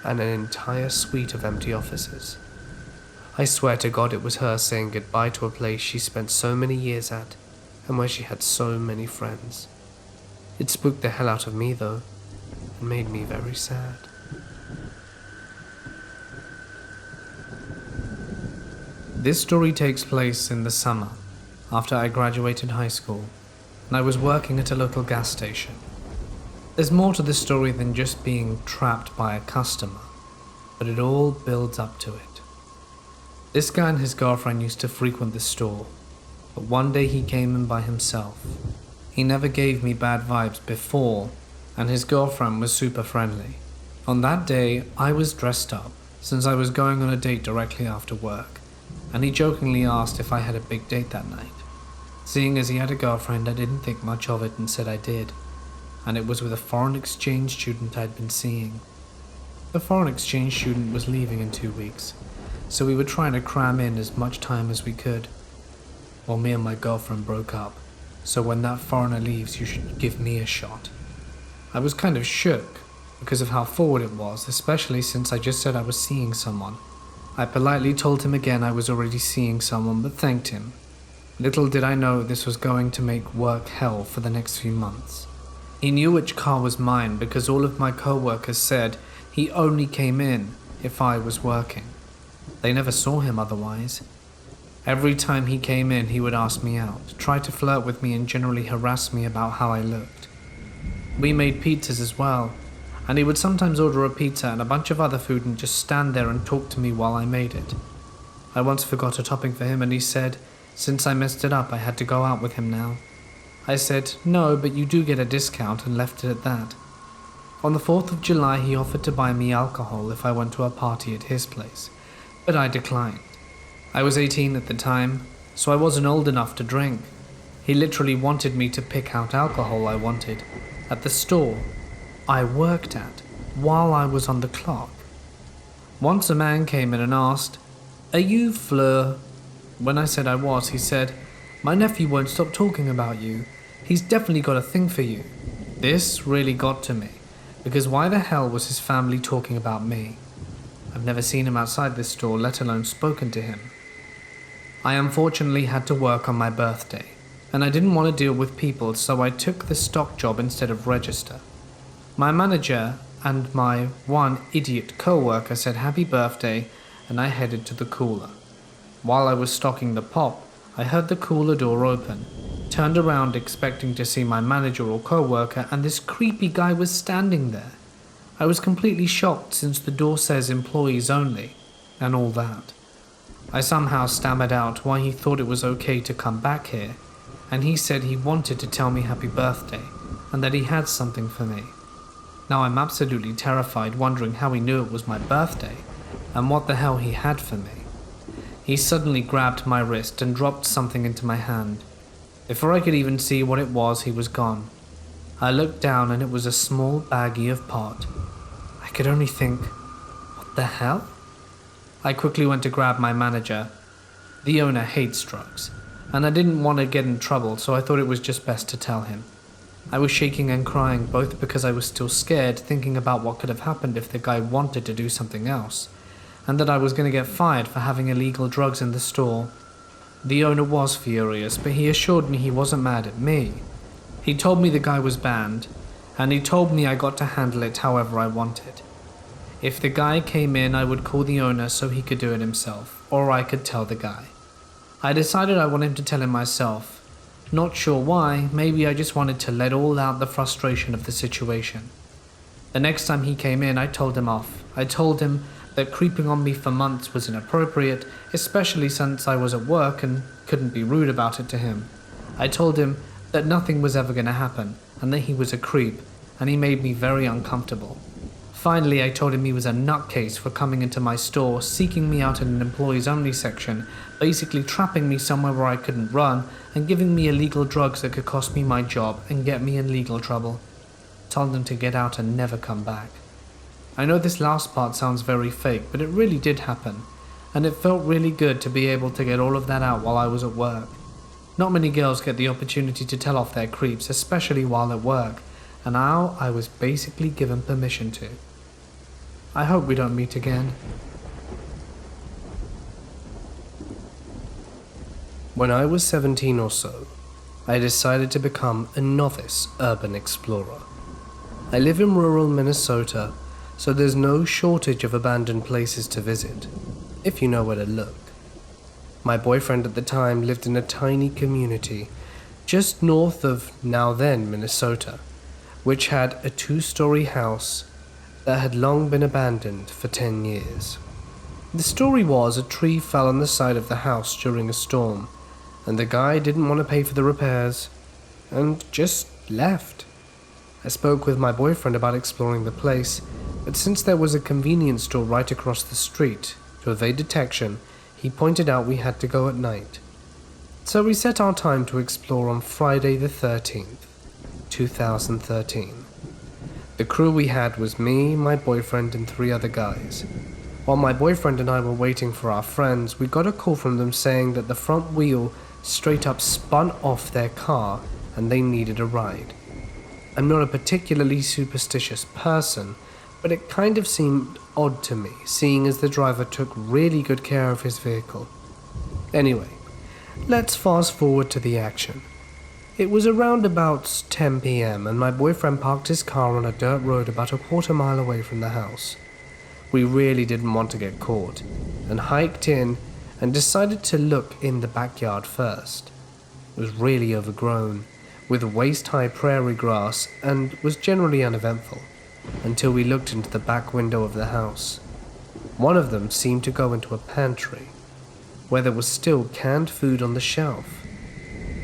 [SPEAKER 2] and an entire suite of empty offices. I swear to God it was her saying goodbye to a place she spent so many years at and where she had so many friends. It spooked the hell out of me though, and made me very sad.
[SPEAKER 1] This story takes place in the summer, after I graduated high school, and I was working at a local gas station. There's more to this story than just being trapped by a customer, but it all builds up to it. This guy and his girlfriend used to frequent the store, but one day he came in by himself. He never gave me bad vibes before, and his girlfriend was super friendly. On that day, I was dressed up, since I was going on a date directly after work, and he jokingly asked if I had a big date that night. Seeing as he had a girlfriend, I didn't think much of it and said I did, and it was with a foreign exchange student I'd been seeing. The foreign exchange student was leaving in 2 weeks, so we were trying to cram in as much time as we could. Well, me and my girlfriend broke up, so when that foreigner leaves, you should give me a shot. I was kind of shook because of how forward it was, especially since I just said I was seeing someone. I politely told him again I was already seeing someone, but thanked him. Little did I know this was going to make work hell for the next few months. He knew which car was mine because all of my co-workers said he only came in if I was working. They never saw him otherwise. Every time he came in, he would ask me out, try to flirt with me and generally harass me about how I looked. We made pizzas as well, and he would sometimes order a pizza and a bunch of other food and just stand there and talk to me while I made it. I once forgot a topping for him and he said, since I messed it up, I had to go out with him now. I said, no, but you do get a discount, and left it at that. On the 4th of July, he offered to buy me alcohol if I went to a party at his place, but I declined. I was 18 at the time, so I wasn't old enough to drink. He literally wanted me to pick out alcohol I wanted at the store I worked at while I was on the clock. Once a man came in and asked, "Are you Fleur?" When I said I was, he said, "My nephew won't stop talking about you. He's definitely got a thing for you." This really got to me, because why the hell was his family talking about me? I've never seen him outside this store, let alone spoken to him. I unfortunately had to work on my birthday, and I didn't want to deal with people, so I took the stock job instead of register. My manager and my one idiot co-worker said happy birthday, and I headed to the cooler. While I was stocking the pop, I heard the cooler door open, turned around expecting to see my manager or co-worker, and this creepy guy was standing there. I was completely shocked since the door says employees only, and all that. I somehow stammered out why he thought it was okay to come back here, and he said he wanted to tell me happy birthday, and that he had something for me. Now I'm absolutely terrified, wondering how he knew it was my birthday, and what the hell he had for me. He suddenly grabbed my wrist and dropped something into my hand. Before I could even see what it was, he was gone. I looked down and it was a small baggie of pot. I could only think, what the hell? I quickly went to grab my manager. The owner hates drugs, and I didn't want to get in trouble, so I thought it was just best to tell him. I was shaking and crying, both because I was still scared, thinking about what could have happened if the guy wanted to do something else, and that I was going to get fired for having illegal drugs in the store. The owner was furious, but he assured me he wasn't mad at me. He told me the guy was banned, and he told me I got to handle it however I wanted. If the guy came in, I would call the owner so he could do it himself, or I could tell the guy. I decided I wanted to tell him myself. Not sure why, maybe I just wanted to let all out the frustration of the situation. The next time he came in, I told him off. I told him that creeping on me for months was inappropriate, especially since I was at work and couldn't be rude about it to him. I told him that nothing was ever going to happen, and that he was a creep, and he made me very uncomfortable. Finally, I told him he was a nutcase for coming into my store, seeking me out in an employees-only section, basically trapping me somewhere where I couldn't run, and giving me illegal drugs that could cost me my job and get me in legal trouble. Told him to get out and never come back. I know this last part sounds very fake, but it really did happen, and it felt really good to be able to get all of that out while I was at work. Not many girls get the opportunity to tell off their creeps, especially while at work, and now I was basically given permission to. I hope we don't meet again.
[SPEAKER 2] When I was 17 or so, I decided to become a novice urban explorer. I live in rural Minnesota, so there's no shortage of abandoned places to visit, if you know where to look. My boyfriend at the time lived in a tiny community just north of now-then Minnesota, which had a 2-story house that had long been abandoned for 10 years. The story was a tree fell on the side of the house during a storm, and the guy didn't want to pay for the repairs and just left. I spoke with my boyfriend about exploring the place, but since there was a convenience store right across the street, to evade detection, he pointed out we had to go at night. So we set our time to explore on Friday the 13th, 2013. The crew we had was me, my boyfriend, and 3 other guys. While my boyfriend and I were waiting for our friends, we got a call from them saying that the front wheel straight up spun off their car and they needed a ride. I'm not a particularly superstitious person, but it kind of seemed odd to me, seeing as the driver took really good care of his vehicle. Anyway, let's fast forward to the action. It was around about 10 p.m. and my boyfriend parked his car on a dirt road about a quarter mile away from the house. We really didn't want to get caught, and hiked in and decided to look in the backyard first. It was really overgrown, with waist-high prairie grass, and was generally uneventful, until we looked into the back window of the house. One of them seemed to go into a pantry, where there was still canned food on the shelf.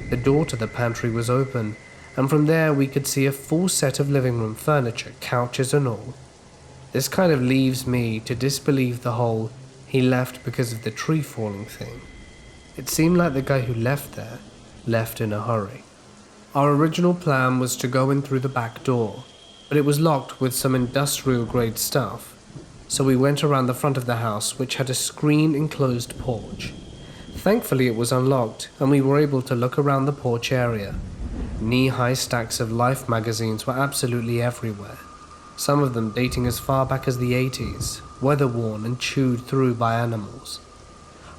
[SPEAKER 2] The door to the pantry was open, and from there we could see a full set of living room furniture, couches and all. This kind of leaves me to disbelieve the whole "he left because of the tree falling" thing. It seemed like the guy who left there left in a hurry. Our original plan was to go in through the back door, but it was locked with some industrial-grade stuff, so we went around the front of the house, which had a screen-enclosed porch. Thankfully it was unlocked, and we were able to look around the porch area. Knee-high stacks of Life magazines were absolutely everywhere, some of them dating as far back as the 80s, weather-worn and chewed through by animals.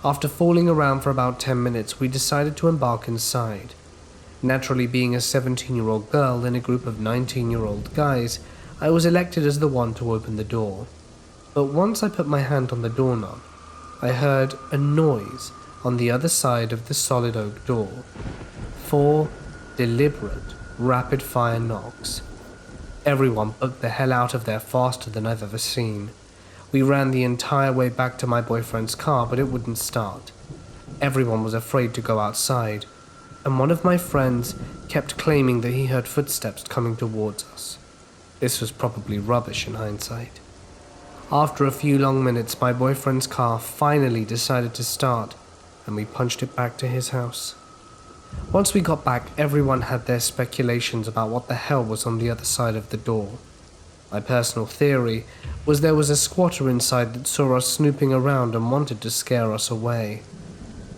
[SPEAKER 2] After fooling around for about 10 minutes, we decided to embark inside. Naturally, being a 17-year-old girl in a group of 19-year-old guys, I was elected as the one to open the door. But once I put my hand on the doorknob, I heard a noise on the other side of the solid oak door. 4 deliberate, rapid-fire knocks. Everyone booked the hell out of there faster than I've ever seen. We ran the entire way back to my boyfriend's car, but it wouldn't start. Everyone was afraid to go outside, and one of my friends kept claiming that he heard footsteps coming towards us. This was probably rubbish in hindsight. After a few long minutes, my boyfriend's car finally decided to start, and we punched it back to his house. Once we got back, everyone had their speculations about what the hell was on the other side of the door. My personal theory was there was a squatter inside that saw us snooping around and wanted to scare us away.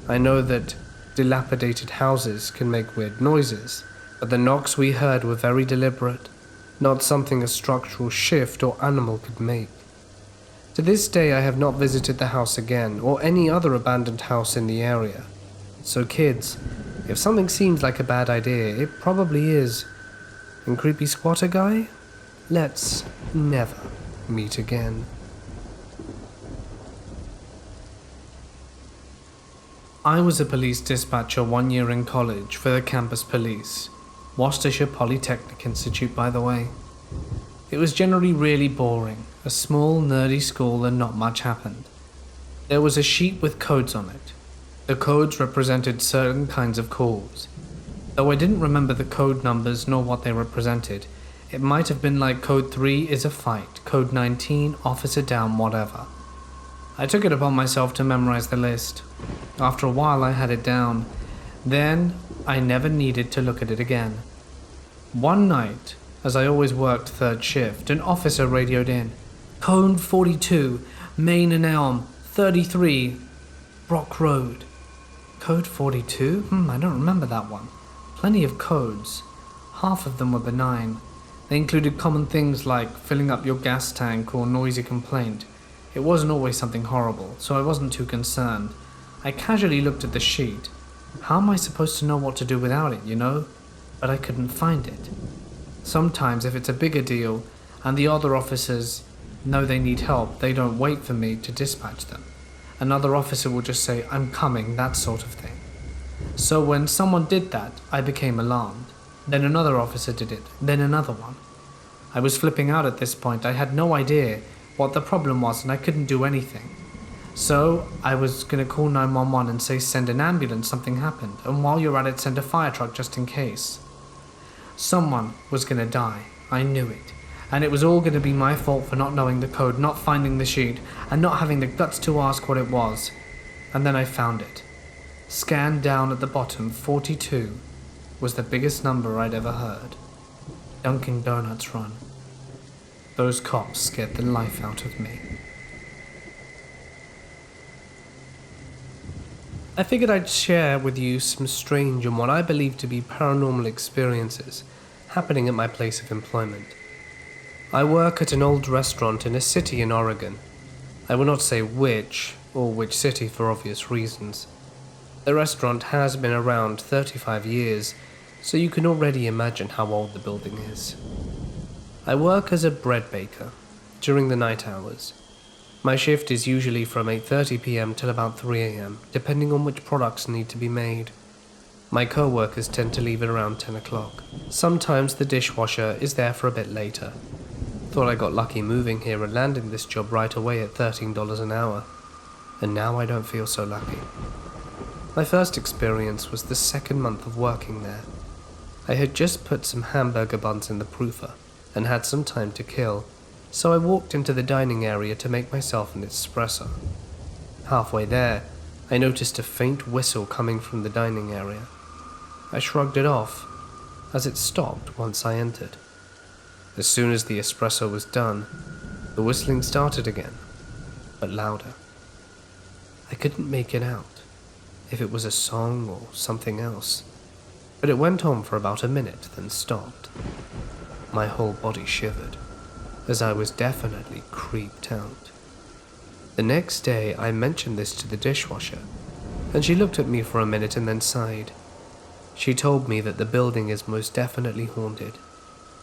[SPEAKER 2] I know that dilapidated houses can make weird noises, but the knocks we heard were very deliberate, not something a structural shift or animal could make. To this day I have not visited the house again, or any other abandoned house in the area. So kids, if something seems like a bad idea, it probably is. And creepy squatter guy? Let's never meet again.
[SPEAKER 1] I was a police dispatcher 1 year in college for the campus police, Worcestershire Polytechnic Institute, by the way. It was generally really boring, a small nerdy school, and not much happened. There was a sheet with codes on it. The codes represented certain kinds of calls. Though I didn't remember the code numbers nor what they represented, it might have been like code 3 is a fight, code 19, officer down, whatever. I took it upon myself to memorize the list. After a while I had it down. Then I never needed to look at it again. One night, as I always worked third shift, an officer radioed in. Code 42, Main and Elm, 33, Brock Road. Code 42? I don't remember that one. Plenty of codes. Half of them were benign. They included common things like filling up your gas tank or noisy complaint. It wasn't always something horrible, so I wasn't too concerned. I casually looked at the sheet. How am I supposed to know what to do without it, you know? But I couldn't find it. Sometimes if it's a bigger deal and the other officers know they need help, they don't wait for me to dispatch them. Another officer will just say, "I'm coming," that sort of thing. So when someone did that, I became alarmed. Then another officer did it, then another one. I was flipping out at this point. I had no idea what the problem was and I couldn't do anything. So I was going to call 911 and say, "Send an ambulance, something happened, and while you're at it, send a fire truck just in case." Someone was going to die. I knew it. And it was all going to be my fault for not knowing the code, not finding the sheet, and not having the guts to ask what it was. And then I found it. Scanned down at the bottom, 42 was the biggest number I'd ever heard. Dunkin' Donuts Run. Those cops scared the life out of me. I figured I'd share with you some strange and what I believe to be paranormal experiences happening at my place of employment. I work at an old restaurant in a city in Oregon. I will not say which or which city for obvious reasons. The restaurant has been around 35 years, so you can already imagine how old the building is. I work as a bread baker during the night hours. My shift is usually from 8:30 p.m. till about 3 a.m., depending on which products need to be made. My co-workers tend to leave at around 10 o'clock. Sometimes the dishwasher is there for a bit later. Thought I got lucky moving here and landing this job right away at $13 an hour, and now I don't feel so lucky. My first experience was the second month of working there. I had just put some hamburger buns in the proofer and had some time to kill, so I walked into the dining area to make myself an espresso. Halfway there, I noticed a faint whistle coming from the dining area. I shrugged it off, as it stopped once I entered. As soon as the espresso was done, the whistling started again, but louder. I couldn't make it out, if it was a song or something else, but it went on for about a minute, then stopped. My whole body shivered, as I was definitely creeped out. The next day, I mentioned this to the dishwasher, and she looked at me for a minute and then sighed. She told me that the building is most definitely haunted,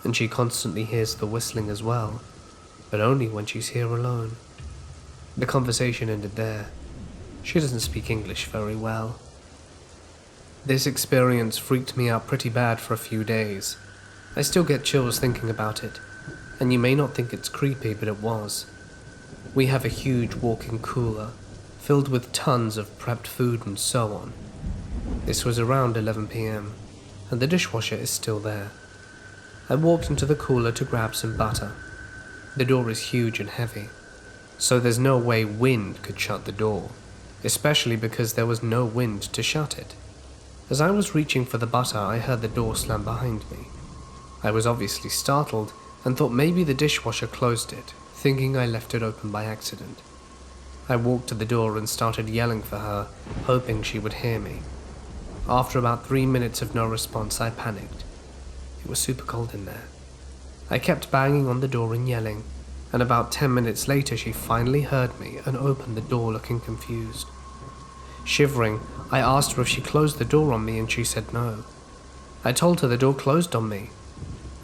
[SPEAKER 1] and she constantly hears the whistling as well, but only when she's here alone. The conversation ended there. She doesn't speak English very well. This experience freaked me out pretty bad for a few days. I still get chills thinking about it, and you may not think it's creepy, but it was. We have a huge walk-in cooler, filled with tons of prepped food and so on. This was around 11 p.m., and the dishwasher is still there. I walked into the cooler to grab some butter. The door is huge and heavy, so there's no way wind could shut the door, especially because there was no wind to shut it. As I was reaching for the butter, I heard the door slam behind me. I was obviously startled and thought maybe the dishwasher closed it, thinking I left it open by accident. I walked to the door and started yelling for her, hoping she would hear me. After about 3 minutes of no response, I panicked. It was super cold in there. I kept banging on the door and yelling, and about 10 minutes later she finally heard me and opened the door looking confused. Shivering, I asked her if she closed the door on me and she said no. I told her the door closed on me,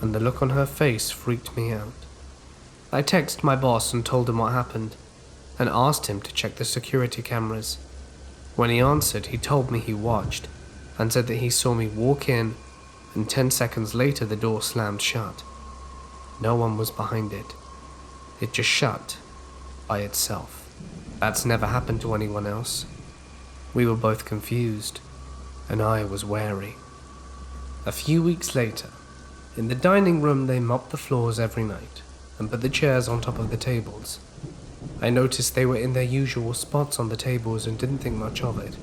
[SPEAKER 1] and the look on her face freaked me out. I texted my boss and told him what happened, and asked him to check the security cameras. When he answered, he told me he watched, and said that he saw me walk in, and 10 seconds later the door slammed shut. No one was behind it. It just shut by itself. That's never happened to anyone else. We were both confused, and I was wary. A few weeks later, in the dining room they mopped the floors every night and put the chairs on top of the tables. I noticed they were in their usual spots on the tables and didn't think much of it.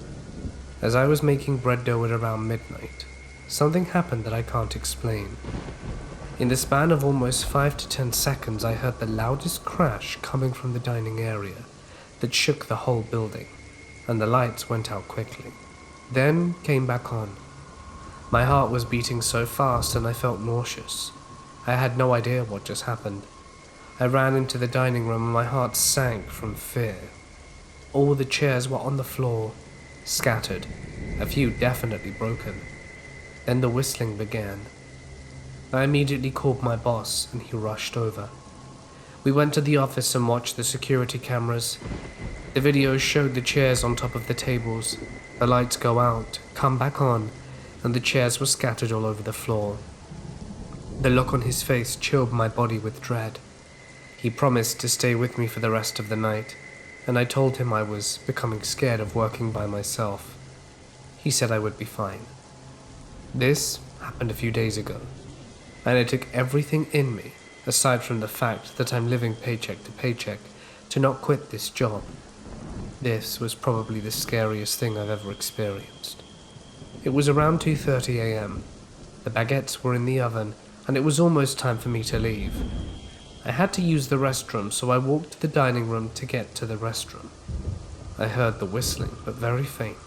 [SPEAKER 1] As I was making bread dough at around midnight, something happened that I can't explain. In the span of almost 5 to 10 seconds, I heard the loudest crash coming from the dining area that shook the whole building, and the lights went out quickly.
[SPEAKER 2] then came back on. My heart was beating so fast and I felt nauseous. I had no idea what just happened. I ran into the dining room and my heart sank from fear. All the chairs were on the floor, scattered, a few definitely broken. Then the whistling began. I immediately called my boss and he rushed over. We went to the office and watched the security cameras. The videos showed the chairs on top of the tables, the lights go out, come back on, and the chairs were scattered all over the floor. The look on his face chilled my body with dread. He promised to stay with me for the rest of the night, and I told him I was becoming scared of working by myself. He said I would be fine. This happened a few days ago, and it took everything in me, aside from the fact that I'm living paycheck to paycheck, to not quit this job. This was probably the scariest thing I've ever experienced. It was around 2:30 a.m. The baguettes were in the oven, and it was almost time for me to leave. I had to use the restroom, so I walked to the dining room to get to the restroom. I heard the whistling, but very faint.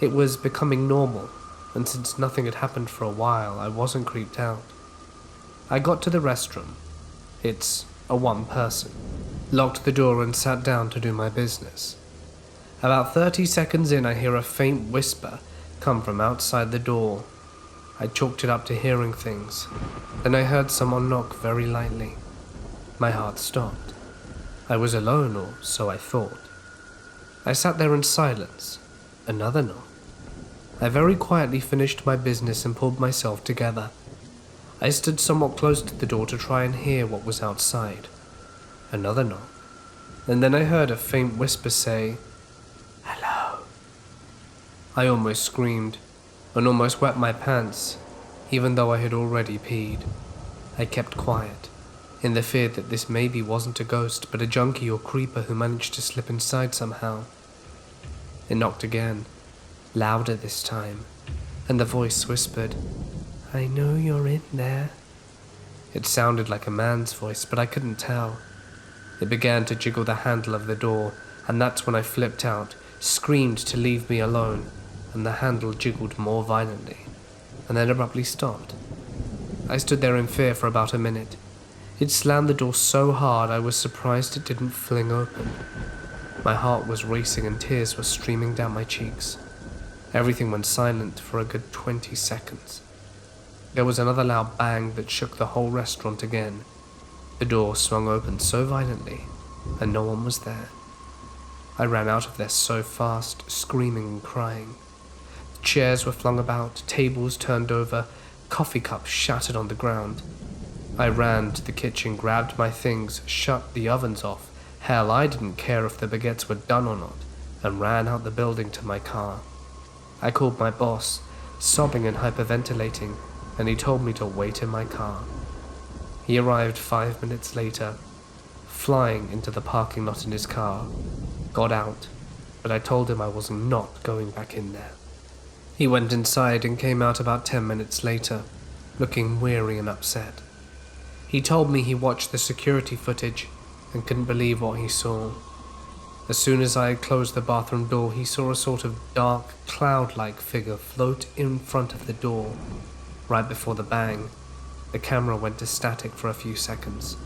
[SPEAKER 2] It was becoming normal, and since nothing had happened for a while, I wasn't creeped out. I got to the restroom. It's a one-person. Locked the door and sat down to do my business. About 30 seconds in, I hear a faint whisper come from outside the door. I chalked it up to hearing things. Then I heard someone knock very lightly. My heart stopped. I was alone, or so I thought. I sat there in silence. Another knock. I very quietly finished my business and pulled myself together. I stood somewhat close to the door to try and hear what was outside. Another knock. And then I heard a faint whisper say, "Hello." I almost screamed, and almost wet my pants, even though I had already peed. I kept quiet, in the fear that this maybe wasn't a ghost, but a junkie or creeper who managed to slip inside somehow. It knocked again, louder this time, and the voice whispered, "I know you're in there." It sounded like a man's voice, but I couldn't tell. It began to jiggle the handle of the door, and that's when I flipped out, screamed to leave me alone, and the handle jiggled more violently, and then abruptly stopped. I stood there in fear for about a minute. It slammed the door so hard I was surprised it didn't fling open. My heart was racing and tears were streaming down my cheeks. Everything went silent for a good 20 seconds. There was another loud bang that shook the whole restaurant again. The door swung open so violently, and no one was there. I ran out of there so fast, screaming and crying. Chairs were flung about, tables turned over, coffee cups shattered on the ground. I ran to the kitchen, grabbed my things, shut the ovens off. Hell, I didn't care if the baguettes were done or not, and ran out the building to my car. I called my boss, sobbing and hyperventilating, and he told me to wait in my car. He arrived 5 minutes later, flying into the parking lot in his car, got out, but I told him I was not going back in there. He went inside and came out about 10 minutes later, looking weary and upset. He told me he watched the security footage and couldn't believe what he saw. As soon as I had closed the bathroom door, he saw a sort of dark, cloud-like figure float in front of the door. Right before the bang, the camera went to static for a few seconds,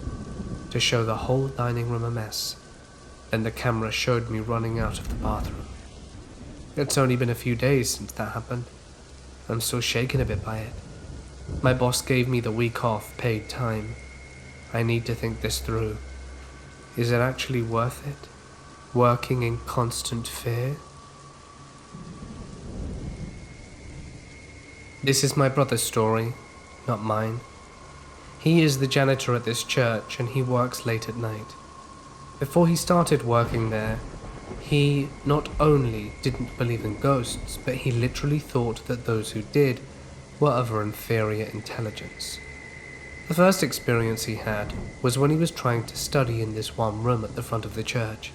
[SPEAKER 2] to show the whole dining room a mess. Then the camera showed me running out of the bathroom. It's only been a few days since that happened. I'm still shaken a bit by it. My boss gave me the week off, paid time. I need to think this through. Is it actually worth it? Working in constant fear? This is my brother's story, not mine. He is the janitor at this church and he works late at night. Before he started working there, he not only didn't believe in ghosts, but he literally thought that those who did were of an inferior intelligence. The first experience he had was when he was trying to study in this one room at the front of the church.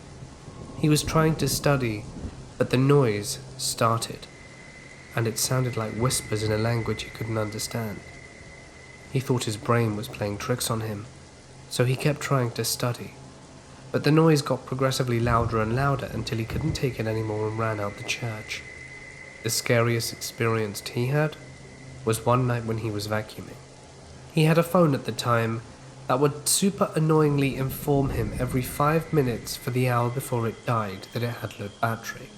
[SPEAKER 2] He was trying to study, but the noise started, and it sounded like whispers in a language he couldn't understand. He thought his brain was playing tricks on him, so he kept trying to study. But the noise got progressively louder and louder until he couldn't take it anymore and ran out the church. The scariest experience he had was one night when he was vacuuming. He had a phone at the time that would super annoyingly inform him every 5 minutes for the hour before it died that it had low battery.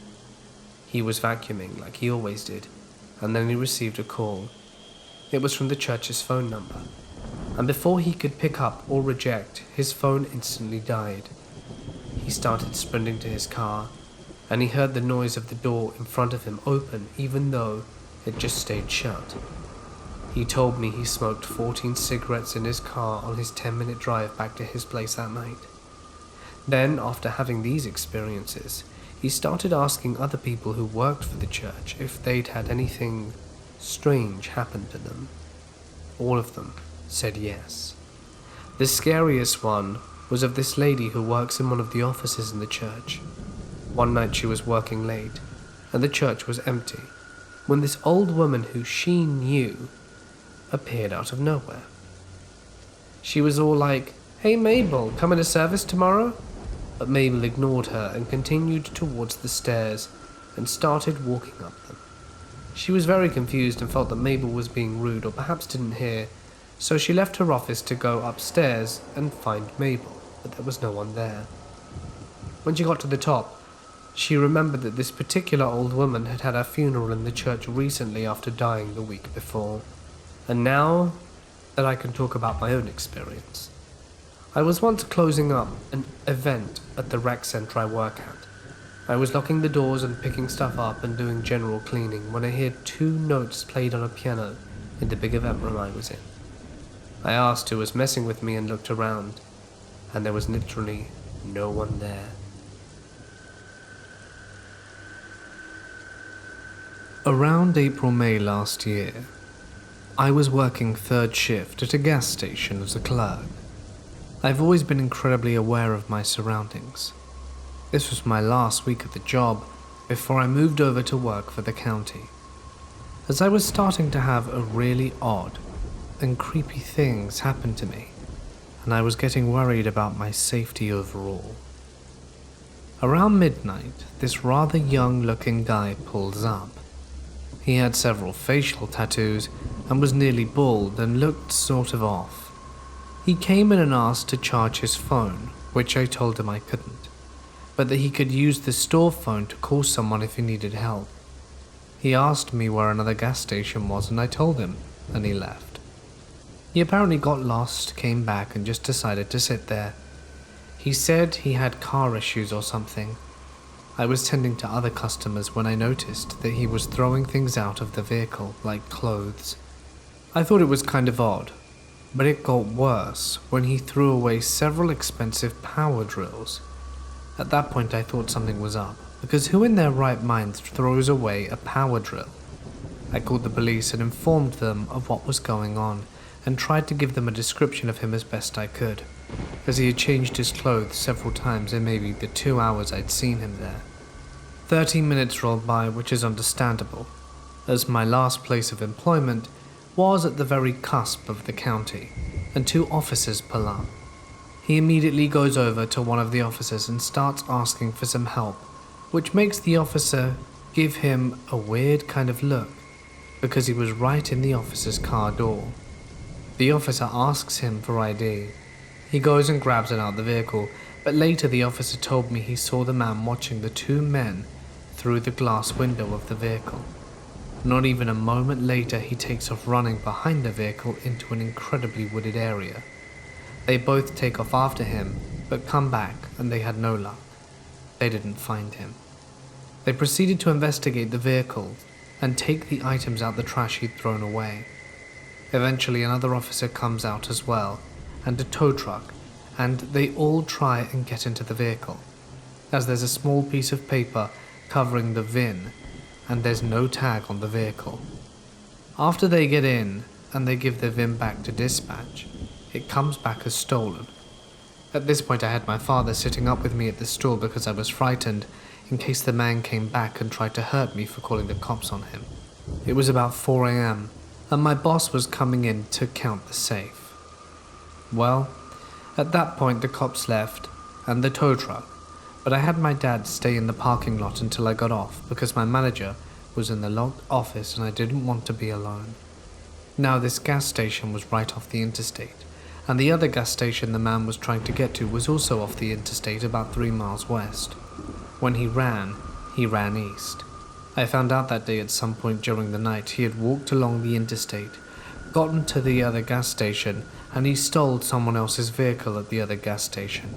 [SPEAKER 2] He was vacuuming like he always did, and then he received a call. It was from the church's phone number, and before he could pick up or reject, his phone instantly died. He started sprinting to his car, and he heard the noise of the door in front of him open even though it just stayed shut. He told me he smoked 14 cigarettes in his car on his 10-minute drive back to his place that night. Then, after having these experiences, he started asking other people who worked for the church if they'd had anything strange happen to them. All of them said yes. The scariest one was of this lady who works in one of the offices in the church. One night she was working late, and the church was empty, when this old woman who she knew appeared out of nowhere. She was all like, "Hey Mabel, coming to service tomorrow?" But Mabel ignored her and continued towards the stairs and started walking up them. She was very confused and felt that Mabel was being rude or perhaps didn't hear, so she left her office to go upstairs and find Mabel, but there was no one there. When she got to the top, she remembered that this particular old woman had had her funeral in the church recently after dying the week before. And now that I can talk about my own experience, I was once closing up an event at the rec center I work at. I was locking the doors and picking stuff up and doing general cleaning when I heard 2 notes played on a piano in the big event room I was in. I asked who was messing with me and looked around, and there was literally no one there.
[SPEAKER 1] Around April-May last year, I was working 3rd shift at a gas station as a clerk. I've always been incredibly aware of my surroundings. This was my last week at the job before I moved over to work for the county, as I was starting to have a really odd and creepy things happen to me, and I was getting worried about my safety overall. Around midnight, this rather young-looking guy pulls up. He had several facial tattoos and was nearly bald and looked sort of off. He came in and asked to charge his phone, which I told him I couldn't, but that he could use the store phone to call someone if he needed help. He asked me where another gas station was and I told him, and he left. He apparently got lost, came back and just decided to sit there. He said he had car issues or something. I was tending to other customers when I noticed that he was throwing things out of the vehicle, like clothes. I thought it was kind of odd, but it got worse when he threw away several expensive power drills. At that point I thought something was up, because who in their right mind throws away a power drill? I called the police and informed them of what was going on, and tried to give them a description of him as best I could, as he had changed his clothes several times in maybe the 2 hours I'd seen him there. 30 minutes rolled by, which is understandable, as my last place of employment was at the very cusp of the county, and 2 officers pull up. He immediately goes over to one of the officers and starts asking for some help, which makes the officer give him a weird kind of look, because he was right in the officer's car door. The officer asks him for ID. He goes and grabs it out of the vehicle, but later the officer told me he saw the man watching the 2 men through the glass window of the vehicle. Not even a moment later, he takes off running behind the vehicle into an incredibly wooded area. They both take off after him, but come back and they had no luck. They didn't find him. They proceeded to investigate the vehicle and take the items out the trash he'd thrown away. Eventually another officer comes out as well, and a tow truck, and they all try and get into the vehicle, as there's a small piece of paper covering the VIN, and there's no tag on the vehicle. After they get in, and they give their VIN back to dispatch, it comes back as stolen. At this point I had my father sitting up with me at the stool because I was frightened in case the man came back and tried to hurt me for calling the cops on him. It was about 4 a.m, and my boss was coming in to count the safe. Well, at that point the cops left, and the tow truck, but I had my dad stay in the parking lot until I got off because my manager was in the locked office and I didn't want to be alone. Now this gas station was right off the interstate, and the other gas station the man was trying to get to was also off the interstate about 3 miles west. When he ran east. I found out that day at some point during the night he had walked along the interstate, gotten to the other gas station, and he stole someone else's vehicle at the other gas station.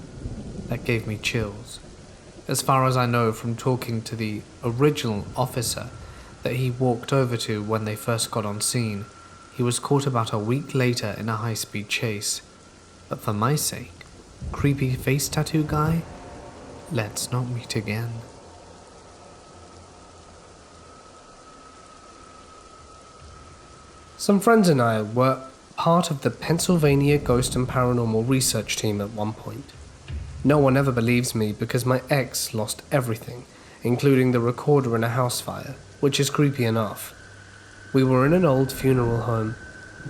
[SPEAKER 1] That gave me chills. As far as I know from talking to the original officer that he walked over to when they first got on scene, he was caught about a week later in a high-speed chase. But for my sake, creepy face tattoo guy, let's not meet again.
[SPEAKER 2] Some friends and I were part of the Pennsylvania Ghost and Paranormal Research Team at one point. No one ever believes me because my ex lost everything, including the recorder in a house fire, which is creepy enough. We were in an old funeral home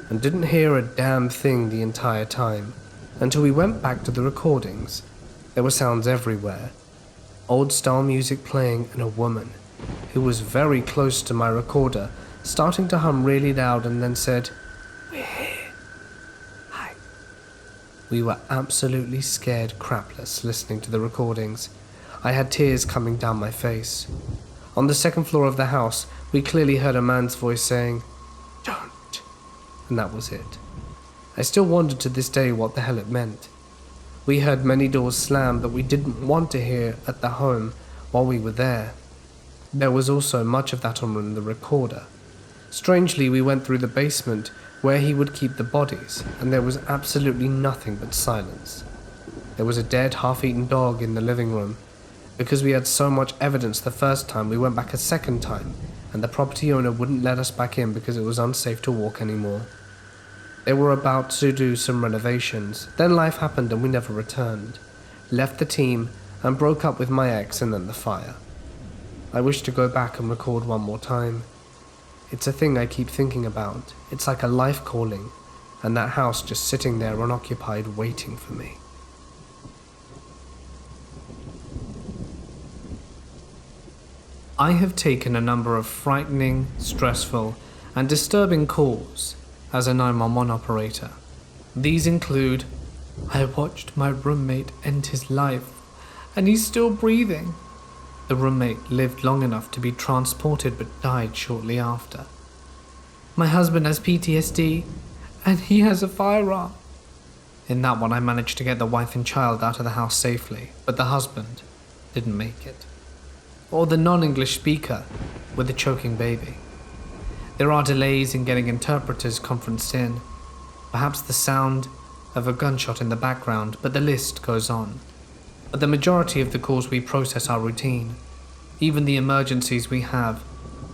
[SPEAKER 2] and didn't hear a damn thing the entire time until we went back to the recordings. There were sounds everywhere. Old-style music playing and a woman, who was very close to my recorder, starting to hum really loud and then said, "We're here. Hi." We were absolutely scared crapless listening to the recordings. I had tears coming down my face. On the second floor of the house, we clearly heard a man's voice saying, "Don't," and that was it. I still wondered to this day what the hell it meant. We heard many doors slam that we didn't want to hear at the home while we were there. There was also much of that on the recorder. Strangely, we went through the basement where he would keep the bodies, and there was absolutely nothing but silence. There was a dead, half-eaten dog in the living room. Because we had so much evidence the first time, we went back a second time, and the property owner wouldn't let us back in because it was unsafe to walk anymore. They were about to do some renovations. Then life happened and we never returned. Left the team and broke up with my ex and then the fire. I wish to go back and record one more time. It's a thing I keep thinking about. It's like a life calling, and that house just sitting there unoccupied waiting for me.
[SPEAKER 1] I have taken a number of frightening, stressful, and disturbing calls as a 911 operator. These include, "I watched my roommate end his life, and he's still breathing." The roommate lived long enough to be transported but died shortly after. "My husband has PTSD, and he has a firearm." In that one, I managed to get the wife and child out of the house safely, but the husband didn't make it. Or the non-English speaker with the choking baby. There are delays in getting interpreters conferenced in, perhaps the sound of a gunshot in the background, but the list goes on. But the majority of the calls we process are routine. Even the emergencies we have,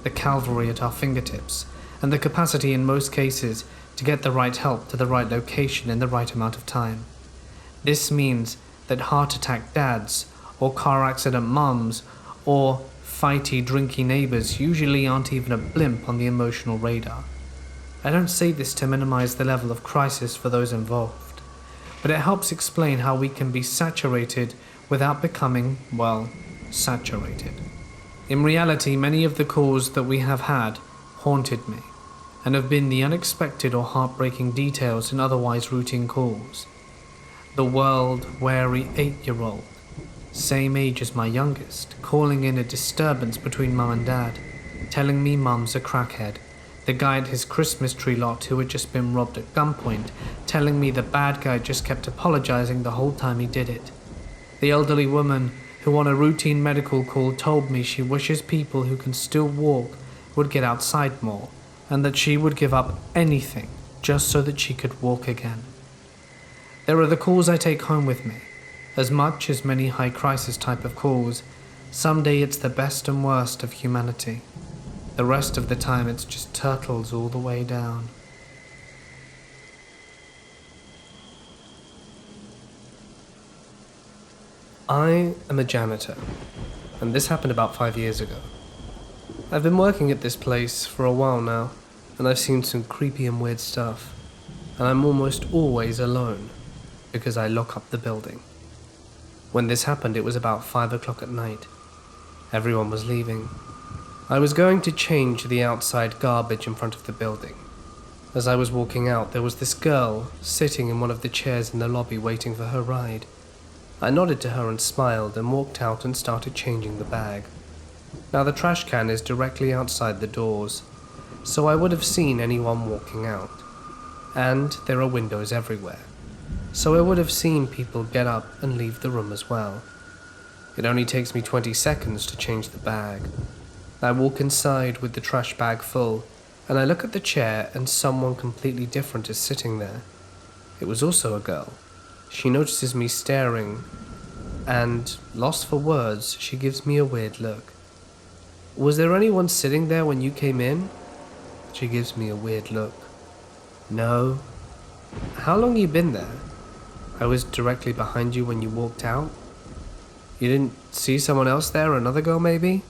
[SPEAKER 1] the cavalry at our fingertips, and the capacity in most cases to get the right help to the right location in the right amount of time. This means that heart attack dads, or car accident mums, or fighty, drinky neighbors usually aren't even a blimp on the emotional radar. I don't say this to minimize the level of crisis for those involved, but it helps explain how we can be saturated without becoming, well, saturated. In reality, many of the calls that we have had haunted me, and have been the unexpected or heartbreaking details in otherwise routine calls. The world-weary 8-year-old, same age as my youngest, calling in a disturbance between mum and dad, telling me mum's a crackhead. The guy at his Christmas tree lot who had just been robbed at gunpoint, telling me the bad guy just kept apologizing the whole time he did it. The elderly woman who on a routine medical call told me she wishes people who can still walk would get outside more, and that she would give up anything just so that she could walk again. There are the calls I take home with me. As much as many high crisis type of calls, someday it's the best and worst of humanity. The rest of the time it's just turtles all the way down.
[SPEAKER 2] I am a janitor, and this happened about 5 years ago. I've been working at this place for a while now, and I've seen some creepy and weird stuff, and I'm almost always alone, because I lock up the building. When this happened, it was about 5 o'clock at night. Everyone was leaving. I was going to change the outside garbage in front of the building. As I was walking out, there was this girl sitting in one of the chairs in the lobby waiting for her ride. I nodded to her and smiled and walked out and started changing the bag. Now the trash can is directly outside the doors, so I would have seen anyone walking out. And there are windows everywhere, so I would have seen people get up and leave the room as well. It only takes me 20 seconds to change the bag. I walk inside with the trash bag full, and I look at the chair and someone completely different is sitting there. It was also a girl. She notices me staring, and, lost for words, she gives me a weird look. "Was there anyone sitting there when you came in?" She gives me a weird look. "No." "How long you been there?" "I was directly behind you when you walked out." "You didn't see someone else there, another girl maybe?"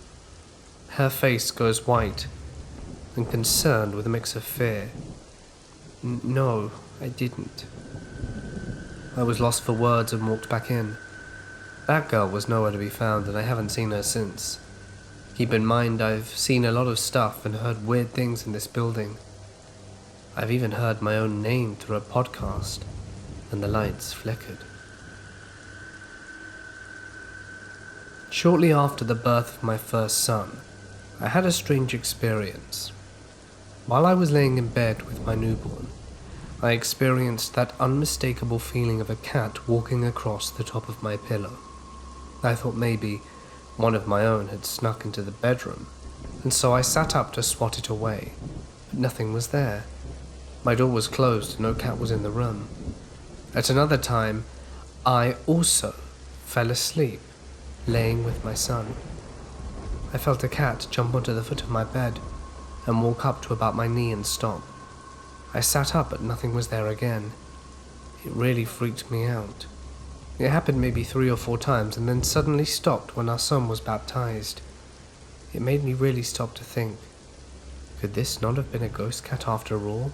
[SPEAKER 2] Her face goes white and concerned with a mix of fear. "No, I didn't." I was lost for words and walked back in. That girl was nowhere to be found, and I haven't seen her since. Keep in mind, I've seen a lot of stuff and heard weird things in this building. I've even heard my own name through a podcast, and the lights flickered. Shortly after the birth of my first son, I had a strange experience. While I was laying in bed with my newborn, I experienced that unmistakable feeling of a cat walking across the top of my pillow. I thought maybe one of my own had snuck into the bedroom, and so I sat up to swat it away, but nothing was there. My door was closed and no cat was in the room. At another time, I also fell asleep, laying with my son. I felt a cat jump onto the foot of my bed and walk up to about my knee and stop. I sat up, but nothing was there again. It really freaked me out. It happened maybe 3 or 4 times and then suddenly stopped when our son was baptized. It made me really stop to think, could this not have been a ghost cat after all?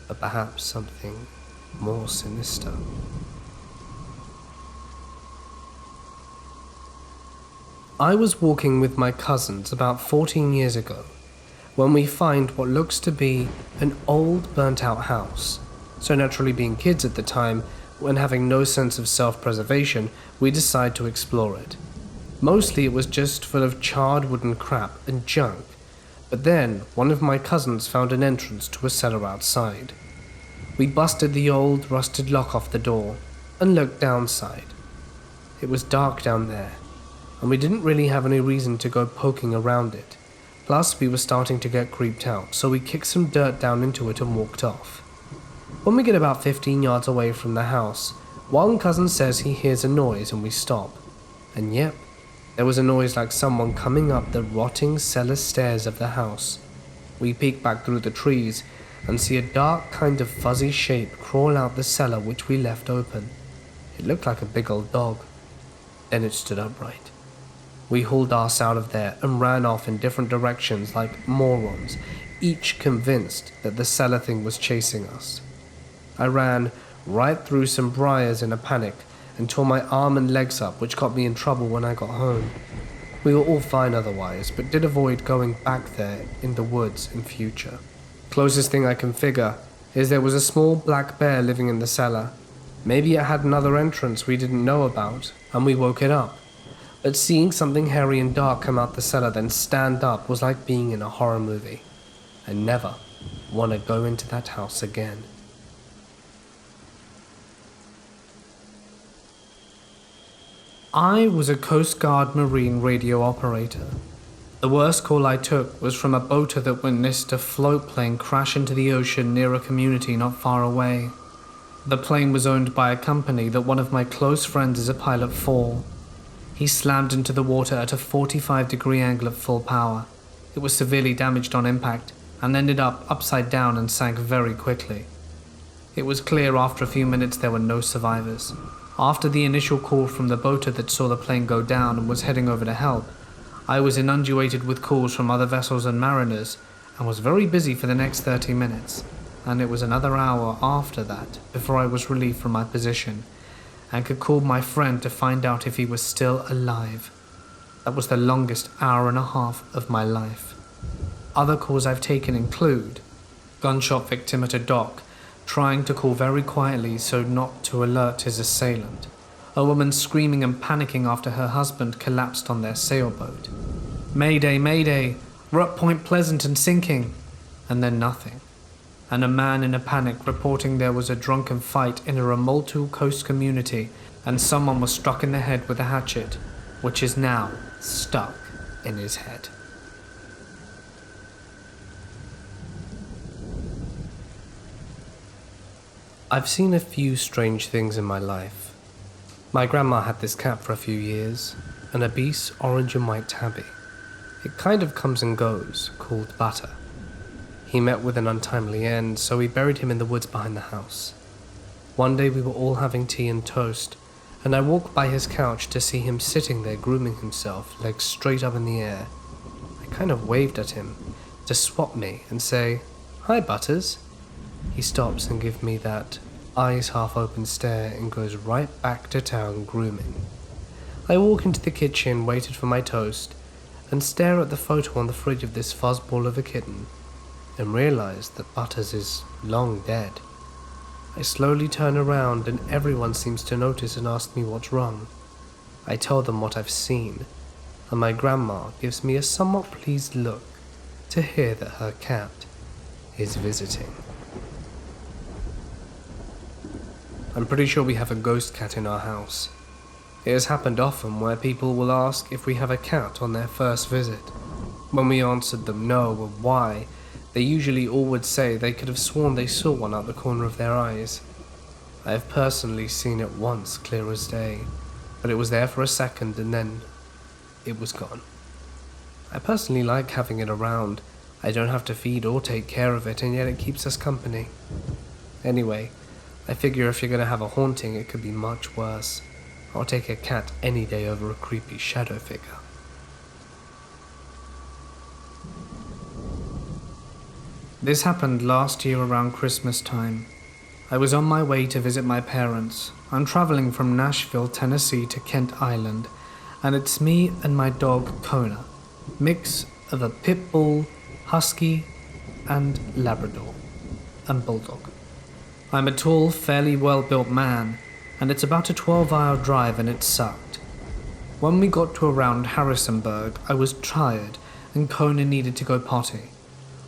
[SPEAKER 2] But perhaps something more sinister. I was walking with my cousins about 14 years ago when we find what looks to be an old burnt-out house. So naturally, being kids at the time and having no sense of self-preservation, we decide to explore it. Mostly it was just full of charred wooden crap and junk, but then one of my cousins found an entrance to a cellar outside. We busted the old rusted lock off the door and looked downside. It was dark down there, and we didn't really have any reason to go poking around it. Plus, we were starting to get creeped out, so we kicked some dirt down into it and walked off. When we get about 15 yards away from the house, one cousin says he hears a noise and we stop. And yep, there was a noise like someone coming up the rotting cellar stairs of the house. We peek back through the trees and see a dark kind of fuzzy shape crawl out the cellar which we left open. It looked like a big old dog. Then it stood upright. We hauled ass out of there and ran off in different directions like morons, each convinced that the cellar thing was chasing us. I ran right through some briars in a panic and tore my arm and legs up, which got me in trouble when I got home. We were all fine otherwise, but did avoid going back there in the woods in future. Closest thing I can figure is there was a small black bear living in the cellar. Maybe it had another entrance we didn't know about, and we woke it up. But seeing something hairy and dark come out the cellar then stand up was like being in a horror movie. I never want to go into that house again.
[SPEAKER 1] I was a Coast Guard Marine radio operator. The worst call I took was from a boater that witnessed a float plane crash into the ocean near a community not far away. The plane was owned by a company that one of my close friends is a pilot for. He slammed into the water at a 45-degree angle at full power. It was severely damaged on impact and ended up upside down and sank very quickly. It was clear after a few minutes there were no survivors. After the initial call from the boater that saw the plane go down and was heading over to help, I was inundated with calls from other vessels and mariners and was very busy for the next 30 minutes, and it was another hour after that before I was relieved from my position and could call my friend to find out if he was still alive. That was the longest hour and a half of my life. Other calls I've taken include gunshot victim at a dock, trying to call very quietly so not to alert his assailant. A woman screaming and panicking after her husband collapsed on their sailboat. Mayday, mayday, we're at Point Pleasant and sinking. And then nothing. And a man in a panic reporting there was a drunken fight in a remote coast community and someone was struck in the head with a hatchet, which is now stuck in his head.
[SPEAKER 2] I've seen a few strange things in my life. My grandma had this cat for a few years, an obese orange and white tabby. It kind of comes and goes, called Butter. He met with an untimely end, so we buried him in the woods behind the house. One day we were all having tea and toast, and I walked by his couch to see him sitting there grooming himself, legs straight up in the air. I kind of waved at him to swap me and say, "Hi, Butters." He stops and gives me that eyes half open stare and goes right back to town grooming. I walk into the kitchen, waited for my toast, and stare at the photo on the fridge of this fuzzball of a kitten, and realize that Butters is long dead. I slowly turn around and everyone seems to notice and ask me what's wrong. I tell them what I've seen, and my grandma gives me a somewhat pleased look to hear that her cat is visiting. I'm pretty sure we have a ghost cat in our house. It has happened often where people will ask if we have a cat on their first visit. When we answered them no or why, they usually all would say they could have sworn they saw one out the corner of their eyes. I have personally seen it once, clear as day, but it was there for a second and then it was gone. I personally like having it around. I don't have to feed or take care of it, and yet it keeps us company. Anyway, I figure if you're going to have a haunting, it could be much worse. I'll take a cat any day over a creepy shadow figure.
[SPEAKER 1] This happened last year around Christmas time. I was on my way to visit my parents. I'm traveling from Nashville, Tennessee to Kent Island, and it's me and my dog Kona, mix of a pit bull, husky, and Labrador, and bulldog. I'm a tall, fairly well-built man, and it's about a 12-hour drive and it sucked. When we got to around Harrisonburg, I was tired and Kona needed to go potty.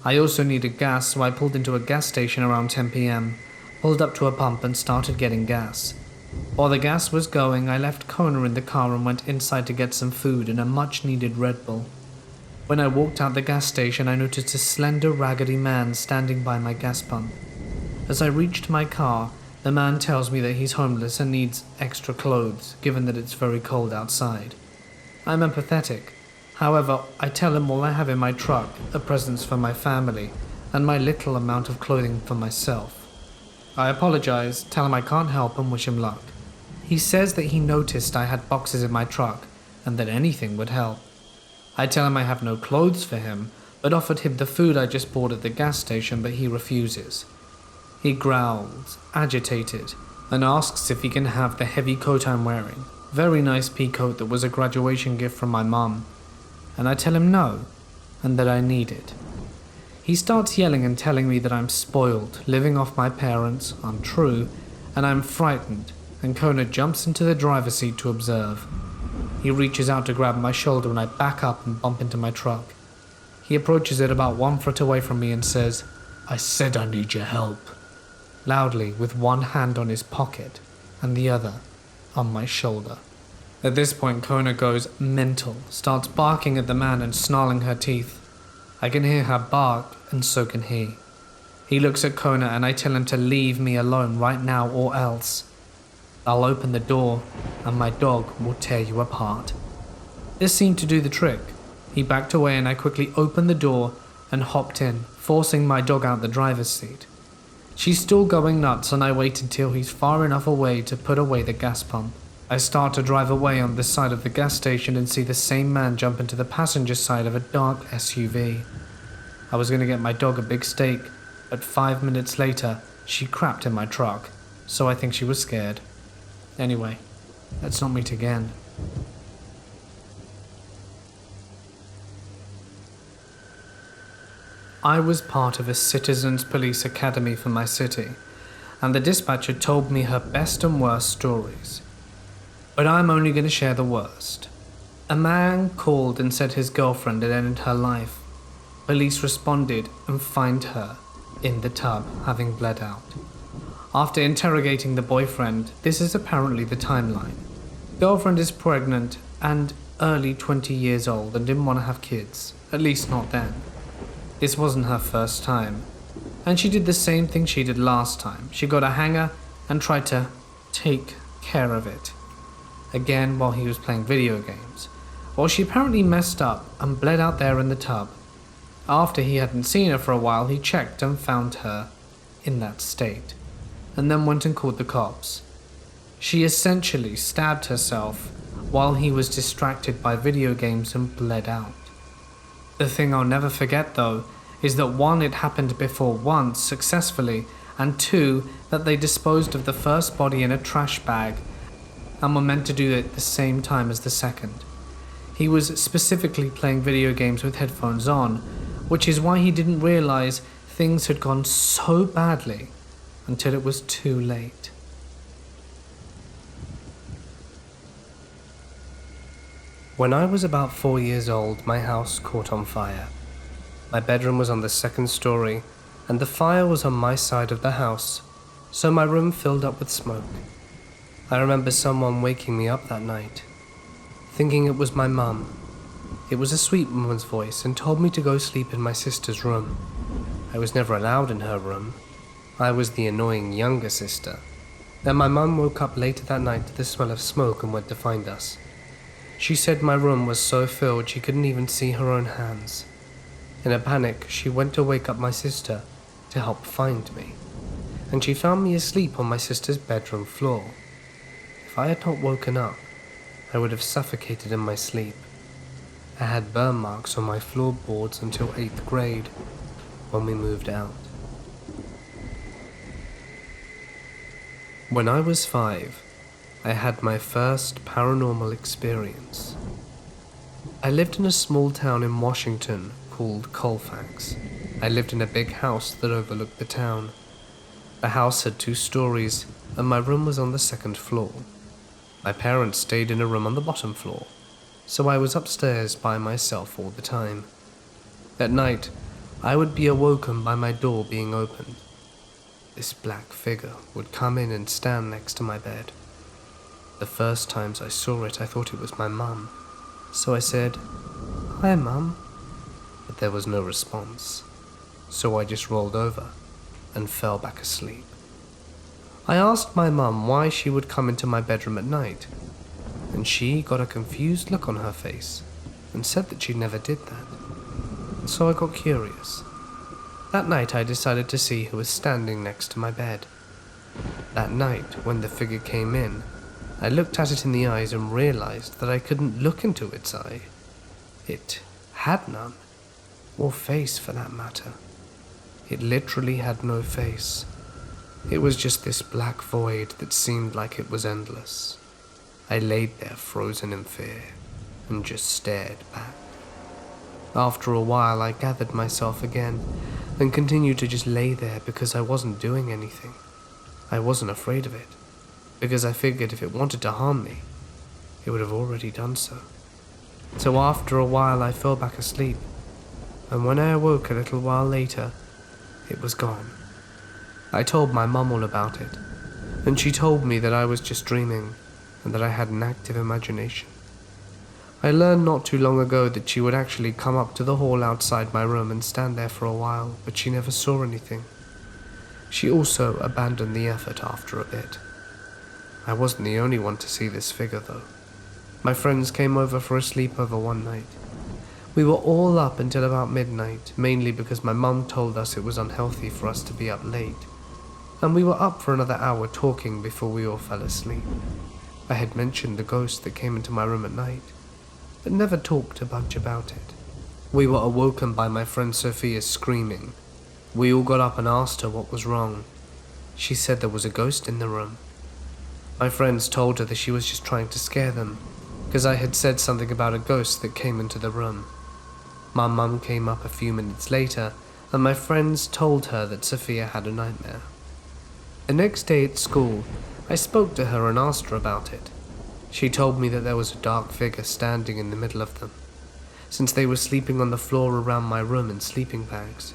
[SPEAKER 1] I also needed gas, so I pulled into a gas station around 10 p.m, pulled up to a pump and started getting gas. While the gas was going, I left Kona in the car and went inside to get some food and a much-needed Red Bull. When I walked out the gas station, I noticed a slender, raggedy man standing by my gas pump. As I reached my car, the man tells me that he's homeless and needs extra clothes, given that it's very cold outside. I'm empathetic. However, I tell him all I have in my truck are presents for my family and my little amount of clothing for myself. I apologize, tell him I can't help and wish him luck. He says that he noticed I had boxes in my truck and that anything would help. I tell him I have no clothes for him, but offered him the food I just bought at the gas station, but he refuses. He growls, agitated, and asks if he can have the heavy coat I'm wearing. Very nice pea coat that was a graduation gift from my mum. And I tell him no, and that I need it. He starts yelling and telling me that I'm spoiled, living off my parents, untrue, and I'm frightened, and Kona jumps into the driver's seat to observe. He reaches out to grab my shoulder and I back up and bump into my truck. He approaches it about 1 foot away from me and says, "I said I need your help," loudly with one hand on his pocket and the other on my shoulder. At this point, Kona goes mental, starts barking at the man and snarling her teeth. I can hear her bark, and so can he. He looks at Kona and I tell him to leave me alone right now or else. I'll open the door and my dog will tear you apart. This seemed to do the trick. He backed away and I quickly opened the door and hopped in, forcing my dog out the driver's seat. She's still going nuts and I wait until he's far enough away to put away the gas pump. I start to drive away on this side of the gas station and see the same man jump into the passenger side of a dark SUV. I was going to get my dog a big steak, but 5 minutes later, she crapped in my truck, so I think she was scared. Anyway, let's not meet again. I was part of a citizens police academy for my city, and the dispatcher told me her best and worst stories. But I'm only going to share the worst. A man called and said his girlfriend had ended her life. Police responded and found her in the tub, having bled out. After interrogating the boyfriend, this is apparently the timeline. Girlfriend is pregnant and early 20 years old and didn't want to have kids, at least not then. This wasn't her first time, and she did the same thing she did last time. She got a hanger and tried to take care of it, again while he was playing video games. Well, she apparently messed up and bled out there in the tub. After he hadn't seen her for a while, he checked and found her in that state, and then went and called the cops. She essentially stabbed herself while he was distracted by video games and bled out. The thing I'll never forget though is that 1, it happened before once successfully, and 2, that they disposed of the first body in a trash bag and were meant to do it at the same time as the second. He was specifically playing video games with headphones on, which is why he didn't realize things had gone so badly until it was too late.
[SPEAKER 2] When I was about 4 years old, my house caught on fire. My bedroom was on the 2nd story, and the fire was on my side of the house, so my room filled up with smoke. I remember someone waking me up that night, thinking it was my mum. It was a sweet woman's voice and told me to go sleep in my sister's room. I was never allowed in her room. I was the annoying younger sister. Then my mum woke up later that night to the smell of smoke and went to find us. She said my room was so filled she couldn't even see her own hands. In a panic, she went to wake up my sister to help find me, and she found me asleep on my sister's bedroom floor. If I had not woken up, I would have suffocated in my sleep. I had burn marks on my floorboards until 8th grade, when we moved out. When I was 5, I had my first paranormal experience. I lived in a small town in Washington called Colfax. I lived in a big house that overlooked the town. The house had 2 stories, and my room was on the 2nd floor. My parents stayed in a room on the bottom floor, so I was upstairs by myself all the time. At night, I would be awoken by my door being opened. This black figure would come in and stand next to my bed. The first times I saw it, I thought it was my mum, so I said, "Hi, Mum," but there was no response, so I just rolled over and fell back asleep. I asked my mum why she would come into my bedroom at night, and she got a confused look on her face and said that she never did that, so I got curious. That night I decided to see who was standing next to my bed. That night, when the figure came in, I looked at it in the eyes and realized that I couldn't look into its eye. It had none, or face for that matter. It literally had no face. It was just this black void that seemed like it was endless. I laid there frozen in fear and just stared back. After a while I gathered myself again and continued to just lay there because I wasn't doing anything. I wasn't afraid of it, because I figured if it wanted to harm me, it would have already done so. So after a while I fell back asleep, and when I awoke a little while later, it was gone. I told my mum all about it, and she told me that I was just dreaming and that I had an active imagination. I learned not too long ago that she would actually come up to the hall outside my room and stand there for a while, but she never saw anything. She also abandoned the effort after a bit. I wasn't the only one to see this figure though. My friends came over for a sleepover one night. We were all up until about midnight, mainly because my mum told us it was unhealthy for us to be up late, and we were up for another hour talking before we all fell asleep. I had mentioned the ghost that came into my room at night, but never talked a bunch about it. We were awoken by my friend Sophia screaming. We all got up and asked her what was wrong. She said there was a ghost in the room. My friends told her that she was just trying to scare them, because I had said something about a ghost that came into the room. My mum came up a few minutes later and my friends told her that Sophia had a nightmare. The next day at school, I spoke to her and asked her about it. She told me that there was a dark figure standing in the middle of them, since they were sleeping on the floor around my room in sleeping bags.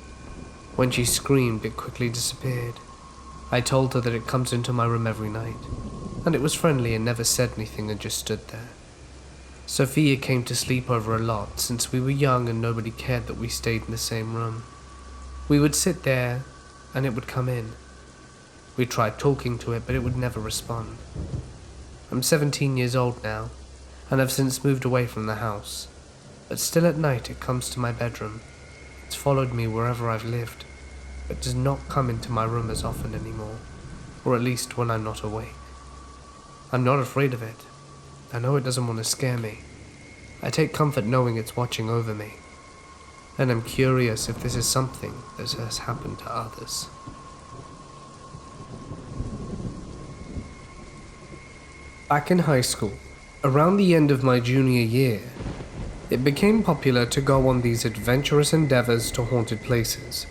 [SPEAKER 2] When she screamed, it quickly disappeared. I told her that it comes into my room every night, and it was friendly and never said anything and just stood there. Sophia came to sleep over a lot since we were young and nobody cared that we stayed in the same room. We would sit there and it would come in. We tried talking to it, but it would never respond. I'm 17 years old now, and have since moved away from the house, but still at night it comes to my bedroom. It's followed me wherever I've lived, but does not come into my room as often anymore, or at least when I'm not awake. I'm not afraid of it. I know it doesn't want to scare me. I take comfort knowing it's watching over me, and I'm curious if this is something that has happened to others. Back in high school, around the end of my junior year, it became popular to go on these adventurous endeavors to haunted places.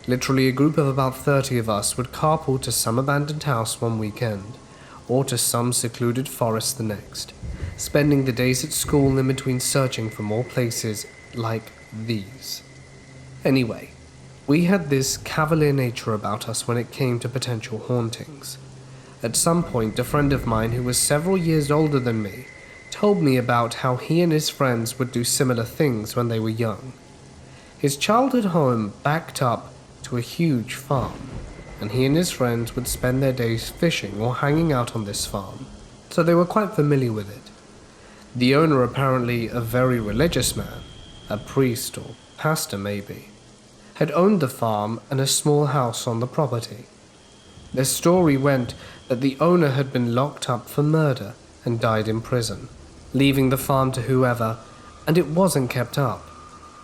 [SPEAKER 2] Literally a group of about 30 of us would carpool to some abandoned house one weekend, or to some secluded forest the next, spending the days at school in between searching for more places like these. Anyway, we had this cavalier nature about us when it came to potential hauntings. At some point, a friend of mine who was several years older than me told me about how he and his friends would do similar things when they were young. His childhood home backed up to a huge farm, and he and his friends would spend their days fishing or hanging out on this farm, so they were quite familiar with it. The owner, apparently a very religious man, a priest or pastor maybe, had owned the farm and a small house on the property. The story went that the owner had been locked up for murder and died in prison, leaving the farm to whoever, and it wasn't kept up.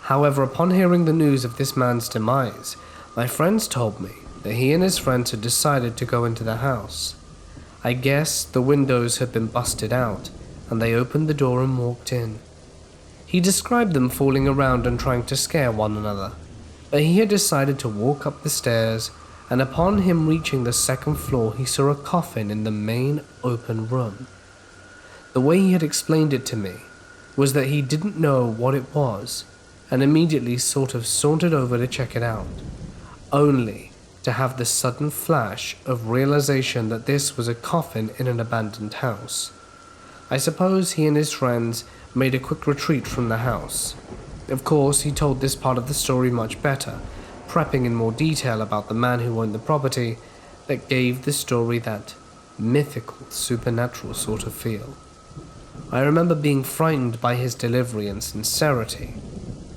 [SPEAKER 2] However, upon hearing the news of this man's demise, my friends told me that he and his friends had decided to go into the house. I guess the windows had been busted out, and they opened the door and walked in. He described them fooling around and trying to scare one another, but he had decided to walk up the stairs, and upon him reaching the second floor, he saw a coffin in the main open room. The way he had explained it to me was that he didn't know what it was, and immediately sort of sauntered over to check it out, only to have the sudden flash of realization that this was a coffin in an abandoned house. I suppose he and his friends made a quick retreat from the house. Of course, he told this part of the story much better, prepping in more detail about the man who owned the property that gave the story that mythical, supernatural sort of feel. I remember being frightened by his delivery and sincerity,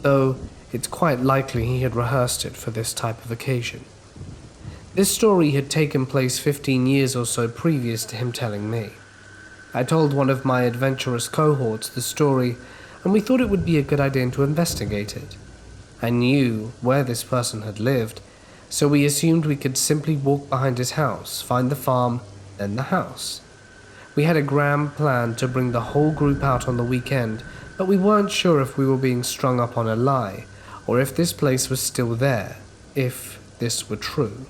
[SPEAKER 2] though it's quite likely he had rehearsed it for this type of occasion. This story had taken place 15 years or so previous to him telling me. I told one of my adventurous cohorts the story, and we thought it would be a good idea to investigate it. I knew where this person had lived, so we assumed we could simply walk behind his house, find the farm, then the house. We had a grand plan to bring the whole group out on the weekend, but we weren't sure if we were being strung up on a lie, or if this place was still there, if this were true.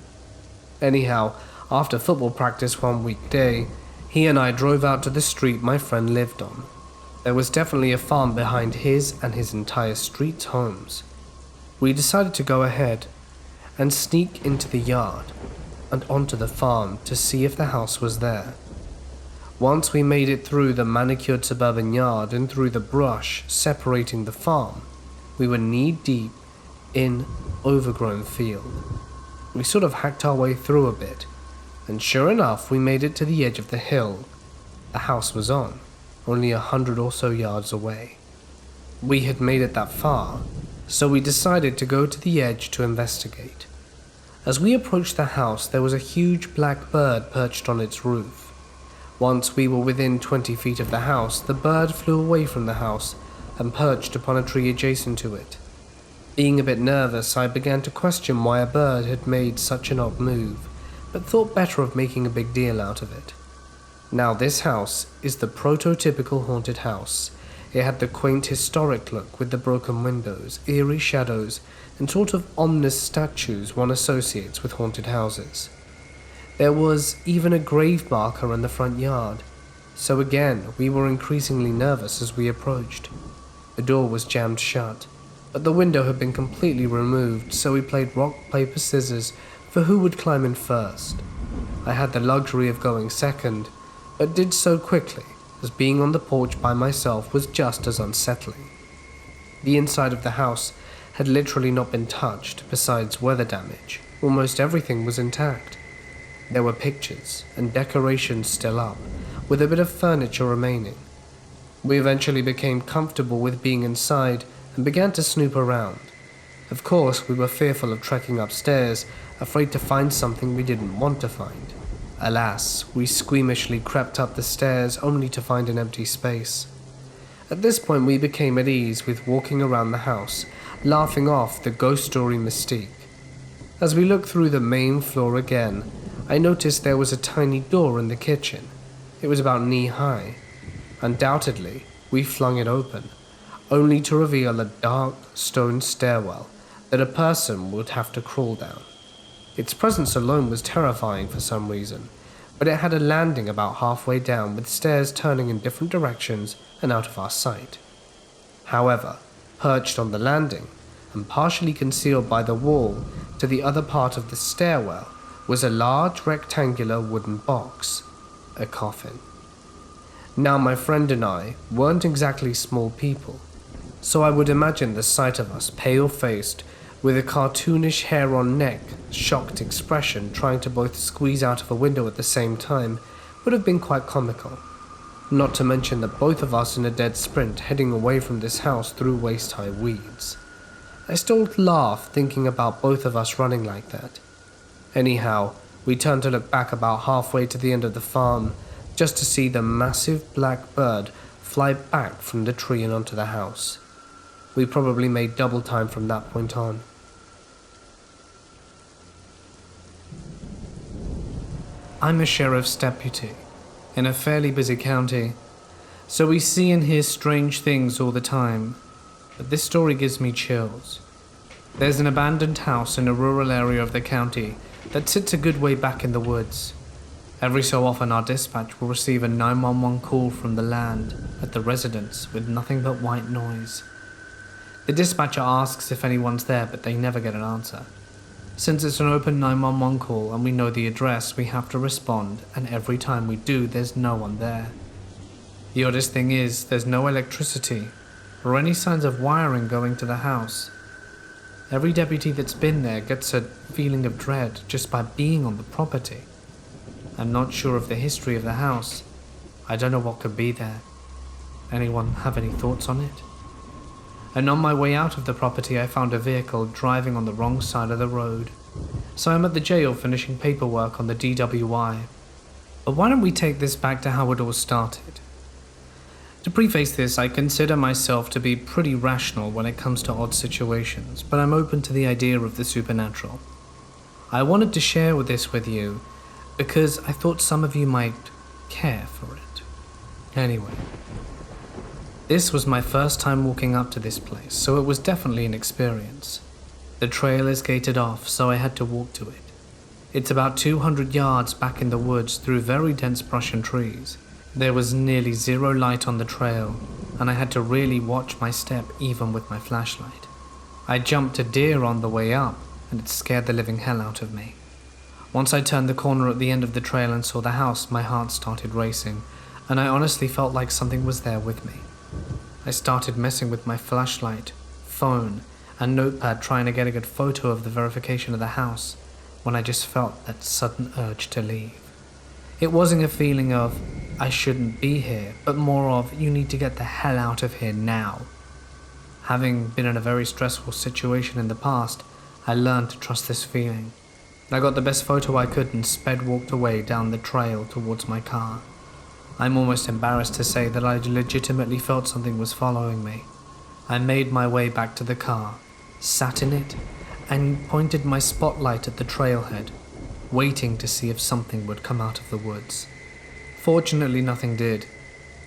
[SPEAKER 2] Anyhow, after football practice one weekday, he and I drove out to the street my friend lived on. There was definitely a farm behind his and his entire street's homes. We decided to go ahead and sneak into the yard and onto the farm to see if the house was there. Once we made it through the manicured suburban yard and through the brush separating the farm, we were knee-deep in overgrown field. We sort of hacked our way through a bit, and sure enough, we made it to the edge of the hill the house was on, only 100 or so yards away. We had made it that far, so we decided to go to the edge to investigate. As we approached the house, there was a huge black bird perched on its roof. Once we were within 20 feet of the house, the bird flew away from the house and perched upon a tree adjacent to it. Being a bit nervous, I began to question why a bird had made such an odd move, but thought better of making a big deal out of it. Now this house is the prototypical haunted house. It had the quaint historic look with the broken windows, eerie shadows, and sort of ominous statues one associates with haunted houses. There was even a grave marker in the front yard, so again we were increasingly nervous as we approached. The door was jammed shut, but the window had been completely removed, so we played rock, paper, scissors for who would climb in first. I had the luxury of going second, but did so quickly, as being on the porch by myself was just as unsettling. The inside of the house had literally not been touched, besides weather damage. Almost everything was intact. There were pictures and decorations still up, with a bit of furniture remaining. We eventually became comfortable with being inside and began to snoop around. Of course, we were fearful of trekking upstairs, afraid to find something we didn't want to find. Alas, we squeamishly crept up the stairs only to find an empty space. At this point we became at ease with walking around the house, laughing off the ghost story mystique. As we looked through the main floor again, I noticed there was a tiny door in the kitchen. It was about knee-high. Undoubtedly, we flung it open, only to reveal a dark stone stairwell that a person would have to crawl down. Its presence alone was terrifying for some reason, but it had a landing about halfway down with stairs turning in different directions and out of our sight. However, perched on the landing, and partially concealed by the wall to the other part of the stairwell, was a large rectangular wooden box, a coffin. Now my friend and I weren't exactly small people, so I would imagine the sight of us pale-faced, with a cartoonish hair on neck, shocked expression trying to both squeeze out of a window at the same time would have been quite comical. Not to mention that both of us in a dead sprint heading away from this house through waist-high weeds. I still laugh thinking about both of us running like that. Anyhow, we turned to look back about halfway to the end of the farm, just to see the massive black bird fly back from the tree and onto the house. We probably made double time from that point on.
[SPEAKER 1] I'm a sheriff's deputy in a fairly busy county, so we see and hear strange things all the time, but this story gives me chills. There's an abandoned house in a rural area of the county that sits a good way back in the woods. Every so often our dispatch will receive a 911 call from the land at the residence with nothing but white noise. The dispatcher asks if anyone's there, but they never get an answer. Since it's an open 911 call and we know the address, we have to respond, and every time we do, there's no one there. The oddest thing is, there's no electricity or any signs of wiring going to the house. Every deputy that's been there gets a feeling of dread just by being on the property. I'm not sure of the history of the house. I don't know what could be there. Anyone have any thoughts on it? And on my way out of the property I found a vehicle driving on the wrong side of the road. So I'm at the jail finishing paperwork on the DWI. But why don't we take this back to how it all started? To preface this, I consider myself to be pretty rational when it comes to odd situations, but I'm open to the idea of the supernatural. I wanted to share this with you because I thought some of you might care for it. Anyway, this was my first time walking up to this place, so it was definitely an experience. The trail is gated off, so I had to walk to it. It's about 200 yards back in the woods through very dense brush and trees. There was nearly zero light on the trail, and I had to really watch my step even with my flashlight. I jumped a deer on the way up, and it scared the living hell out of me. Once I turned the corner at the end of the trail and saw the house, my heart started racing, and I honestly felt like something was there with me. I started messing with my flashlight, phone, and notepad trying to get a good photo of the verification of the house, when I just felt that sudden urge to leave. It wasn't a feeling of, I shouldn't be here, but more of, you need to get the hell out of here now. Having been in a very stressful situation in the past, I learned to trust this feeling. I got the best photo I could and walked away down the trail towards my car. I'm almost embarrassed to say that I legitimately felt something was following me. I made my way back to the car, sat in it, and pointed my spotlight at the trailhead, waiting to see if something would come out of the woods. Fortunately, nothing did.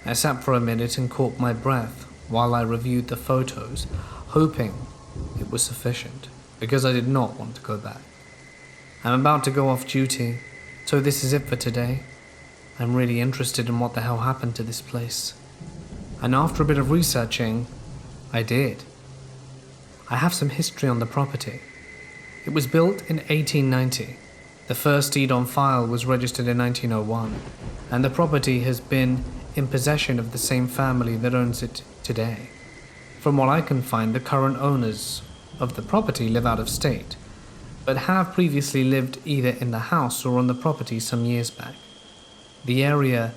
[SPEAKER 1] I sat for a minute and caught my breath, while I reviewed the photos, hoping it was sufficient, because I did not want to go back. I'm about to go off duty, so this is it for today. I'm really interested in what the hell happened to this place. And after a bit of researching, I did. I have some history on the property. It was built in 1890. The first deed on file was registered in 1901, and the property has been in possession of the same family that owns it today. From what I can find, the current owners of the property live out of state, but have previously lived either in the house or on the property some years back. The area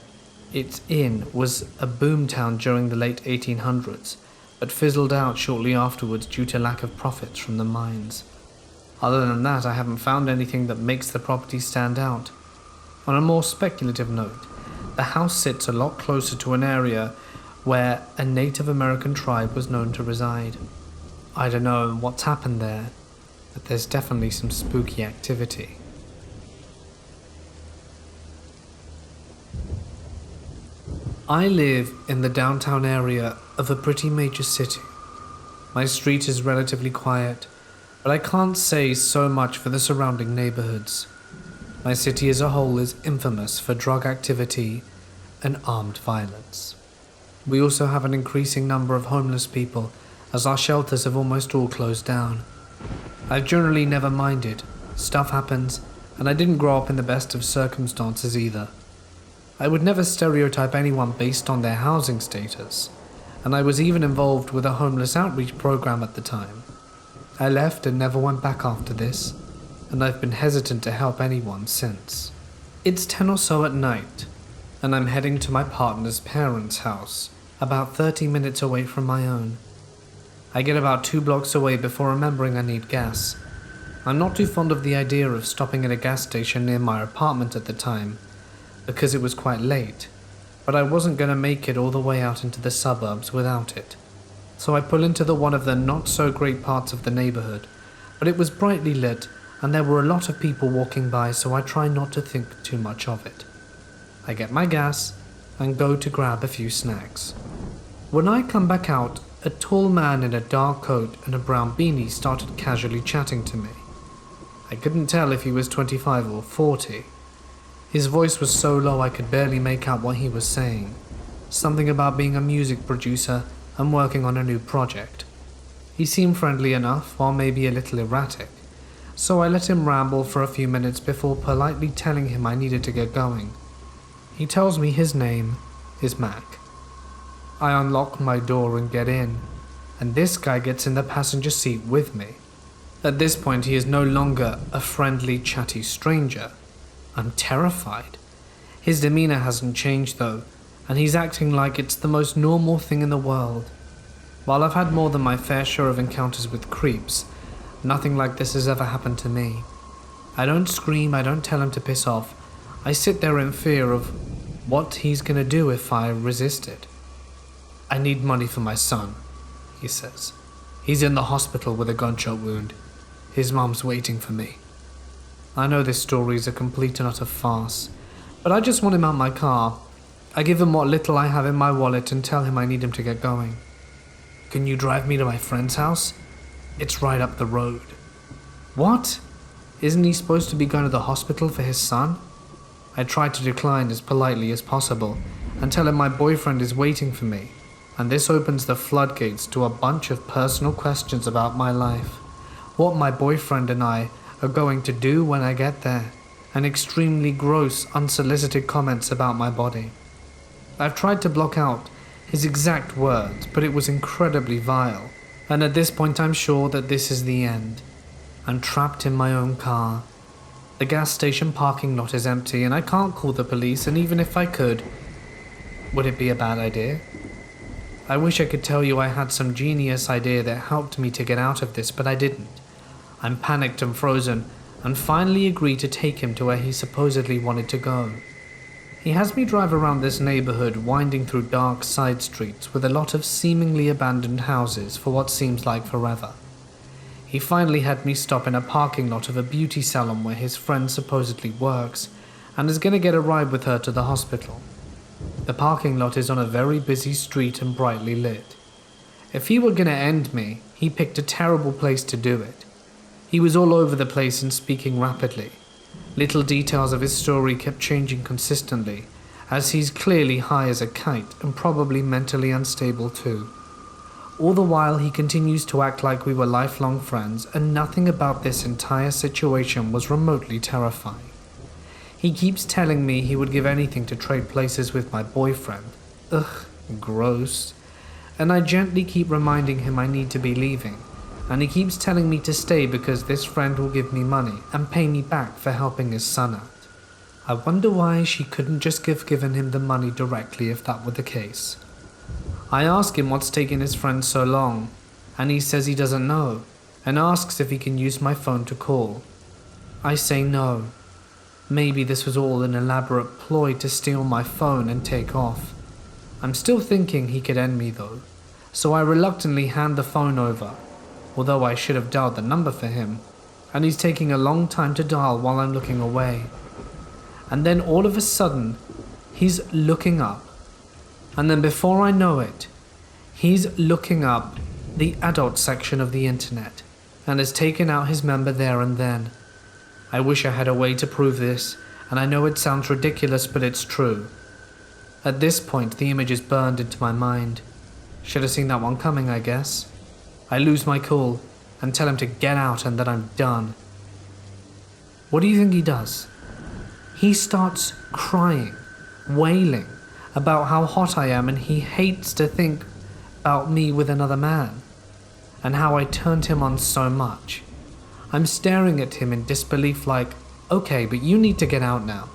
[SPEAKER 1] it's in was a boomtown during the late 1800s, but fizzled out shortly afterwards due to lack of profits from the mines. Other than that, I haven't found anything that makes the property stand out. On a more speculative note, the house sits a lot closer to an area where a Native American tribe was known to reside. I don't know what's happened there, but there's definitely some spooky activity. I live in the downtown area of a pretty major city. My street is relatively quiet, but I can't say so much for the surrounding neighborhoods. My city as a whole is infamous for drug activity and armed violence. We also have an increasing number of homeless people, as our shelters have almost all closed down. I've generally never minded. Stuff happens, and I didn't grow up in the best of circumstances either. I would never stereotype anyone based on their housing status, and I was even involved with a homeless outreach program at the time. I left and never went back after this, and I've been hesitant to help anyone since. It's 10 or so at night, and I'm heading to my partner's parents' house, about 30 minutes away from my own. I get about 2 blocks away before remembering I need gas. I'm not too fond of the idea of stopping at a gas station near my apartment at the time, because it was quite late, but I wasn't going to make it all the way out into the suburbs without it. So I pull into one of the not-so-great parts of the neighborhood, but it was brightly lit, and there were a lot of people walking by, so I try not to think too much of it. I get my gas, and go to grab a few snacks. When I come back out, a tall man in a dark coat and a brown beanie started casually chatting to me. I couldn't tell if he was 25 or 40. His voice was so low I could barely make out what he was saying. Something about being a music producer and working on a new project. He seemed friendly enough, while maybe a little erratic, so I let him ramble for a few minutes before politely telling him I needed to get going. He tells me his name is Mac. I unlock my door and get in, and this guy gets in the passenger seat with me. At this point, he is no longer a friendly, chatty stranger. I'm terrified. His demeanor hasn't changed though, and he's acting like it's the most normal thing in the world. While I've had more than my fair share of encounters with creeps, nothing like this has ever happened to me. I don't scream, I don't tell him to piss off. I sit there in fear of what he's gonna do if I resist it. I need money for my son, he says. He's in the hospital with a gunshot wound. His mom's waiting for me. I know this story is a complete and utter farce, but I just want him out my car. I give him what little I have in my wallet and tell him I need him to get going. Can you drive me to my friend's house? It's right up the road. What? Isn't he supposed to be going to the hospital for his son? I try to decline as politely as possible and tell him my boyfriend is waiting for me, and this opens the floodgates to a bunch of personal questions about my life, what my boyfriend and I are going to do when I get there, and extremely gross, unsolicited comments about my body. I've tried to block out his exact words, but it was incredibly vile, and at this point I'm sure that this is the end. I'm trapped in my own car. The gas station parking lot is empty, and I can't call the police, and even if I could, would it be a bad idea? I wish I could tell you I had some genius idea that helped me to get out of this, but I didn't. I'm panicked and frozen, and finally agree to take him to where he supposedly wanted to go. He has me drive around this neighborhood, winding through dark side streets with a lot of seemingly abandoned houses for what seems like forever. He finally had me stop in a parking lot of a beauty salon where his friend supposedly works, and is going to get a ride with her to the hospital. The parking lot is on a very busy street and brightly lit. If he were gonna end me, he picked a terrible place to do it. He was all over the place and speaking rapidly. Little details of his story kept changing consistently, as he's clearly high as a kite and probably mentally unstable too. All the while he continues to act like we were lifelong friends, and nothing about this entire situation was remotely terrifying. He keeps telling me he would give anything to trade places with my boyfriend. Ugh, gross. And I gently keep reminding him I need to be leaving, and he keeps telling me to stay because this friend will give me money and pay me back for helping his son out. I wonder why she couldn't just have given him the money directly if that were the case. I ask him what's taking his friend so long, and he says he doesn't know, and asks if he can use my phone to call. I say no. Maybe this was all an elaborate ploy to steal my phone and take off. I'm still thinking he could end me though, so I reluctantly hand the phone over, although I should have dialed the number for him, and he's taking a long time to dial while I'm looking away. And then all of a sudden, he's looking up, and then before I know it, he's looking up the adult section of the internet, and has taken out his member there and then. I wish I had a way to prove this, and I know it sounds ridiculous, but it's true. At this point, the image is burned into my mind. Should have seen that one coming, I guess. I lose my cool and tell him to get out and that I'm done. What do you think he does? He starts crying, wailing about how hot I am, and he hates to think about me with another man, and how I turned him on so much. I'm staring at him in disbelief like, okay, but you need to get out now.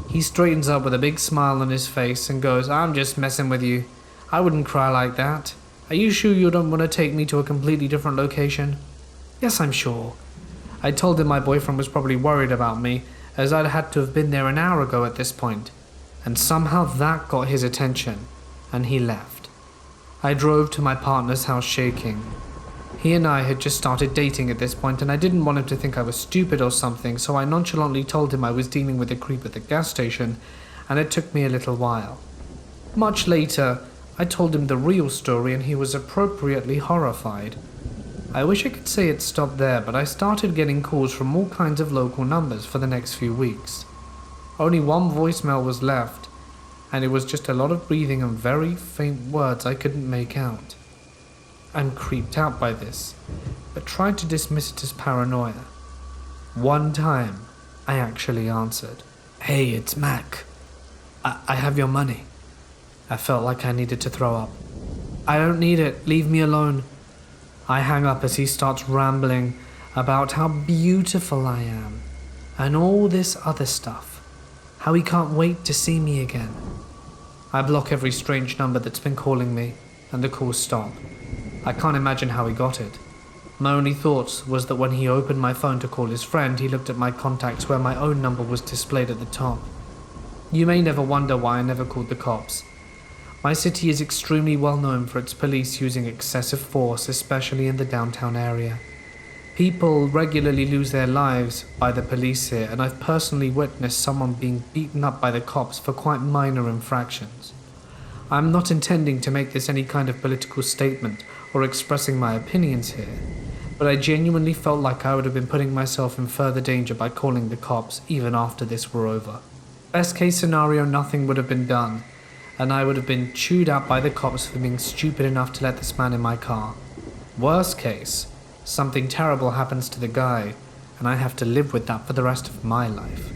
[SPEAKER 1] He straightens up with a big smile on his face and goes, I'm just messing with you. I wouldn't cry like that. Are you sure you don't want to take me to a completely different location? Yes, I'm sure. I told him my boyfriend was probably worried about me, as I'd had to have been there an hour ago at this point, and somehow that got his attention, and he left. I drove to my partner's house shaking. He and I had just started dating at this point, and I didn't want him to think I was stupid or something, so I nonchalantly told him I was dealing with a creep at the gas station, and it took me a little while. Much later, I told him the real story, and he was appropriately horrified. I wish I could say it stopped there, but I started getting calls from all kinds of local numbers for the next few weeks. Only one voicemail was left, and it was just a lot of breathing and very faint words I couldn't make out. I'm creeped out by this, but tried to dismiss it as paranoia. One time, I actually answered. Hey, it's Mac. I have your money. I felt like I needed to throw up. I don't need it, leave me alone. I hang up as he starts rambling about how beautiful I am, and all this other stuff. How he can't wait to see me again. I block every strange number that's been calling me, and the calls stop. I can't imagine how he got it. My only thought was that when he opened my phone to call his friend, he looked at my contacts where my own number was displayed at the top. You may never wonder why I never called the cops. My city is extremely well known for its police using excessive force, especially in the downtown area. People regularly lose their lives by the police here, and I've personally witnessed someone being beaten up by the cops for quite minor infractions. I'm not intending to make this any kind of political statement or expressing my opinions here, but I genuinely felt like I would have been putting myself in further danger by calling the cops even after this were over. Best case scenario, nothing would have been done, and I would have been chewed out by the cops for being stupid enough to let this man in my car. Worst case, something terrible happens to the guy, and I have to live with that for the rest of my life.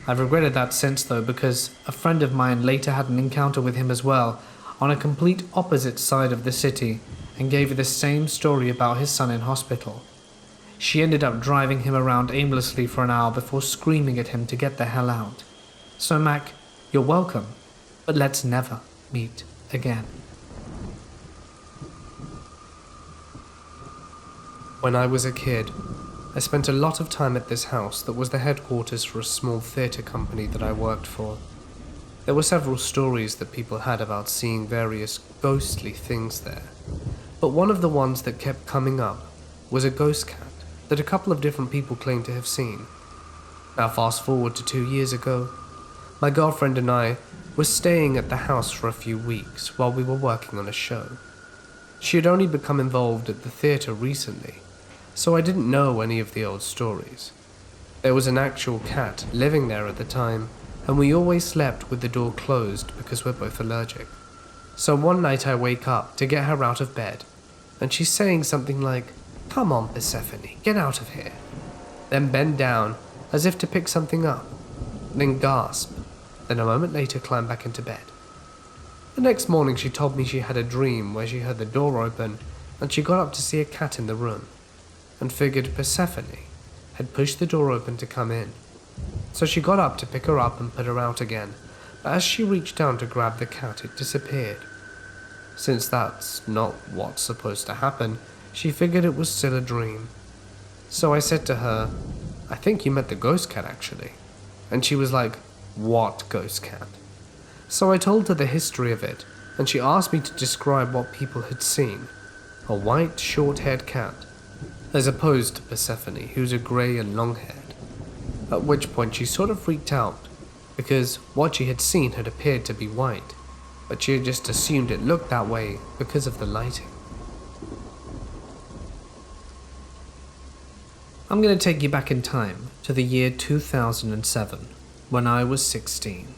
[SPEAKER 1] I've regretted that since though, because a friend of mine later had an encounter with him as well, on a complete opposite side of the city, and gave her the same story about his son in hospital. She ended up driving him around aimlessly for an hour before screaming at him to get the hell out. So Mac, you're welcome, but let's never meet again.
[SPEAKER 2] When I was a kid, I spent a lot of time at this house that was the headquarters for a small theatre company that I worked for. There were several stories that people had about seeing various ghostly things there, but one of the ones that kept coming up was a ghost cat that a couple of different people claimed to have seen. Now fast forward to 2 years ago, my girlfriend and I were staying at the house for a few weeks while we were working on a show. She had only become involved at the theatre recently, so I didn't know any of the old stories. There was an actual cat living there at the time, and we always slept with the door closed because we're both allergic. So one night I wake up to get her out of bed, and she's saying something like, "Come on, Persephone, get out of here." Then bend down as if to pick something up, then gasp, then a moment later climb back into bed. The next morning she told me she had a dream where she heard the door open and she got up to see a cat in the room, and figured Persephone had pushed the door open to come in. So she got up to pick her up and put her out again, but as she reached down to grab the cat, it disappeared. Since that's not what's supposed to happen, she figured it was still a dream. So I said to her, "I think you met the ghost cat actually." And she was like, "What ghost cat?" So I told her the history of it, and she asked me to describe what people had seen. A white, short-haired cat, as opposed to Persephone, who's a grey and long-haired. At which point she sort of freaked out, because what she had seen had appeared to be white, but she had just assumed it looked that way because of the lighting.
[SPEAKER 1] I'm going to take you back in time to the year 2007, when I was 16.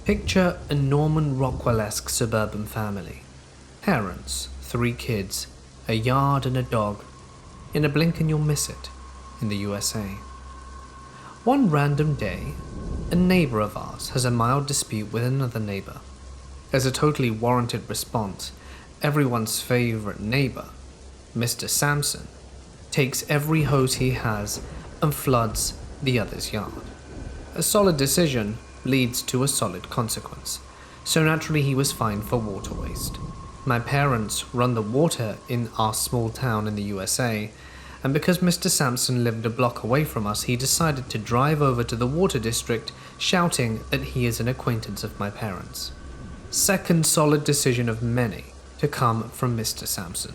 [SPEAKER 1] Picture a Norman Rockwell-esque suburban family. Parents, 3 kids, a yard and a dog. In a blink and you'll miss it, in the USA. One random day, a neighbor of ours has a mild dispute with another neighbor. As a totally warranted response, everyone's favorite neighbor, Mr. Sampson, takes every hose he has and floods the other's yard. A solid decision leads to a solid consequence, so naturally he was fined for water waste. My parents run the water in our small town in the USA, and because Mr. Sampson lived a block away from us, he decided to drive over to the water district shouting that he is an acquaintance of my parents. Second solid decision of many to come from Mr. Sampson.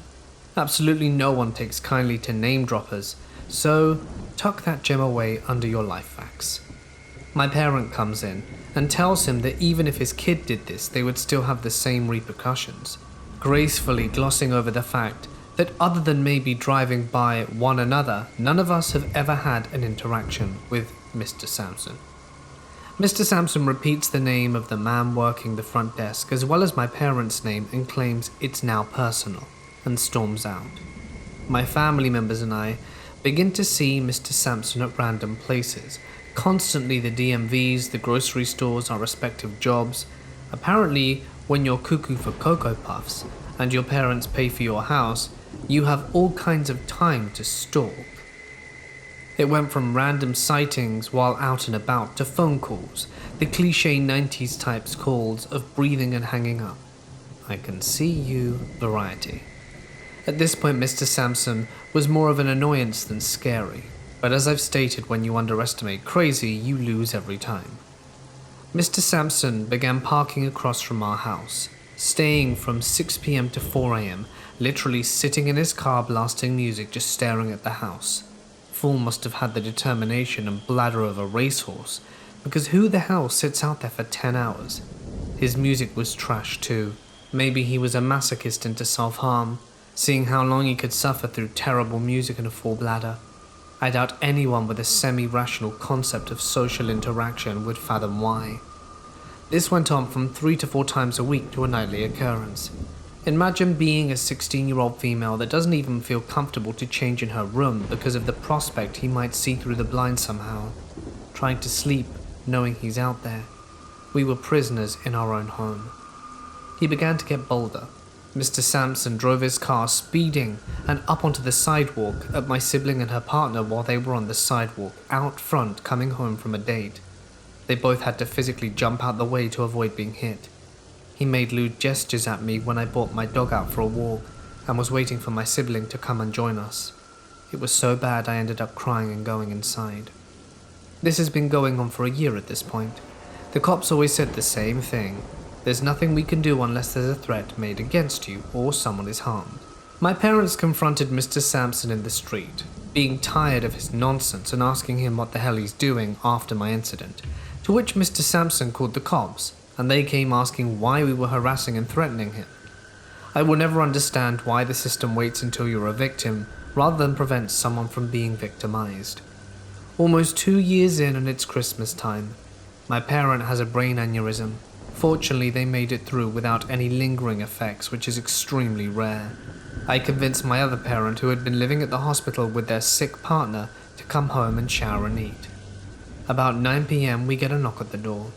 [SPEAKER 1] Absolutely no one takes kindly to name droppers, so tuck that gem away under your life facts. My parent comes in and tells him that even if his kid did this, they would still have the same repercussions, gracefully glossing over the fact that other than maybe driving by one another, none of us have ever had an interaction with Mr. Sampson. Mr. Sampson repeats the name of the man working the front desk as well as my parents' name and claims it's now personal, and storms out. My family members and I begin to see Mr. Sampson at random places, constantly the DMVs, the grocery stores, our respective jobs. Apparently, when you're cuckoo for Cocoa Puffs and your parents pay for your house, you have all kinds of time to stalk. It went from random sightings while out and about to phone calls, the cliche 90s types calls of breathing and hanging up. I can see you variety. At this point, Mr. Sampson was more of an annoyance than scary, but as I've stated, when you underestimate crazy, you lose every time. Mr. Sampson began parking across from our house, staying from 6 p.m. to 4 a.m., literally sitting in his car blasting music, just staring at the house. Fool must have had the determination and bladder of a racehorse, because who the hell sits out there for 10 hours? His music was trash too. Maybe he was a masochist into self-harm, seeing how long he could suffer through terrible music and a full bladder. I doubt anyone with a semi-rational concept of social interaction would fathom why. This went on from 3 to 4 times a week to a nightly occurrence. Imagine being a 16-year-old female that doesn't even feel comfortable to change in her room because of the prospect he might see through the blinds somehow, trying to sleep knowing he's out there. We were prisoners in our own home. He began to get bolder. Mr. Sampson drove his car speeding and up onto the sidewalk at my sibling and her partner while they were on the sidewalk out front coming home from a date. They both had to physically jump out the way to avoid being hit. He made lewd gestures at me when I brought my dog out for a walk and was waiting for my sibling to come and join us. It was so bad I ended up crying and going inside. This has been going on for a year at this point. The cops always said the same thing. There's nothing we can do unless there's a threat made against you or someone is harmed. My parents confronted Mr. Sampson in the street, being tired of his nonsense and asking him what the hell he's doing after my incident, to which Mr. Sampson called the cops, and they came asking why we were harassing and threatening him. I will never understand why the system waits until you're a victim rather than prevents someone from being victimized. Almost 2 years in and it's Christmas time. My parent has a brain aneurysm. Fortunately, they made it through without any lingering effects, which is extremely rare. I convinced my other parent, who had been living at the hospital with their sick partner, to come home and shower and eat. About 9 p.m, we get a knock at the door.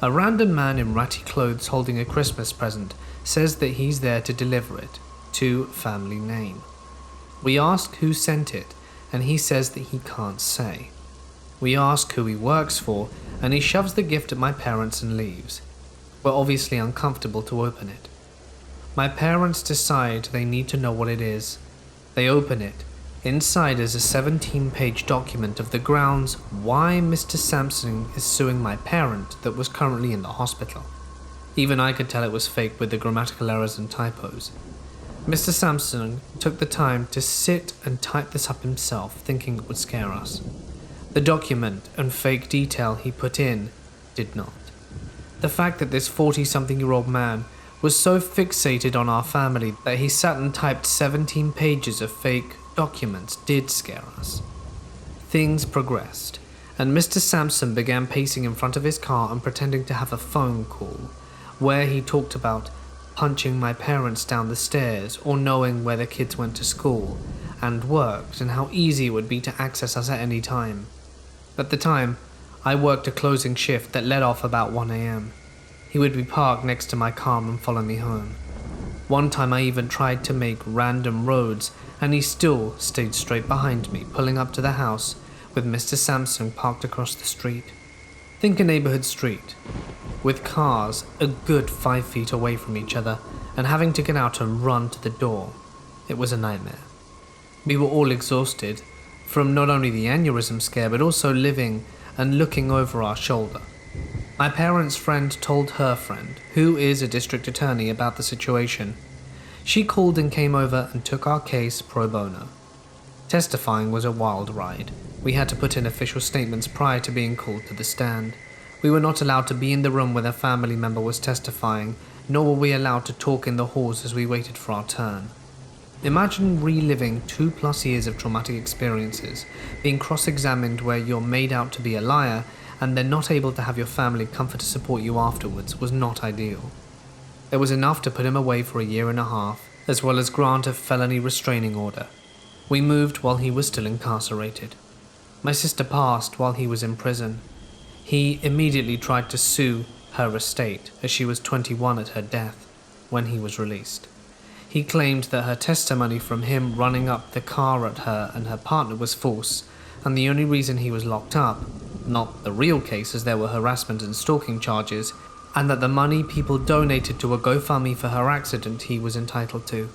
[SPEAKER 1] A random man in ratty clothes holding a Christmas present says that he's there to deliver it, to family name. We ask who sent it, and he says that he can't say. We ask who he works for, and he shoves the gift at my parents and leaves. We're obviously uncomfortable to open it. My parents decide they need to know what it is. They open it. Inside is a 17-page document of the grounds why Mr. Sampson is suing my parent that was currently in the hospital. Even I could tell it was fake with the grammatical errors and typos. Mr. Sampson took the time to sit and type this up himself, thinking it would scare us. The document and fake detail he put in did not. The fact that this 40-something-year-old man was so fixated on our family that he sat and typed 17 pages of fake documents did scare us. Things progressed, and Mr. Sampson began pacing in front of his car and pretending to have a phone call, where he talked about punching my parents down the stairs or knowing where the kids went to school and worked and how easy it would be to access us at any time. At the time, I worked a closing shift that let off about 1 a.m. He would be parked next to my car and follow me home. One time I even tried to make random roads, and he still stayed straight behind me, pulling up to the house with Mr. Sampson parked across the street. Think a neighborhood street, with cars a good 5 feet away from each other and having to get out and run to the door. It was a nightmare. We were all exhausted from not only the aneurysm scare but also living and looking over our shoulder. My parents' friend told her friend, who is a district attorney, about the situation. She called and came over and took our case pro bono. Testifying was a wild ride. We had to put in official statements prior to being called to the stand. We were not allowed to be in the room where a family member was testifying, nor were we allowed to talk in the halls as we waited for our turn. Imagine reliving 2+ years of traumatic experiences, being cross-examined where you're made out to be a liar, and then not able to have your family come to support you afterwards was not ideal. There was enough to put him away for 1.5 years, as well as grant a felony restraining order. We moved while he was still incarcerated. My sister passed while he was in prison. He immediately tried to sue her estate, as she was 21 at her death when he was released. He claimed that her testimony from him running up the car at her and her partner was false, and the only reason he was locked up, not the real case as there were harassment and stalking charges, and that the money people donated to a GoFundMe for her accident he was entitled to.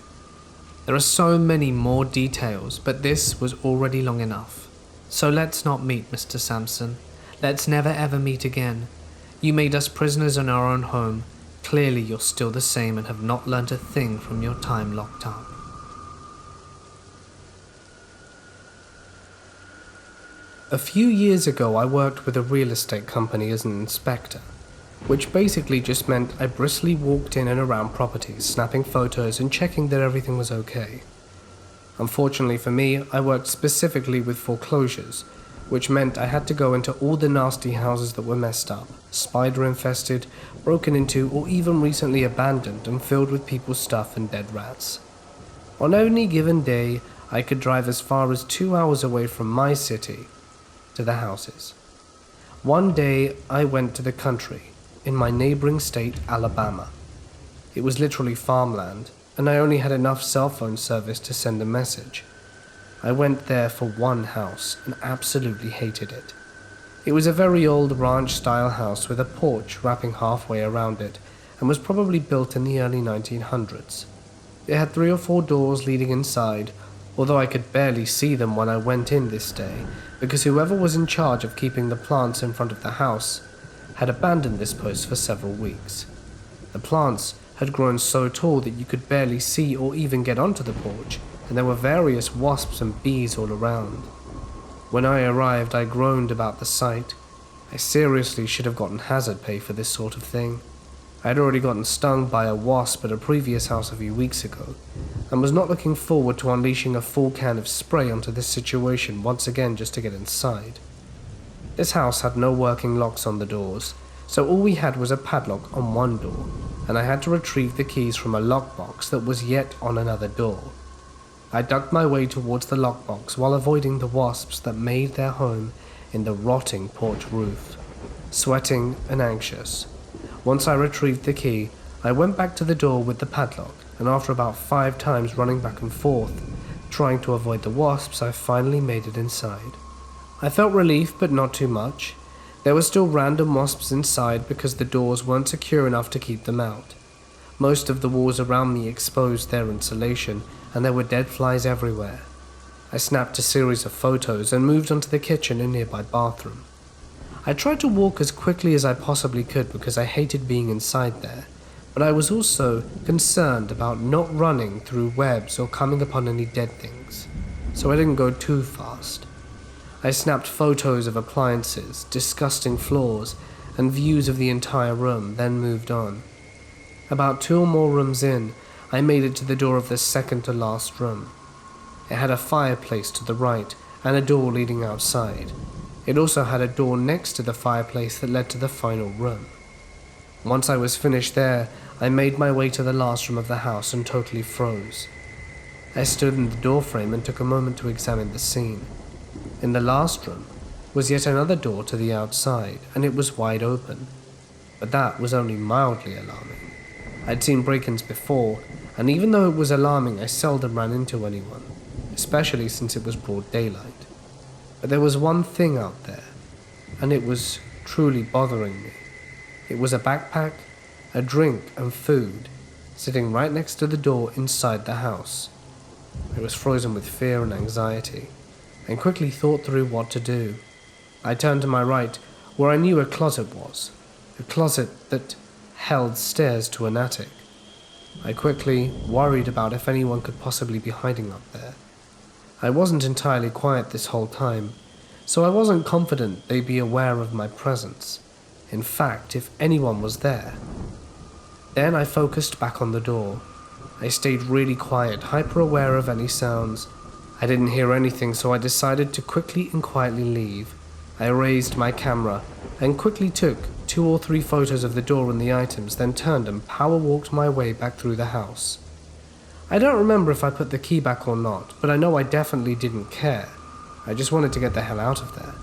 [SPEAKER 1] There are so many more details, but this was already long enough. So let's not meet, Mr. Sampson. Let's never ever meet again. You made us prisoners in our own home. Clearly you're still the same and have not learnt a thing from your time locked up. A few years ago I worked with a real estate company as an inspector, which basically just meant I briskly walked in and around properties, snapping photos and checking that everything was okay. Unfortunately for me, I worked specifically with foreclosures, which meant I had to go into all the nasty houses that were messed up, spider-infested, broken into, or even recently abandoned and filled with people's stuff and dead rats. On any given day, I could drive as far as 2 hours away from my city to the houses. One day, I went to the country, in my neighboring state, Alabama. It was literally farmland, and I only had enough cell phone service to send a message. I went there for one house and absolutely hated it. It was a very old ranch-style house with a porch wrapping halfway around it and was probably built in the early 1900s. It had 3 or 4 doors leading inside, although I could barely see them when I went in this day because whoever was in charge of keeping the plants in front of the house had abandoned this post for several weeks. The plants had grown so tall that you could barely see or even get onto the porch, and there were various wasps and bees all around. When I arrived, I groaned about the sight. I seriously should have gotten hazard pay for this sort of thing.
[SPEAKER 2] I had already gotten stung by a wasp at a previous house a few weeks ago, and was not looking forward to unleashing a full can of spray onto this situation once again just to get inside. This house had no working locks on the doors, so all we had was a padlock on one door, and I had to retrieve the keys from a lockbox that was yet on another door. I ducked my way towards the lockbox while avoiding the wasps that made their home in the rotting porch roof, sweating and anxious. Once I retrieved the key, I went back to the door with the padlock, and after about 5 times running back and forth, trying to avoid the wasps, I finally made it inside. I felt relief, but not too much. There were still random wasps inside because the doors weren't secure enough to keep them out. Most of the walls around me exposed their insulation, and there were dead flies everywhere. I snapped a series of photos and moved on to the kitchen and nearby bathroom. I tried to walk as quickly as I possibly could because I hated being inside there, but I was also concerned about not running through webs or coming upon any dead things, so I didn't go too fast. I snapped photos of appliances, disgusting floors, and views of the entire room, then moved on. About 2 or more rooms in, I made it to the door of the second to last room. It had a fireplace to the right and a door leading outside. It also had a door next to the fireplace that led to the final room. Once I was finished there, I made my way to the last room of the house and totally froze. I stood in the doorframe and took a moment to examine the scene. In the last room was yet another door to the outside, and it was wide open. But that was only mildly alarming. I'd seen break-ins before, and even though it was alarming, I seldom ran into anyone, especially since it was broad daylight. But there was one thing out there, and it was truly bothering me. It was a backpack, a drink, and food, sitting right next to the door inside the house. I was frozen with fear and anxiety, and quickly thought through what to do. I turned to my right, where I knew a closet was, a closet that held stairs to an attic. I quickly worried about if anyone could possibly be hiding up there. I wasn't entirely quiet this whole time, so I wasn't confident they'd be aware of my presence. In fact, if anyone was there. Then I focused back on the door. I stayed really quiet, hyper-aware of any sounds. I didn't hear anything, so I decided to quickly and quietly leave. I raised my camera and quickly took 2 or 3 photos of the door and the items, then turned and power-walked my way back through the house. I don't remember if I put the key back or not, but I know I definitely didn't care. I just wanted to get the hell out of there.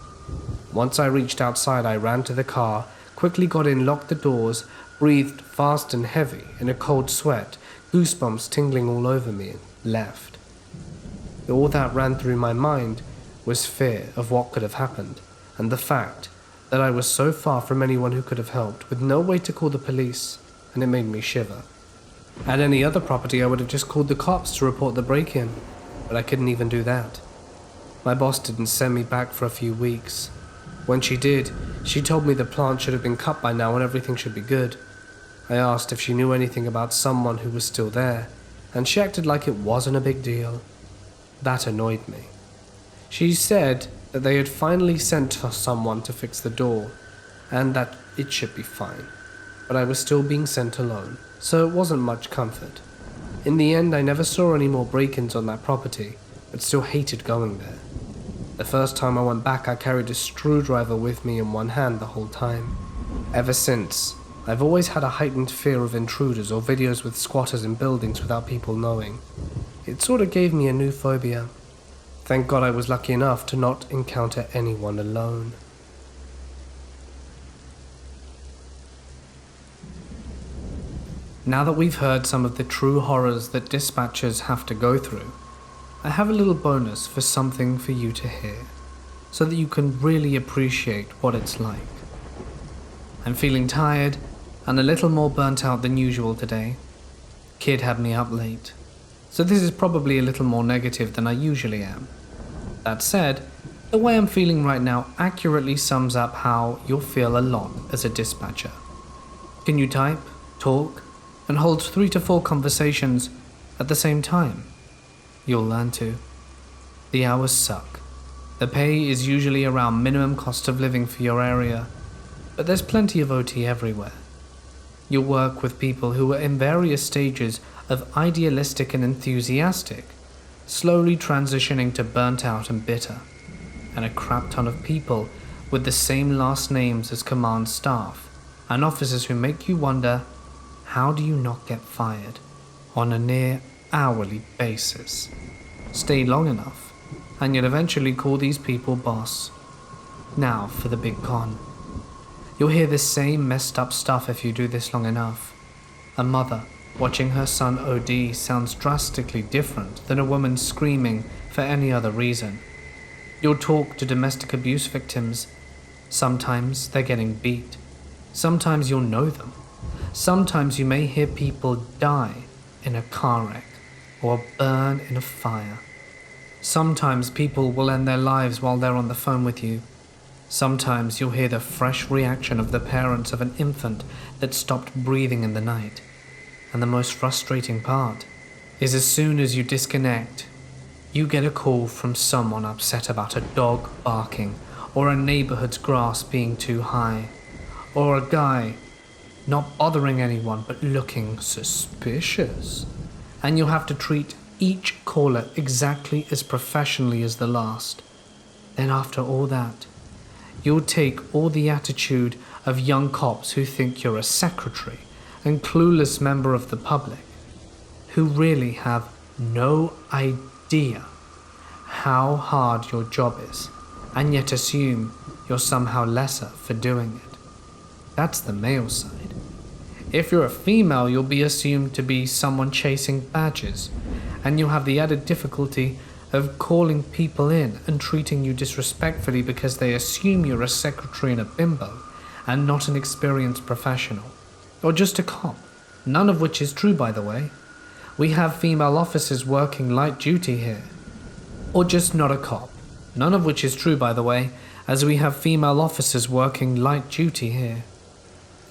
[SPEAKER 2] Once I reached outside, I ran to the car, quickly got in, locked the doors, breathed fast and heavy in a cold sweat, goosebumps tingling all over me, and left. All that ran through my mind was fear of what could have happened, and the fact that I was so far from anyone who could have helped, with no way to call the police, and it made me shiver. At any other property, I would have just called the cops to report the break-in, but I couldn't even do that. My boss didn't send me back for a few weeks. When she did, she told me the plant should have been cut by now and everything should be good. I asked if she knew anything about someone who was still there, and she acted like it wasn't a big deal. That annoyed me. She said that they had finally sent someone to fix the door, and that it should be fine, but I was still being sent alone, so it wasn't much comfort. In the end, I never saw any more break-ins on that property, but still hated going there. The first time I went back, I carried a screwdriver with me in one hand the whole time. Ever since, I've always had a heightened fear of intruders or videos with squatters in buildings without people knowing. It sort of gave me a new phobia. Thank God I was lucky enough to not encounter anyone alone.
[SPEAKER 1] Now that we've heard some of the true horrors that dispatchers have to go through, I have a little bonus for something for you to hear, so that you can really appreciate what it's like. I'm feeling tired and a little more burnt out than usual today. Kid had me up late, so this is probably a little more negative than I usually am. That said, the way I'm feeling right now accurately sums up how you'll feel a lot as a dispatcher. Can you type, talk, and hold 3 to 4 conversations at the same time? You'll learn to. The hours suck. The pay is usually around minimum cost of living for your area, but there's plenty of OT everywhere. You'll work with people who are in various stages of idealistic and enthusiastic, slowly transitioning to burnt out and bitter, and a crap ton of people with the same last names as command staff, and officers who make you wonder, how do you not get fired on a near hourly basis? Stay long enough, and you'll eventually call these people boss. Now for the big con. You'll hear the same messed up stuff if you do this long enough. A mother watching her son OD sounds drastically different than a woman screaming for any other reason. You'll talk to domestic abuse victims. Sometimes they're getting beat. Sometimes you'll know them. Sometimes you may hear people die in a car wreck or burn in a fire. Sometimes people will end their lives while they're on the phone with you. Sometimes you'll hear the fresh reaction of the parents of an infant that stopped breathing in the night. And the most frustrating part is as soon as you disconnect, you get a call from someone upset about a dog barking, or a neighborhood's grass being too high, or a guy not bothering anyone but looking suspicious. And you'll have to treat each caller exactly as professionally as the last. Then after all that, you'll take all the attitude of young cops who think you're a secretary and clueless member of the public, who really have no idea how hard your job is, and yet assume you're somehow lesser for doing it. That's the male side. If you're a female, you'll be assumed to be someone chasing badges, and you'll have the added difficulty of calling people in and treating you disrespectfully because they assume you're a secretary and a bimbo, and not an experienced professional, or just a cop, none of which is true, by the way. We have female officers working light duty here, or just not a cop, none of which is true, by the way, as we have female officers working light duty here,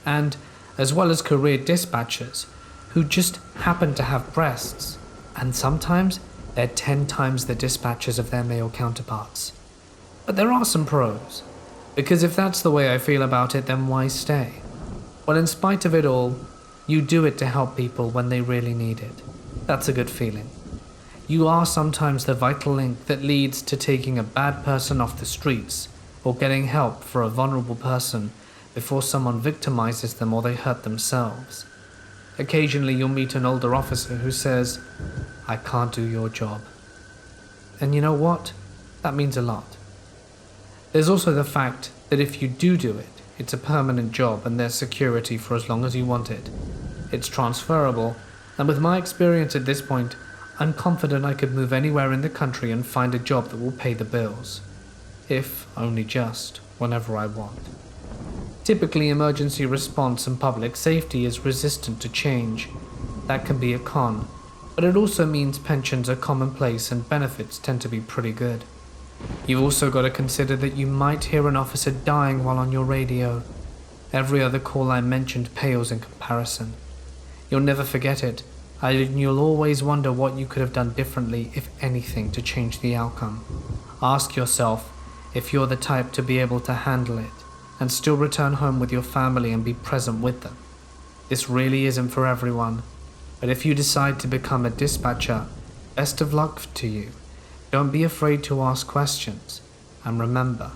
[SPEAKER 1] and as well as career dispatchers who just happen to have breasts, and sometimes they're 10 times the dispatchers of their male counterparts. But there are some pros, because if that's the way I feel about it, then why stay? Well, in spite of it all, you do it to help people when they really need it. That's a good feeling. You are sometimes the vital link that leads to taking a bad person off the streets, or getting help for a vulnerable person before someone victimizes them or they hurt themselves. Occasionally you'll meet an older officer who says, "I can't do your job." And you know what? That means a lot. There's also the fact that if you do it, it's a permanent job and there's security for as long as you want it. It's transferable, and with my experience at this point, I'm confident I could move anywhere in the country and find a job that will pay the bills. If only just whenever I want. Typically, emergency response and public safety is resistant to change. That can be a con, but it also means pensions are commonplace and benefits tend to be pretty good. You've also got to consider that you might hear an officer dying while on your radio. Every other call I mentioned pales in comparison. You'll never forget it, and you'll always wonder what you could have done differently, if anything, to change the outcome. Ask yourself if you're the type to be able to handle it and still return home with your family and be present with them. This really isn't for everyone, but if you decide to become a dispatcher, best of luck to you. Don't be afraid to ask questions, and remember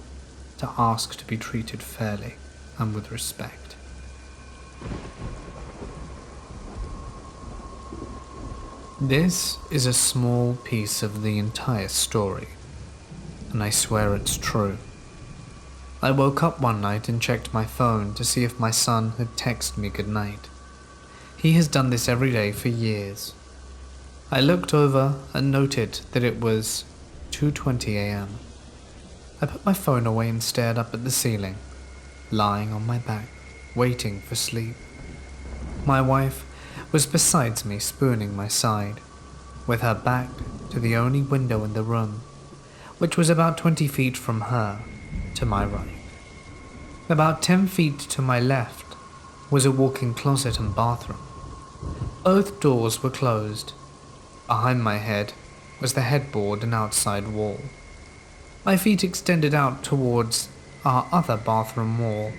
[SPEAKER 1] to ask to be treated fairly and with respect. This is a small piece of the entire story, and I swear it's true. I woke up one night and checked my phone to see if my son had texted me goodnight. He has done this every day for years. I looked over and noted that it was 2:20 a.m. I put my phone away and stared up at the ceiling, lying on my back, waiting for sleep. My wife was beside me, spooning my side, with her back to the only window in the room, which was about 20 feet from her, to my right. About 10 feet to my left was a walk-in closet and bathroom. Both doors were closed. Behind my head was the headboard and outside wall. My feet extended out towards our other bathroom wall.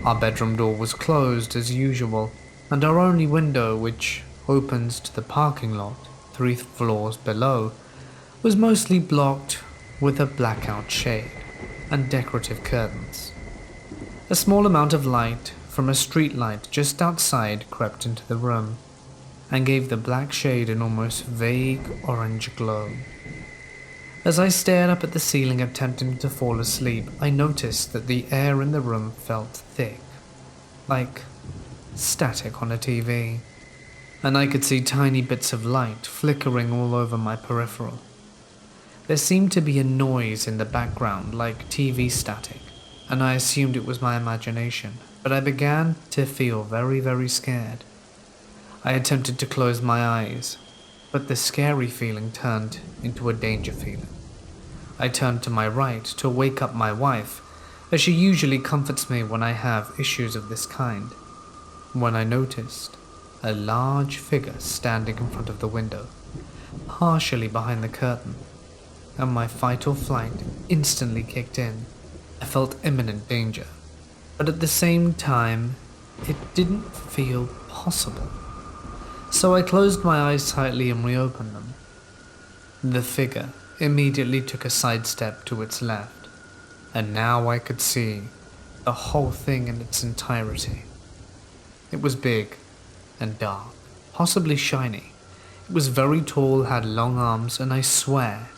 [SPEAKER 1] Our bedroom door was closed as usual, and our only window, which opens to the parking lot 3 floors below, was mostly blocked with a blackout shade and decorative curtains. A small amount of light from a street light just outside crept into the room and gave the black shade an almost vague orange glow. As I stared up at the ceiling attempting to fall asleep, I noticed that the air in the room felt thick, like static on a TV, and I could see tiny bits of light flickering all over my peripheral. There seemed to be a noise in the background like TV static, and I assumed it was my imagination, but I began to feel very, very scared. I attempted to close my eyes, but the scary feeling turned into a danger feeling. I turned to my right to wake up my wife, as she usually comforts me when I have issues of this kind, when I noticed a large figure standing in front of the window, partially behind the curtain, and my fight or flight instantly kicked in. I felt imminent danger, but at the same time, it didn't feel possible. So I closed my eyes tightly and reopened them. The figure immediately took a sidestep to its left, and now I could see the whole thing in its entirety. It was big and dark, possibly shiny. It was very tall, had long arms, and I swear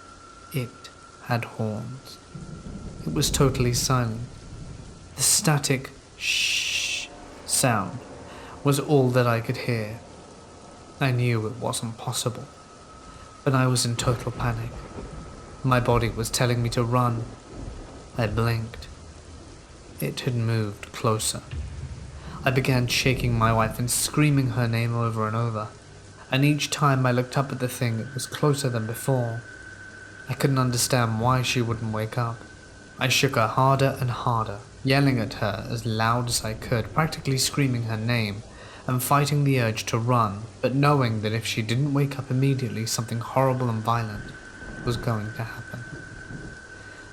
[SPEAKER 1] it had horns. It was totally silent. The static shh sound was all that I could hear. I knew it wasn't possible, but I was in total panic. My body was telling me to run. I blinked. It had moved closer. I began shaking my wife and screaming her name over and over, and each time I looked up at the thing, it was closer than before. I couldn't understand why she wouldn't wake up. I shook her harder and harder, yelling at her as loud as I could, practically screaming her name and fighting the urge to run, but knowing that if she didn't wake up immediately, something horrible and violent was going to happen.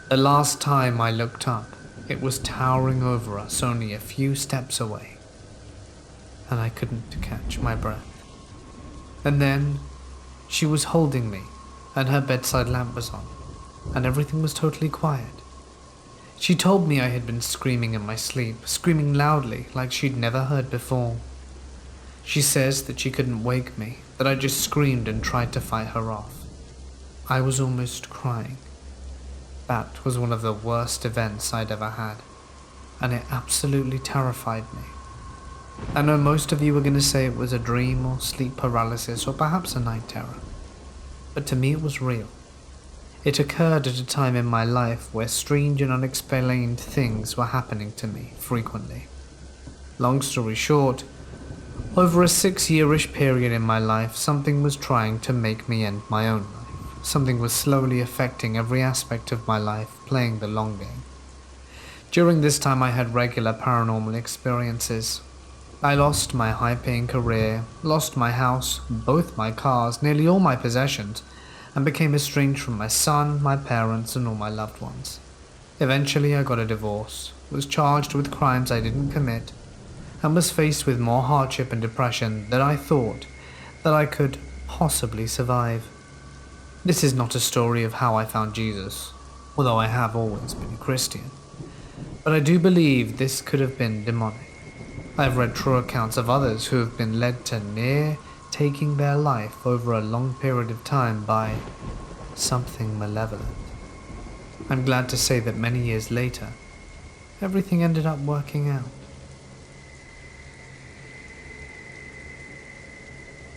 [SPEAKER 1] The last time I looked up, it was towering over us only a few steps away, and I couldn't catch my breath. And then she was holding me, and her bedside lamp was on, and everything was totally quiet. She told me I had been screaming in my sleep, screaming loudly like she'd never heard before. She says that she couldn't wake me, that I just screamed and tried to fight her off. I was almost crying. That was one of the worst events I'd ever had, and it absolutely terrified me. I know most of you are going to say it was a dream or sleep paralysis or perhaps a night terror, but to me it was real. It occurred at a time in my life where strange and unexplained things were happening to me frequently. Long story short, over a 6-year-ish period in my life, something was trying to make me end my own life. Something was slowly affecting every aspect of my life, playing the long game. During this time I had regular paranormal experiences. I lost my high-paying career, lost my house, both my cars, nearly all my possessions, and became estranged from my son, my parents, and all my loved ones. Eventually I got a divorce, was charged with crimes I didn't commit, and was faced with more hardship and depression than I thought that I could possibly survive. This is not a story of how I found Jesus, although I have always been a Christian, but I do believe this could have been demonic. I've read true accounts of others who have been led to near taking their life over a long period of time by something malevolent. I'm glad to say that many years later, everything ended up working out.